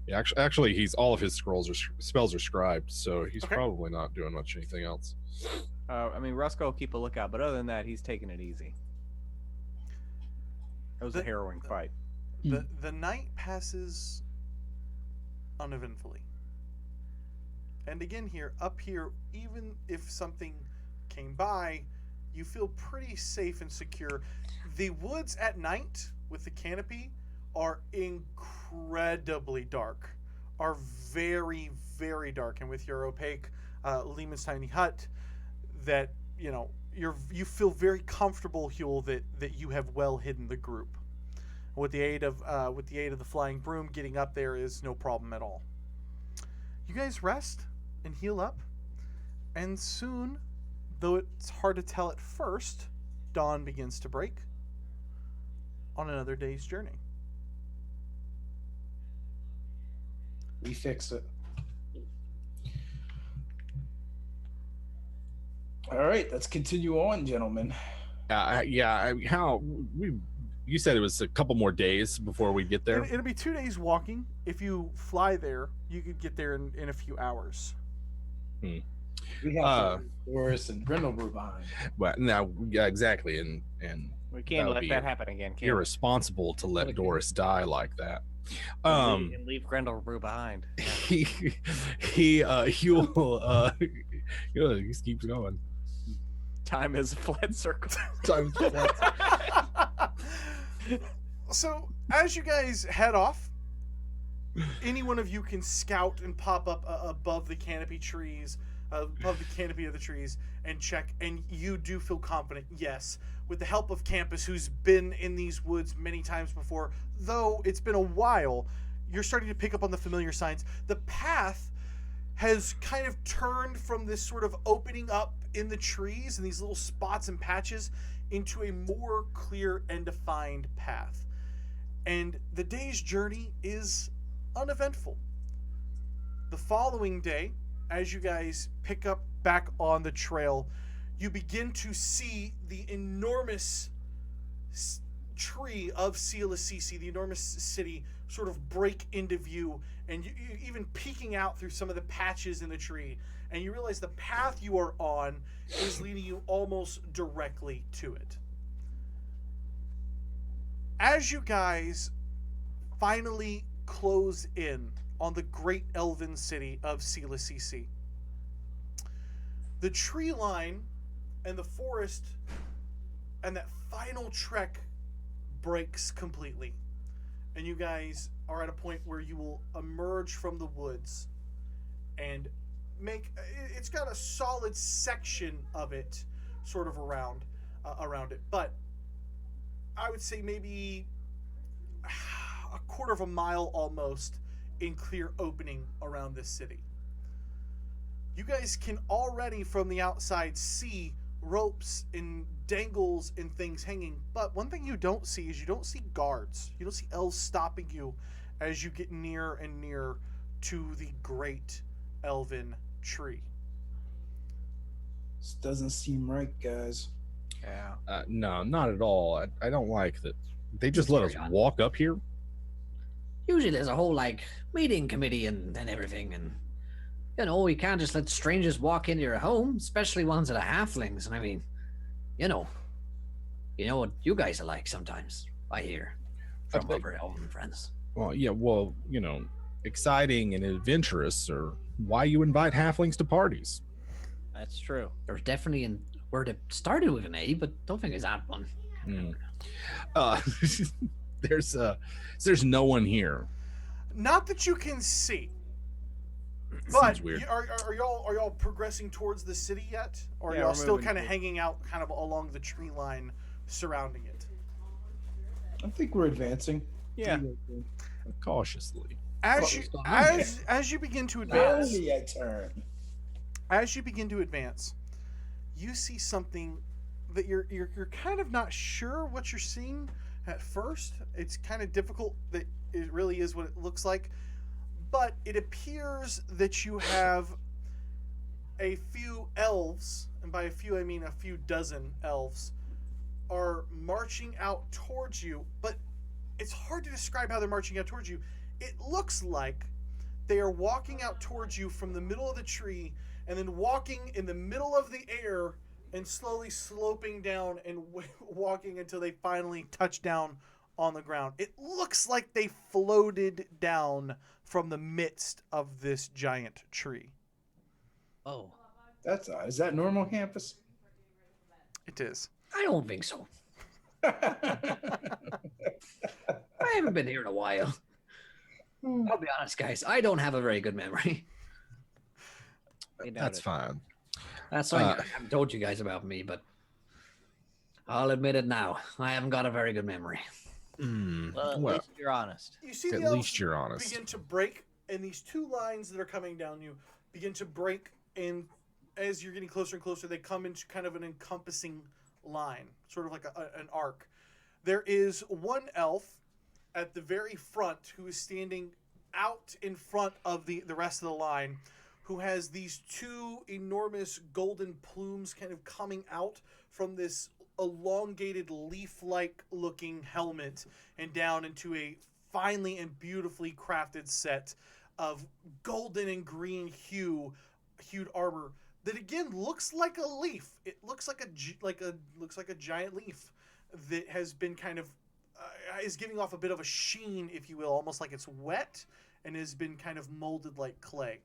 Yeah, actually, he's all of his spells are scribed, so he's probably not doing much anything else. I mean, Roscoe will keep a lookout, but other than that, he's taking it easy. It was a harrowing fight. The night passes uneventfully. And again, up here, even if something came by, you feel pretty safe and secure. The woods at night with the canopy are incredibly dark, are very, very dark. And with your opaque Lehman's tiny hut, that you feel very comfortable, Huell, that you have well hidden the group. With the aid of the flying broom, getting up there is no problem at all. You guys rest and heal up, and soon, though it's hard to tell at first, dawn begins to break on another day's journey. We fix it. All right, let's continue on, gentlemen. You said it was a couple more days before we get there. It'll be 2 days walking. If you fly there, you could get there in a few hours. We have Doris and Grindlebrew behind. Well, now, yeah, exactly, and We can't let that happen again, can we? irresponsible to let Doris die like that. And leave Grindlebrew behind. He just keeps going. Time is a flat circle. Time is flat. So, as you guys head off, any one of you can scout and pop up above the canopy trees, above the canopy of the trees, and check. And you do feel confident, yes, with the help of Campus, who's been in these woods many times before. Though it's been a while, you're starting to pick up on the familiar signs. The path has kind of turned from this sort of opening up in the trees and these little spots and patches into a more clear and defined path. And the day's journey is uneventful. The following day, as you guys pick up back on the trail, you begin to see the enormous tree of Siilaecese, the enormous city, sort of break into view, and you even peeking out through some of the patches in the tree. And you realize the path you are on is leading you almost directly to it. As you guys finally close in on the great elven city of Siilaecese, the tree line and the forest and that final trek breaks completely. And you guys are at a point where you will emerge from the woods and it's got a solid section of it sort of around it, but I would say maybe a quarter of a mile almost in clear opening around this city. You guys can already from the outside see ropes and dangles and things hanging, but one thing you don't see is you don't see guards. You don't see elves stopping you as you get near and near to the great elven tree. This doesn't seem right, guys. Yeah. No, not at all. I don't like that. They just let us walk up here. Usually there's a whole meeting committee and everything, and we can't just let strangers walk into your home, especially ones that are halflings. And I mean, you know what you guys are like sometimes, I hear from other elven friends. Well, yeah, exciting and adventurous are why you invite halflings to parties. That's true. There's definitely a word that started with an A, but don't think it's that one. Uh, there's no one here. Not that you can see. Seems But weird. are y'all progressing towards the city yet, or Yeah, are y'all we're still moving kind of toward- hanging out, kind of along the tree line surrounding it? I think we're advancing. Yeah. Cautiously. As you begin to advance, Only a turn. as you begin to advance, you see something that you're kind of not sure what you're seeing at first. It's kind of difficult that it really is what it looks like, but it appears that you have a few elves, and by a few I mean a few dozen elves, are marching out towards you, but it's hard to describe how they're marching out towards you. It looks like they are walking out towards you from the middle of the tree and then walking in the middle of the air and slowly sloping down and walking until they finally touch down on the ground. It looks like they floated down from the midst of this giant tree. Oh, That's is that normal campus? It is. I don't think so. I haven't been here in a while. I'll be honest, guys. I don't have a very good memory. That's fine. That's something I haven't told you guys about me, but I'll admit it now. I haven't got a very good memory. Well, at Well, least you're honest. You see at the elves least you're honest. begin to break, and these two lines that are coming down you begin to break, and as you're getting closer and closer, they come into kind of an encompassing line, sort of like an arc. There is one elf at the very front who is standing out in front of the rest of the line, who has these two enormous golden plumes kind of coming out from this elongated leaf-like looking helmet and down into a finely and beautifully crafted set of golden and green hued armor that again looks like a leaf. It looks like a giant leaf that has been kind of is giving off a bit of a sheen, if you will, almost like it's wet and has been kind of molded like clay.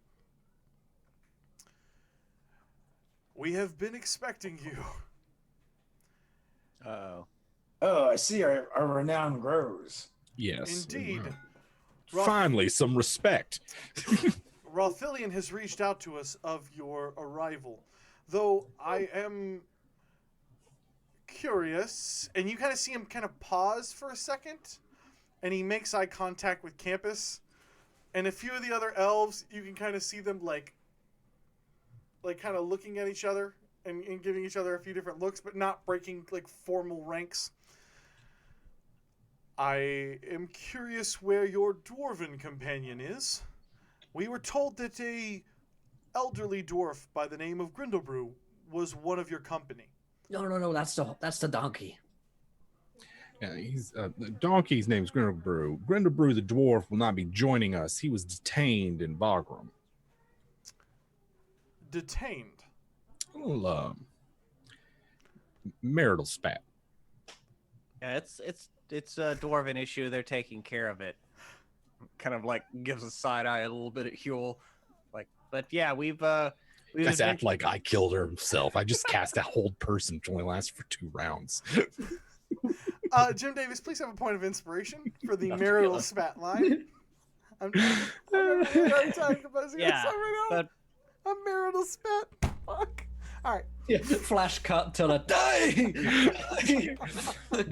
We have been expecting you. Uh-oh. Oh, I see. Our renown grows. Yes. Indeed. Finally, some respect. Rothillian has reached out to us of your arrival, though I am curious, and you kind of see him kind of pause for a second, and he makes eye contact with Campus, and a few of the other elves, you can kind of see them like kind of looking at each other and giving each other a few different looks, but not breaking like formal ranks. I am curious where your dwarven companion is. We were told that a elderly dwarf by the name of Grindlebrew was one of your company. No. That's the donkey. Yeah, he's the donkey's name's Grindlebrew. Grindlebrew, the dwarf, will not be joining us. He was detained in Bagram. Detained. A little marital spat. Yeah, it's a dwarven issue. They're taking care of it. Kind of like gives a side eye a little bit at Huell. Like, but yeah, we've You guys act like I killed her himself. I just cast a hold person, which only lasts for 2 rounds. Jim Davis, please have a point of inspiration for the marital spat line. I'm talking about Yeah, but a marital spat. Fuck. All right. Yeah, flash cut to the day.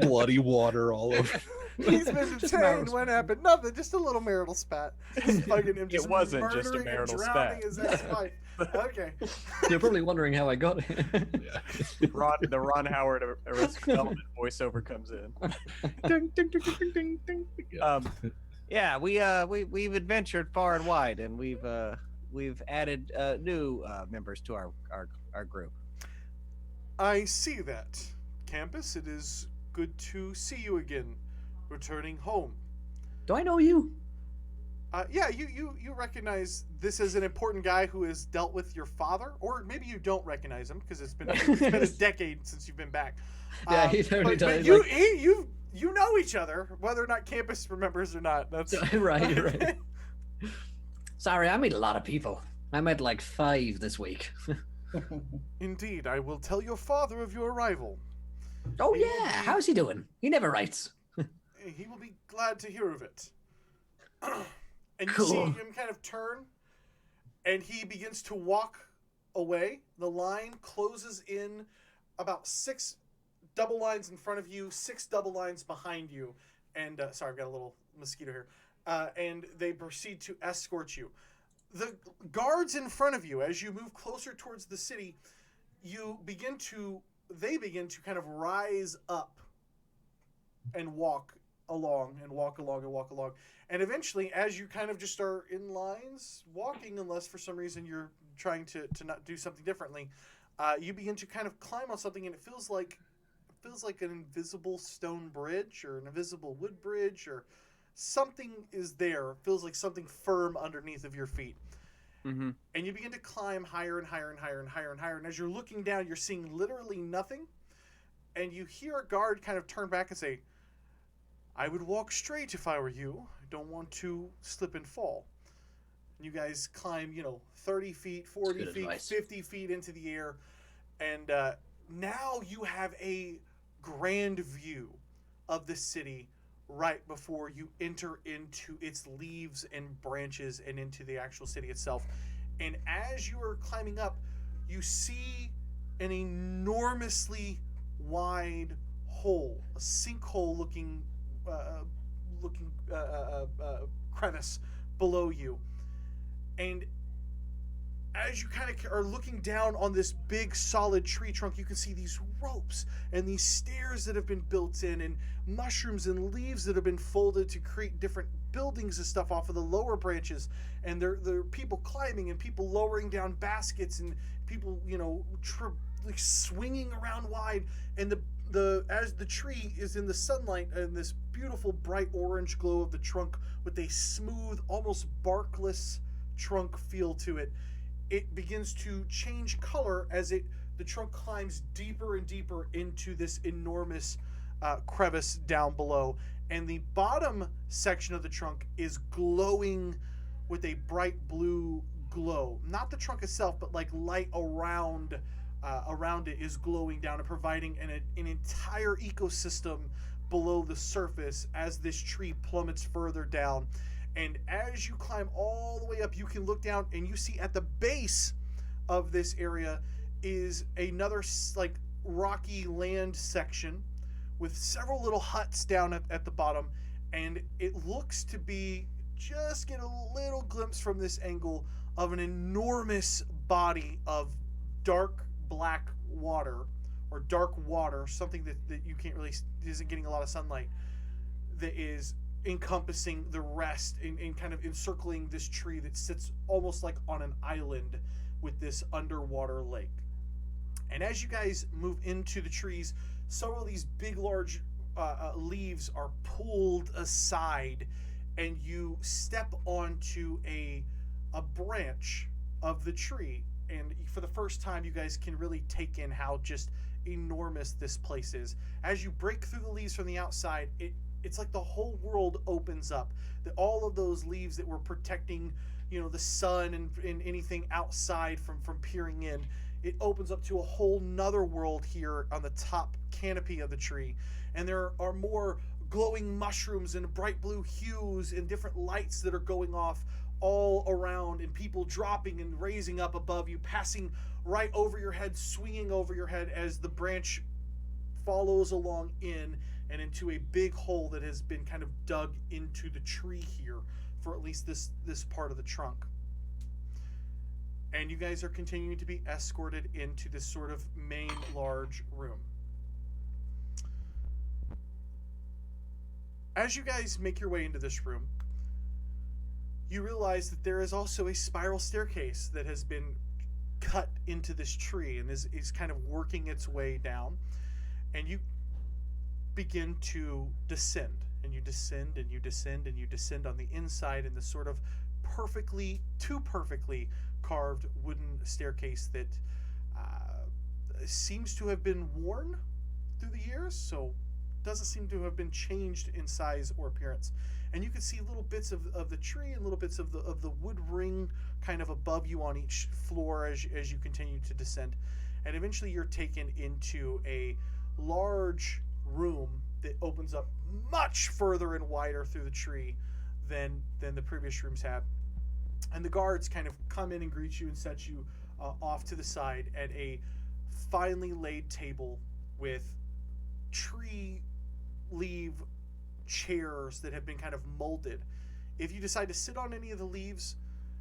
Bloody water all over. He's been detained. What happened? Nothing. Just a little marital spat. Just fucking him. Just wasn't just a murdering and marital drowning spat. his ex-wife. Okay. You're probably wondering how I got here. The Ron Howard Arrested Development voiceover comes in. Ding, ding, ding, ding, ding, ding, ding. yeah, we've adventured far and wide, and we've added new members to our group. I see that. Campus, it is good to see you again, returning home. Do I know you? Yeah, you recognize this as an important guy who has dealt with your father, or maybe you don't recognize him because it's been a decade since you've been back. Yeah, he totally but does. you know each other, whether or not Campus remembers or not. That's Right. Sorry, I meet a lot of people. I met like 5 this week. Indeed, I will tell your father of your arrival. Oh He will yeah, be- how's he doing? He never writes. He will be glad to hear of it. And you Cool. see him kind of turn, and he begins to walk away. The line closes in about 6 double lines in front of you, 6 double lines behind you. And sorry, I've got a little mosquito here. And they proceed to escort you. The guards in front of you, as you move closer towards the city, they begin to kind of rise up and walk along and walk along and walk along. And eventually, as you kind of just are in lines walking, unless for some reason you're trying to not do something differently, you begin to kind of climb on something, and it feels like an invisible stone bridge or an invisible wood bridge, or something is there. It feels like something firm underneath of your feet. Mm-hmm. And you begin to climb higher and higher and higher and higher and higher. And as you're looking down, you're seeing literally nothing. And you hear a guard kind of turn back and say, "I would walk straight if I were you. I don't want to slip and fall." And you guys climb, 30 feet, 40 good feet, advice. 50 feet into the air. And now you have a grand view of the city right before you enter into its leaves and branches and into the actual city itself. And as you are climbing up, you see an enormously wide hole, a sinkhole looking crevice below you. And as you kind of are looking down on this big solid tree trunk, you can see these ropes and these stairs that have been built in, and mushrooms and leaves that have been folded to create different buildings and stuff off of the lower branches. And there are people climbing and people lowering down baskets and people, like swinging around wide. And as the tree is in the sunlight and this beautiful bright orange glow of the trunk with a smooth, almost barkless trunk feel to it, it begins to change color as the trunk climbs deeper and deeper into this enormous crevice down below. And the bottom section of the trunk is glowing with a bright blue glow. Not the trunk itself, but like light around it is glowing down and providing an entire ecosystem below the surface as this tree plummets further down. And as you climb all the way up, you can look down and you see at the base of this area is another like rocky land section with several little huts down at the bottom. And it looks to be, just get a little glimpse from this angle, of an enormous body of dark black water, or dark water, something that you can't really, isn't getting a lot of sunlight, that is encompassing the rest and kind of encircling this tree that sits almost like on an island with this underwater lake. And as you guys move into the trees, several of these big large leaves are pulled aside, and you step onto a branch of the tree. And for the first time, you guys can really take in how just enormous this place is. As you break through the leaves from the outside, it's like the whole world opens up. All of those leaves that were protecting, the sun and anything outside from peering in, it opens up to a whole nother world here on the top canopy of the tree. And there are more glowing mushrooms and bright blue hues and different lights that are going off all around, and people dropping and raising up above you, passing right over your head, swinging over your head as the branch follows along in and into a big hole that has been kind of dug into the tree here for at least this part of the trunk. And you guys are continuing to be escorted into this sort of main large room. As you guys make your way into this room, you realize that there is also a spiral staircase that has been cut into this tree and is kind of working its way down. And you begin to descend, and you descend and you descend and you descend on the inside in this sort of too perfectly carved wooden staircase that seems to have been worn through the years. So doesn't seem to have been changed in size or appearance. And you can see little bits of the tree and little bits of the wood ring kind of above you on each floor as you continue to descend. And eventually you're taken into a large room that opens up much further and wider through the tree than the previous rooms had. And the guards kind of come in and greet you and set you off to the side at a finely laid table with tree leaf chairs that have been kind of molded. If you decide to sit on any of the leaves,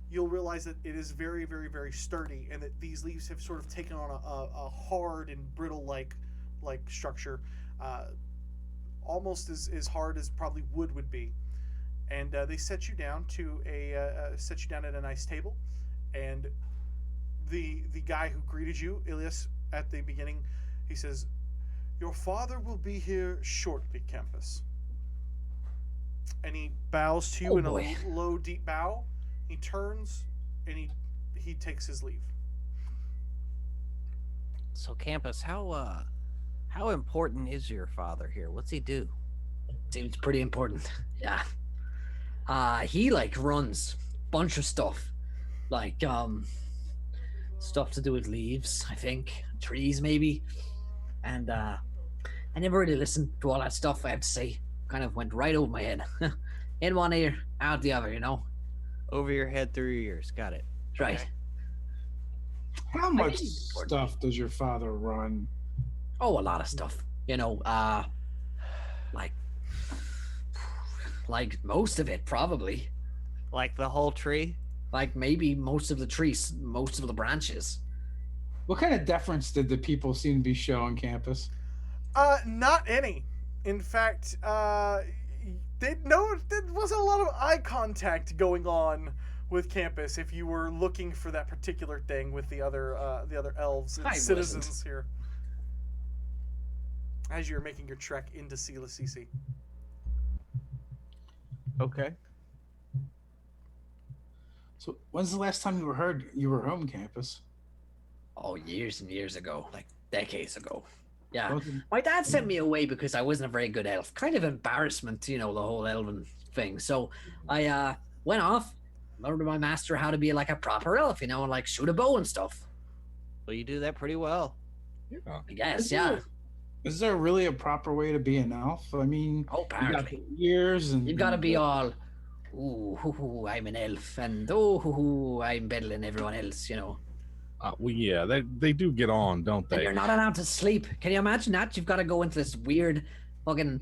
you'll realize that it is very, very, very sturdy, and that these leaves have sort of taken on a hard and brittle like structure, almost as hard as probably wood would be. And they set you down at a nice table, and the guy who greeted you, Ilias, at the beginning, he says, "Your father will be here shortly, Campus." And he bows to you in boy. a low, deep bow. He turns and he takes his leave. So, Campus, how important is your father here? What's he do? Seems pretty important. Yeah. He like runs a bunch of stuff, like stuff to do with leaves, I think, trees maybe, and I never really listened to all that stuff. I have to say, kind of went right over my head, in one ear, out the other. You know. Over your head, through your ears. Got it. Right. How much stuff does your father run? Oh, a lot of stuff. You know, like most of it, probably. Like the whole tree? Like maybe most of the trees, most of the branches. What kind of deference did the people seem to be showing Campus? Not any. In fact, there wasn't a lot of eye contact going on with Campus if you were looking for that particular thing with the other elves and I citizens wasn't. here. As you're making your trek into Siilaecese. Okay. So when's the last time you were home, Campus? Oh, years and years ago, like decades ago. Yeah. Wasn't- My dad sent me away because I wasn't a very good elf. Kind of embarrassment, you know, the whole elven thing. So I went off, learned my master how to be like a proper elf, you know, and like shoot a bow and stuff. Well, you do that pretty well. I guess, yeah. Is there really a proper way to be an elf? I mean, Oh, you got apparently. years and You've got to be all, ooh, hoo, hoo, I'm an elf, and oh, hoo, hoo, I'm better than everyone else, you know. Well, yeah, they do get on, don't And they? you're not allowed to sleep. Can you imagine that? You've got to go into this weird fucking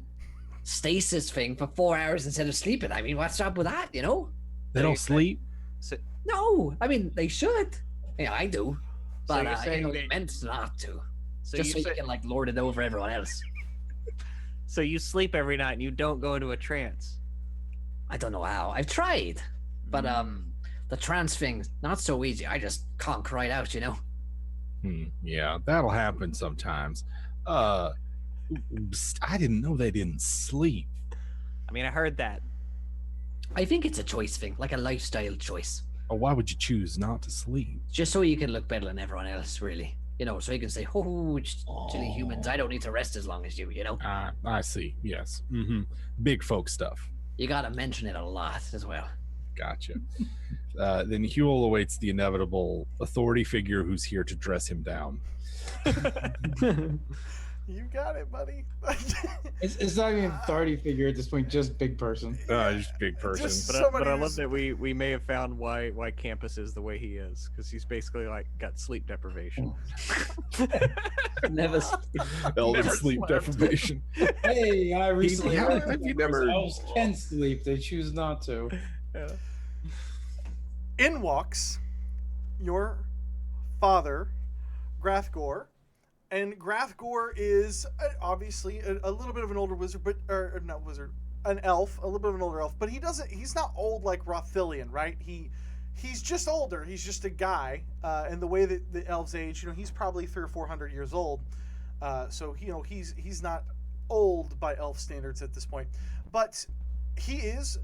stasis thing for 4 hours instead of sleeping. I mean, what's up with that, you know? They don't sleep. No, I mean, they should. Yeah, I do. But you're you saying know, that- you're meant not to. So Just you so you say- can like lord it over everyone else. So you sleep every night and you don't go into a trance. I don't know how. I've tried, but the trance thing not so easy. I just can't cry out, you know. Yeah, that'll happen sometimes. I didn't know they didn't sleep. I mean, I heard that. I think it's a choice thing, like a lifestyle choice, Or why would you choose not to sleep? just so you can look better than everyone else, really. You know, so you can say, "Oh, silly humans, I don't need to rest as long as you." You know, I see. Yes. Big folk stuff. you gotta mention it a lot as well. Gotcha. Then Huell awaits the inevitable authority figure who's here to dress him down. You got it, buddy. It's not even 30 figure at this point, just big person. Just big person. Just- But I Somebody love who's- that we may have found why Campus is the way he is, because he's basically like got sleep deprivation. Never. Elven Never sleep slept. deprivation. Hey, I recently how- heard have you never- elves can sleep, they choose not to. Yeah. In walks your father, Grathgore. And Grathgore is obviously a little bit of an older wizard, but or not wizard, an elf, a little bit of an older elf. But he's not old like Rothillian, right? He's just older. He's just a guy. And the way that the elves age, you know, he's probably 300 or 400 years old. So you know, he's not old by elf standards at this point, but he is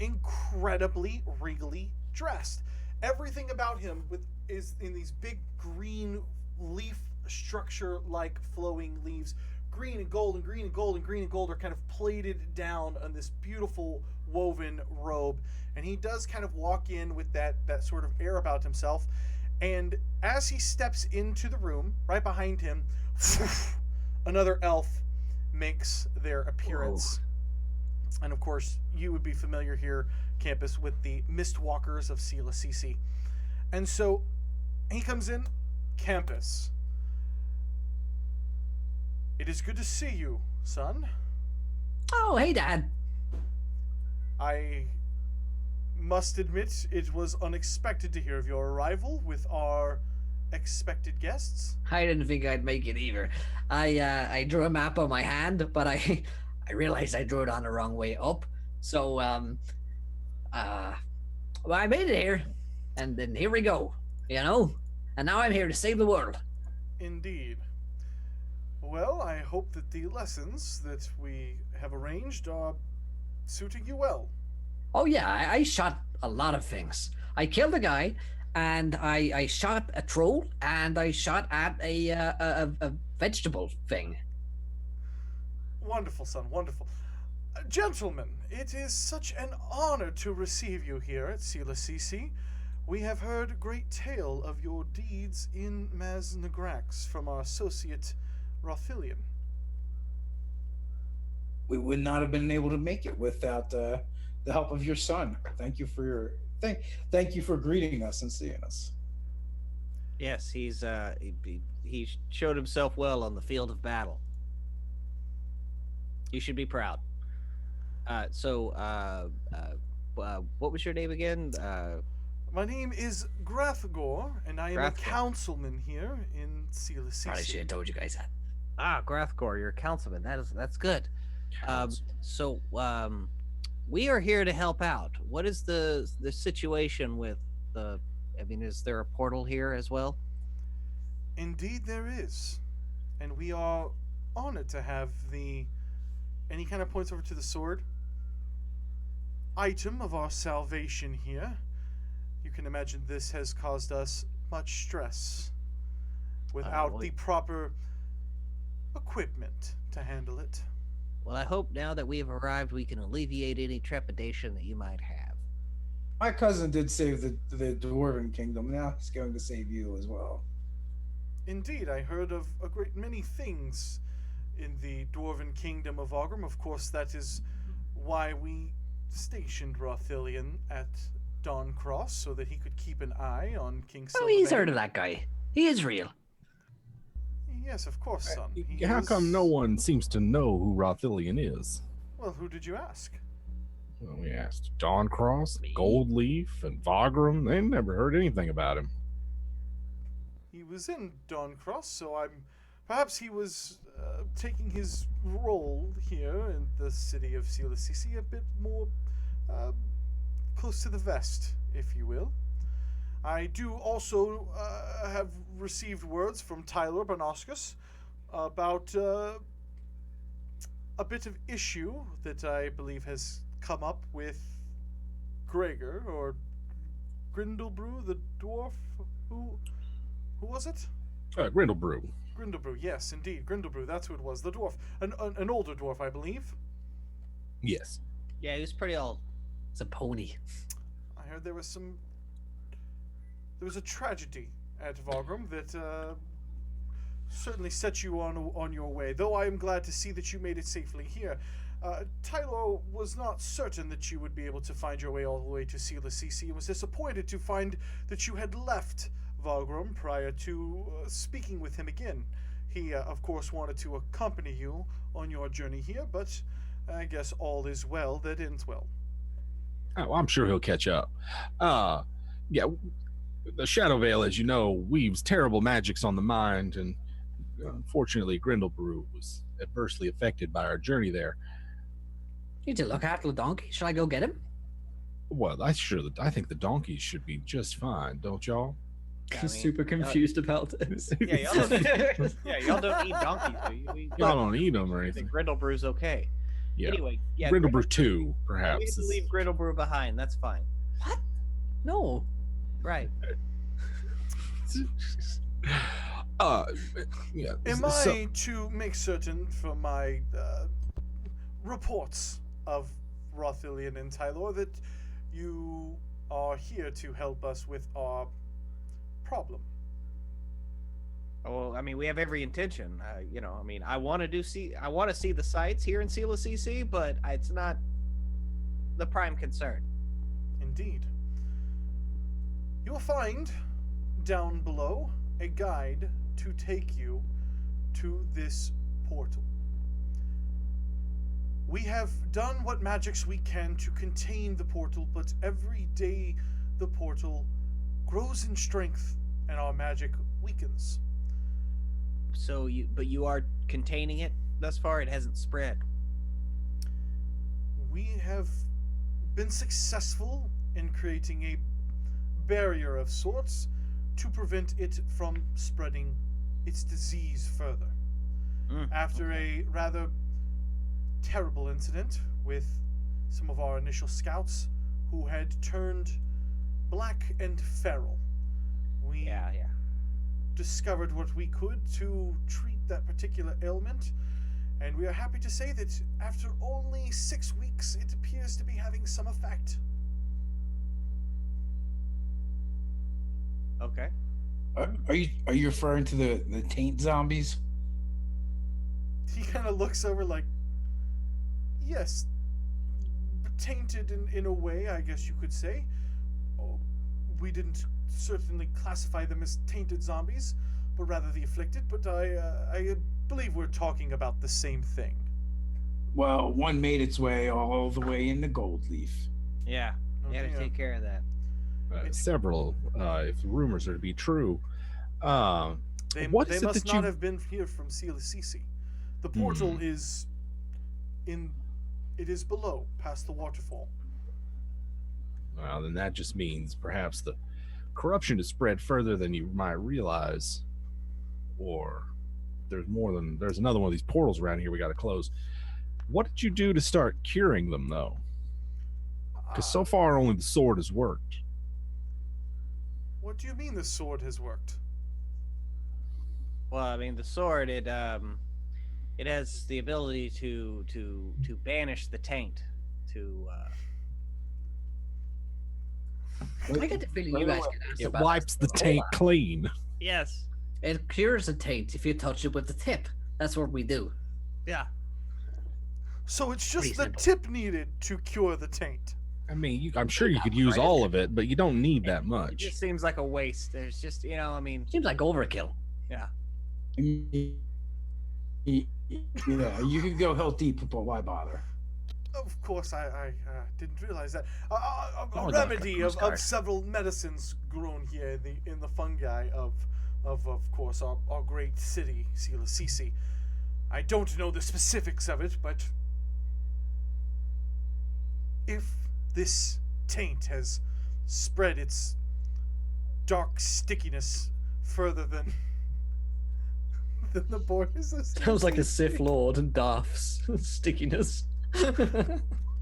incredibly regally dressed. Everything about him is in these big green leaf structure like flowing leaves, green and gold and green and gold and green and gold are kind of plated down on this beautiful woven robe. And he does kind of walk in with that sort of air about himself. And as he steps into the room, right behind him, another elf makes their appearance. And of course, you would be familiar here, campus, with the Mistwalkers of Siilaecese. And so he comes in, campus. It is good to see you, son. Oh, hey, Dad. I must admit it was unexpected to hear of your arrival with our expected guests. I didn't think I'd make it either. I drew a map on my hand, but I realized I drew it on the wrong way up. So well, I made it here, and then here we go. And now I'm here to save the world. Indeed. Well, I hope that the lessons that we have arranged are suiting you well. Oh yeah, I shot a lot of things. I killed a guy, and I shot a troll, and I shot at a vegetable thing. Wonderful, son, wonderful. Gentlemen, it is such an honor to receive you here at Siilaecese. We have heard a great tale of your deeds in Maz Nagrax from our associate Rothilian. We would not have been able to make it without the help of your son. Thank you for thank you for greeting us and seeing us. Yes, he showed himself well on the field of battle. You should be proud. What was your name again? My name is Grathgor, and I am a councilman here in Siilaecese. Probably should have told you guys that. Grathgor, you're a councilman. That's good. We are here to help out. What is the situation with the? I mean, is there a portal here as well? Indeed, there is, and we are honored to have the. And he kind of points over to the sword. Item of our salvation here. You can imagine this has caused us much stress without the proper equipment to handle it. Well, I hope now that we have arrived, we can alleviate any trepidation that you might have. My cousin did save the Dwarven Kingdom. Now he's going to save you as well. Indeed, I heard of a great many things in the Dwarven Kingdom of Ogrim. Of course, that is why we stationed Rothilian at Dawn Cross, so that he could keep an eye on King Silverbane. Oh, he's heard of that guy. He is real. Yes, of course, son. How come no one seems to know who Rothilian is? Well, who did you ask? Well, we asked Dawncross, Goldleaf, and Vagram. They never heard anything about him. He was in Dawncross, so perhaps he was taking his role here in the city of Siilaecese a bit more close to the vest, if you will. I do also have received words from Tyler Bonoscus about a bit of issue that I believe has come up with Gregor or Grindlebrew, the dwarf. Who was it? Grindlebrew. Grindlebrew, yes, indeed. Grindlebrew, that's who it was. The dwarf. An older dwarf, I believe. Yes. Yeah, he was pretty old. It's a pony. I heard there was a tragedy at Vagram that certainly set you on your way, though I am glad to see that you made it safely here. Tylo was not certain that you would be able to find your way all the way to Siilaecese and was disappointed to find that you had left Vagram prior to speaking with him again. He, of course, wanted to accompany you on your journey here, but I guess all is well that ends well. Oh, I'm sure he'll catch up. Yeah, the Shadow Veil, as you know, weaves terrible magics on the mind, and unfortunately, Grindlebrew was adversely affected by our journey there. Need to look after the donkey. Shall I go get him? Well, I think the donkeys should be just fine, don't y'all? Yeah, He's super confused about this. Yeah, y'all don't eat donkeys, do you? Y'all don't eat them or I anything. think Grindlebrew's okay. Yeah. Anyway, yeah. Grindlebrew 2, We perhaps. have to leave Grindlebrew behind. That's fine. No. Right. Yeah. Am I to make certain from my reports of Rothilian and Tylor that you are here to help us with our problem? Well, I mean, we have every intention. You know, I mean, I want to see the sites here in Siilaecese, but it's not the prime concern. Indeed. You will find down below a guide to take you to this portal. We have done what magics we can to contain the portal, but every day the portal grows in strength and our magic weakens. So you are containing it thus far. It hasn't spread. We have been successful in creating a barrier of sorts to prevent it from spreading its disease further. After a rather terrible incident with some of our initial scouts who had turned black and feral, we discovered what we could to treat that particular ailment, and we are happy to say that after only 6 weeks, it appears to be having some effect. Okay. Are you referring to the taint zombies? He kind of looks over like, yes, tainted in a way, I guess you could say. Oh, we didn't certainly classify them as tainted zombies, but rather the afflicted, but I believe we're talking about the same thing. Well, one made its way all the way into Gold Leaf. Yeah. You got to take care of that. Several, if the rumors are to be true. They What is it must that not you... have been here from Siilaecese. The portal is it is below, past the waterfall. Well, then that just means perhaps the corruption has spread further than you might realize, or there's another one of these portals around here we got to close. What did you do to start curing them, though? Because so far only the sword has worked. What do you mean the sword has worked? Well, I mean, the sword it has the ability to banish the taint. I get the feeling you guys can answer It about wipes the this. taint clean. Yes. It cures the taint if you touch it with the tip. That's what we do. Yeah. So it's just Pretty the simple. tip needed to cure the taint. I mean, I'm sure you could use all of it, but you don't need that It much. just seems like a waste. There's just, I mean, Seems like overkill. yeah. Yeah, you could go hell deep, but why bother? Of course, I didn't realize that. A Oh, remedy Dr. of Custard. several medicines grown here in the fungi of course our great city, Siilaecese. I don't know the specifics of it, but if this taint has spread its dark stickiness further than the borders of Sounds like a Siilaecese, Sith Lord and Darth's stickiness.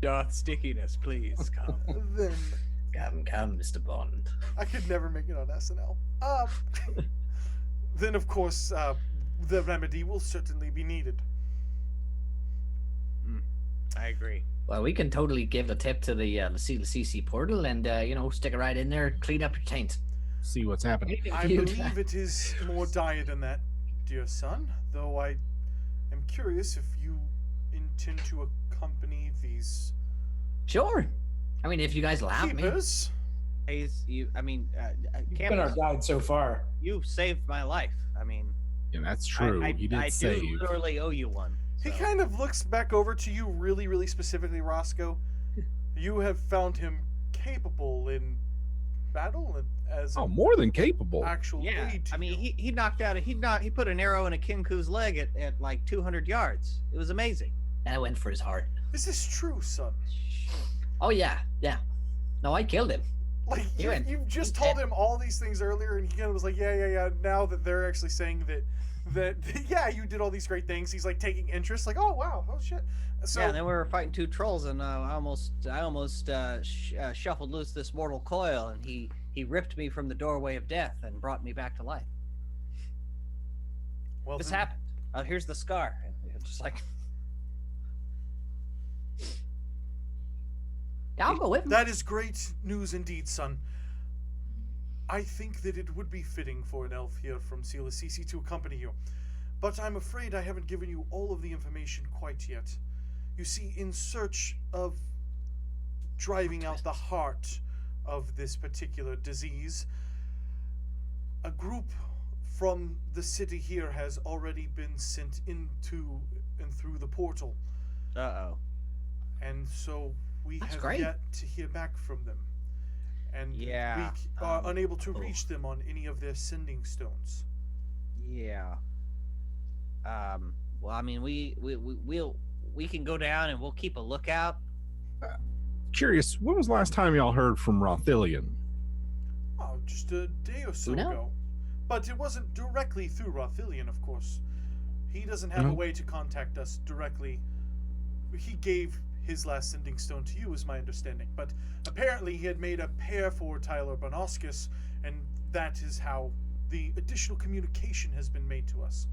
Darth stickiness, please come. then Come, Mr. Bond. I could never make it on SNL. Then, of course, the remedy will certainly be needed. I agree. Well, we can totally give the tip to the Siilaecese portal and, stick it right in there, clean up your taint. See what's happening. I believe it is more dire than that, dear son, though I am curious if you intend to accompany these Sure. I mean, if you guys allow me. keepers. Hayes, You've been our Campbell, guide so far. you saved my life. I mean, Yeah, that's true. I You did do save. literally owe you one. He so. kind of looks back over to you really, really specifically, Roscoe. You have found him capable in battle and as Oh, an more than capable. actual Yeah, aid to I mean, you. he put an arrow in a Kinku's leg at like 200 yards. It was amazing. And I went for his heart. This is true, son. Oh, yeah. No, I killed him. Like He you went- just he told did. him all these things earlier, and he kind of was like, yeah. Now that they're actually saying that yeah, you did all these great things, he's like taking interest. Like, oh wow, oh shit. So Yeah, and then we were fighting two trolls, and I almost shuffled loose this mortal coil, and he ripped me from the doorway of death and brought me back to life. Well, This then, happened. Oh, here's the scar. And it's just like, Yeah, I'll go with him. that is great news indeed, son. I think that it would be fitting for an elf here from Siilaecese to accompany you, but I'm afraid I haven't given you all of the information quite yet. You see, in search of driving out the heart of this particular disease, a group from the city here has already been sent into and through the portal, Uh-oh. and so we That's have great. yet to hear back from them. And Yeah, we are unable to oh. reach them on any of their sending stones. Yeah. well, I mean, we can go down and we'll keep a lookout. Curious, when was the last time y'all heard from Rothillian? Oh, just a day or so Who now? ago. But it wasn't directly through Rothillian, of course. He doesn't have a Mhm. way to contact us directly. He gave his last sending stone to you, is my understanding. But apparently he had made a pair for Tyler Bonoskis, and that is how the additional communication has been made to us.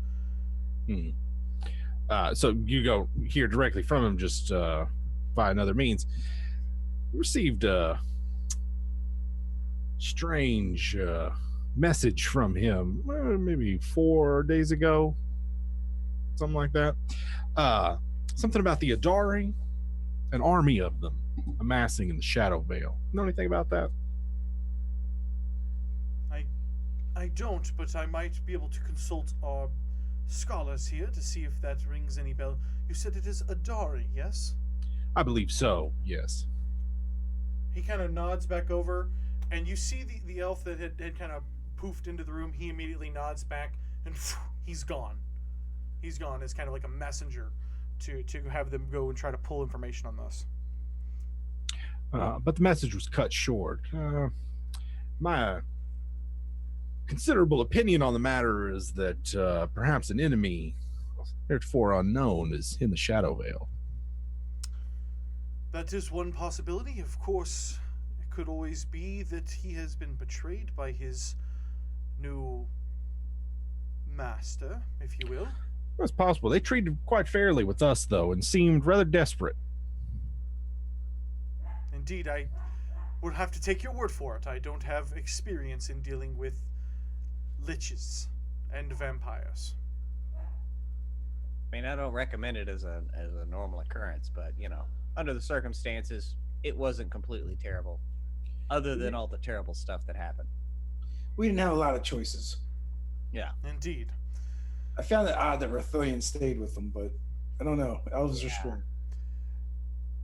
So you go hear directly from him just by another means. We received a strange message from him maybe 4 days ago, something like that. Something about the Adari, an army of them amassing in the Shadow Vale. Know anything about that? I don't, but I might be able to consult our scholars here to see if that rings any bell. You said it is Adari, yes? I believe so, yes. He kind of nods back over, and you see the elf that had kind of poofed into the room. He immediately nods back, and he's gone. He's gone as kind of like a messenger to have them go and try to pull information on this. But the message was cut short. My considerable opinion on the matter is that perhaps an enemy, heretofore unknown, is in the Shadow Vale. That is one possibility. Of course, it could always be that he has been betrayed by his new master, if you will. It's possible. They treated quite fairly with us, though, and seemed rather desperate. Indeed, I would have to take your word for it. I don't have experience in dealing with liches and vampires. I mean, I don't recommend it as a normal occurrence, but you know, under the circumstances, it wasn't completely terrible, other than all the terrible stuff that happened. We didn't have a lot of choices. Yeah. Indeed. I found it odd that Rothillian stayed with them, but I don't know. Elves are Yeah. strong.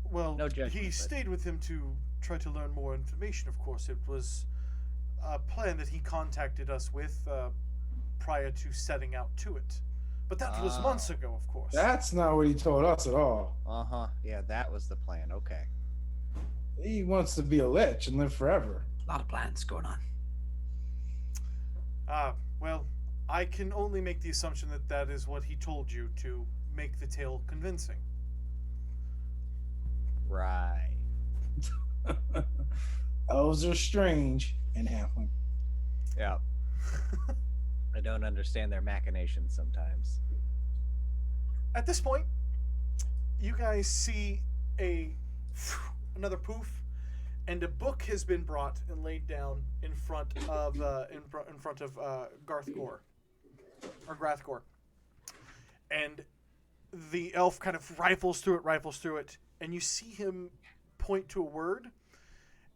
Well, No judgment, he but- stayed with him to try to learn more information, of course. It was a plan that he contacted us with prior to setting out to it. But that was months ago, of course. That's not what he told us at all. Uh-huh. Yeah, that was the plan. Okay. He wants to be a lich and live forever. A lot of plans going on. Well, I can only make the assumption that that is what he told you to make the tale convincing. Right. Elves are strange and halfling. Yeah. I don't understand their machinations sometimes. At this point, you guys see another poof, and a book has been brought and laid down in front of Garthgor or Grathgor, and the elf kind of rifles through it, and you see him point to a word,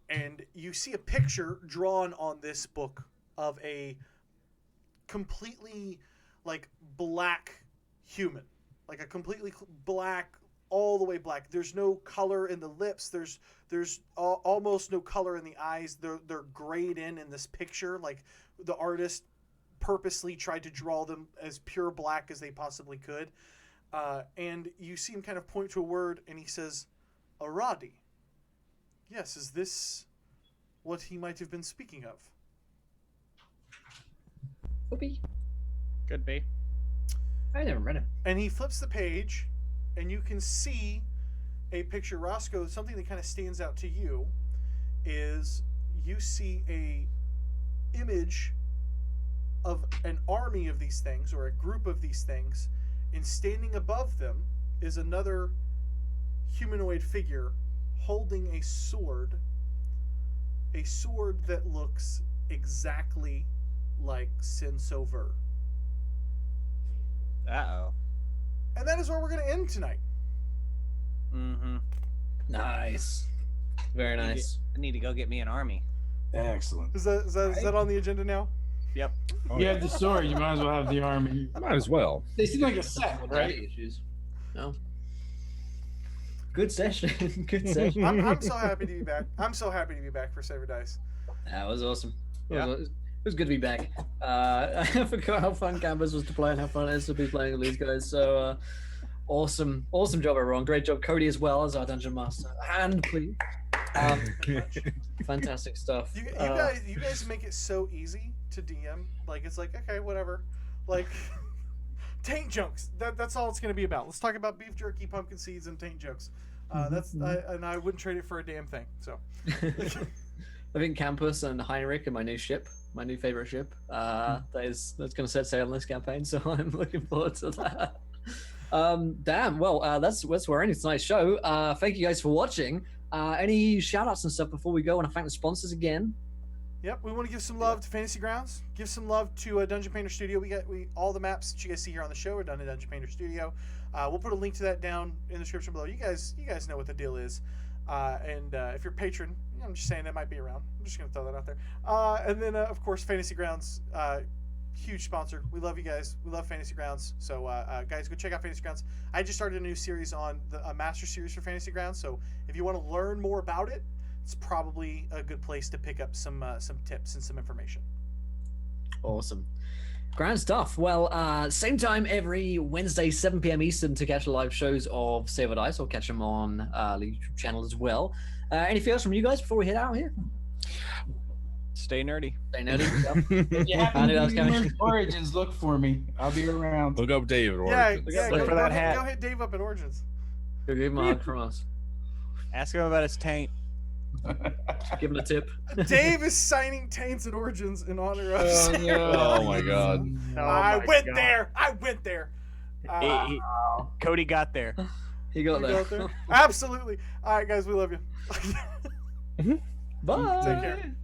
and you see a picture drawn on this book of a completely like black human, like a completely black, all the way black. There's no color in the lips. There's almost no color in the eyes. They're grayed in this picture. Like the artist purposely tried to draw them as pure black as they possibly could. And you see him kind of point to a word, and he says, "Aradi." Yes, is this what he might have been speaking of? Could be. Could be. I never read him. And he flips the page, and you can see a picture. Roscoe, something that kind of stands out to you is you see a image of an army of these things, or a group of these things, and standing above them is another humanoid figure holding a sword that looks exactly like Sensover. Uh-oh. And that is where we're going to end tonight. Mm-hmm. Nice. Very nice. I need to go get me an army. Excellent. Is that on the agenda now? Yep. You have the sword. You might as well have the army. Might as well. They seem like a set, right? Daddy issues. No. Good session. Good session. I'm so happy to be back. I'm so happy to be back for Saber Dice. That was awesome. Yeah. It was good to be back. I forgot how fun campus was to play and how fun it is to be playing with these guys. So awesome job, everyone. Great job, Cody, as well as our dungeon master. And please, fantastic stuff. You guys make it so easy to DM. Like, it's like, okay, whatever. Like, taint jokes. That's all it's going to be about. Let's talk about beef jerky, pumpkin seeds, and taint jokes. And I wouldn't trade it for a damn thing. So. I think Campus and Henrik are my new ship, my new favorite ship. That's going to set sail in this campaign, so I'm looking forward to that. Damn. Well, that's we're ending tonight's show. Thank you guys for watching. Any shout outs and stuff before we go? I want to thank the sponsors again. Yep, we want to give some love to Fantasy Grounds. Give some love to Dungeon Painter Studio. We all the maps that you guys see here on the show are done in Dungeon Painter Studio. We'll put a link to that down in the description below. You guys know what the deal is. And if you're a patron, I'm just saying that might be around. I'm just going to throw that out there. And then, of course, Fantasy Grounds, huge sponsor. We love you guys. We love Fantasy Grounds. So, guys, go check out Fantasy Grounds. I just started a new series on a master series for Fantasy Grounds. So, if you want to learn more about it, it's probably a good place to pick up some tips and some information. Awesome. Grand stuff. Well, same time every Wednesday, 7 p.m. Eastern to catch the live shows of Save or Dice, or catch them on the YouTube channel as well. Anything else from you guys before we head out here? Stay nerdy. Stay nerdy. If you happen to learn Origins, look for me. I'll be around. Look up David. Yeah, Look for that hat. Go hit Dave up at Origins. Go give him a hug from us. Ask him about his taint. Give him a tip. Dave is signing taints at Origins in honor of. Oh, no. Oh my God. I went there. Cody got there. He got there. Absolutely. All right, guys, we love you. Bye. Take care.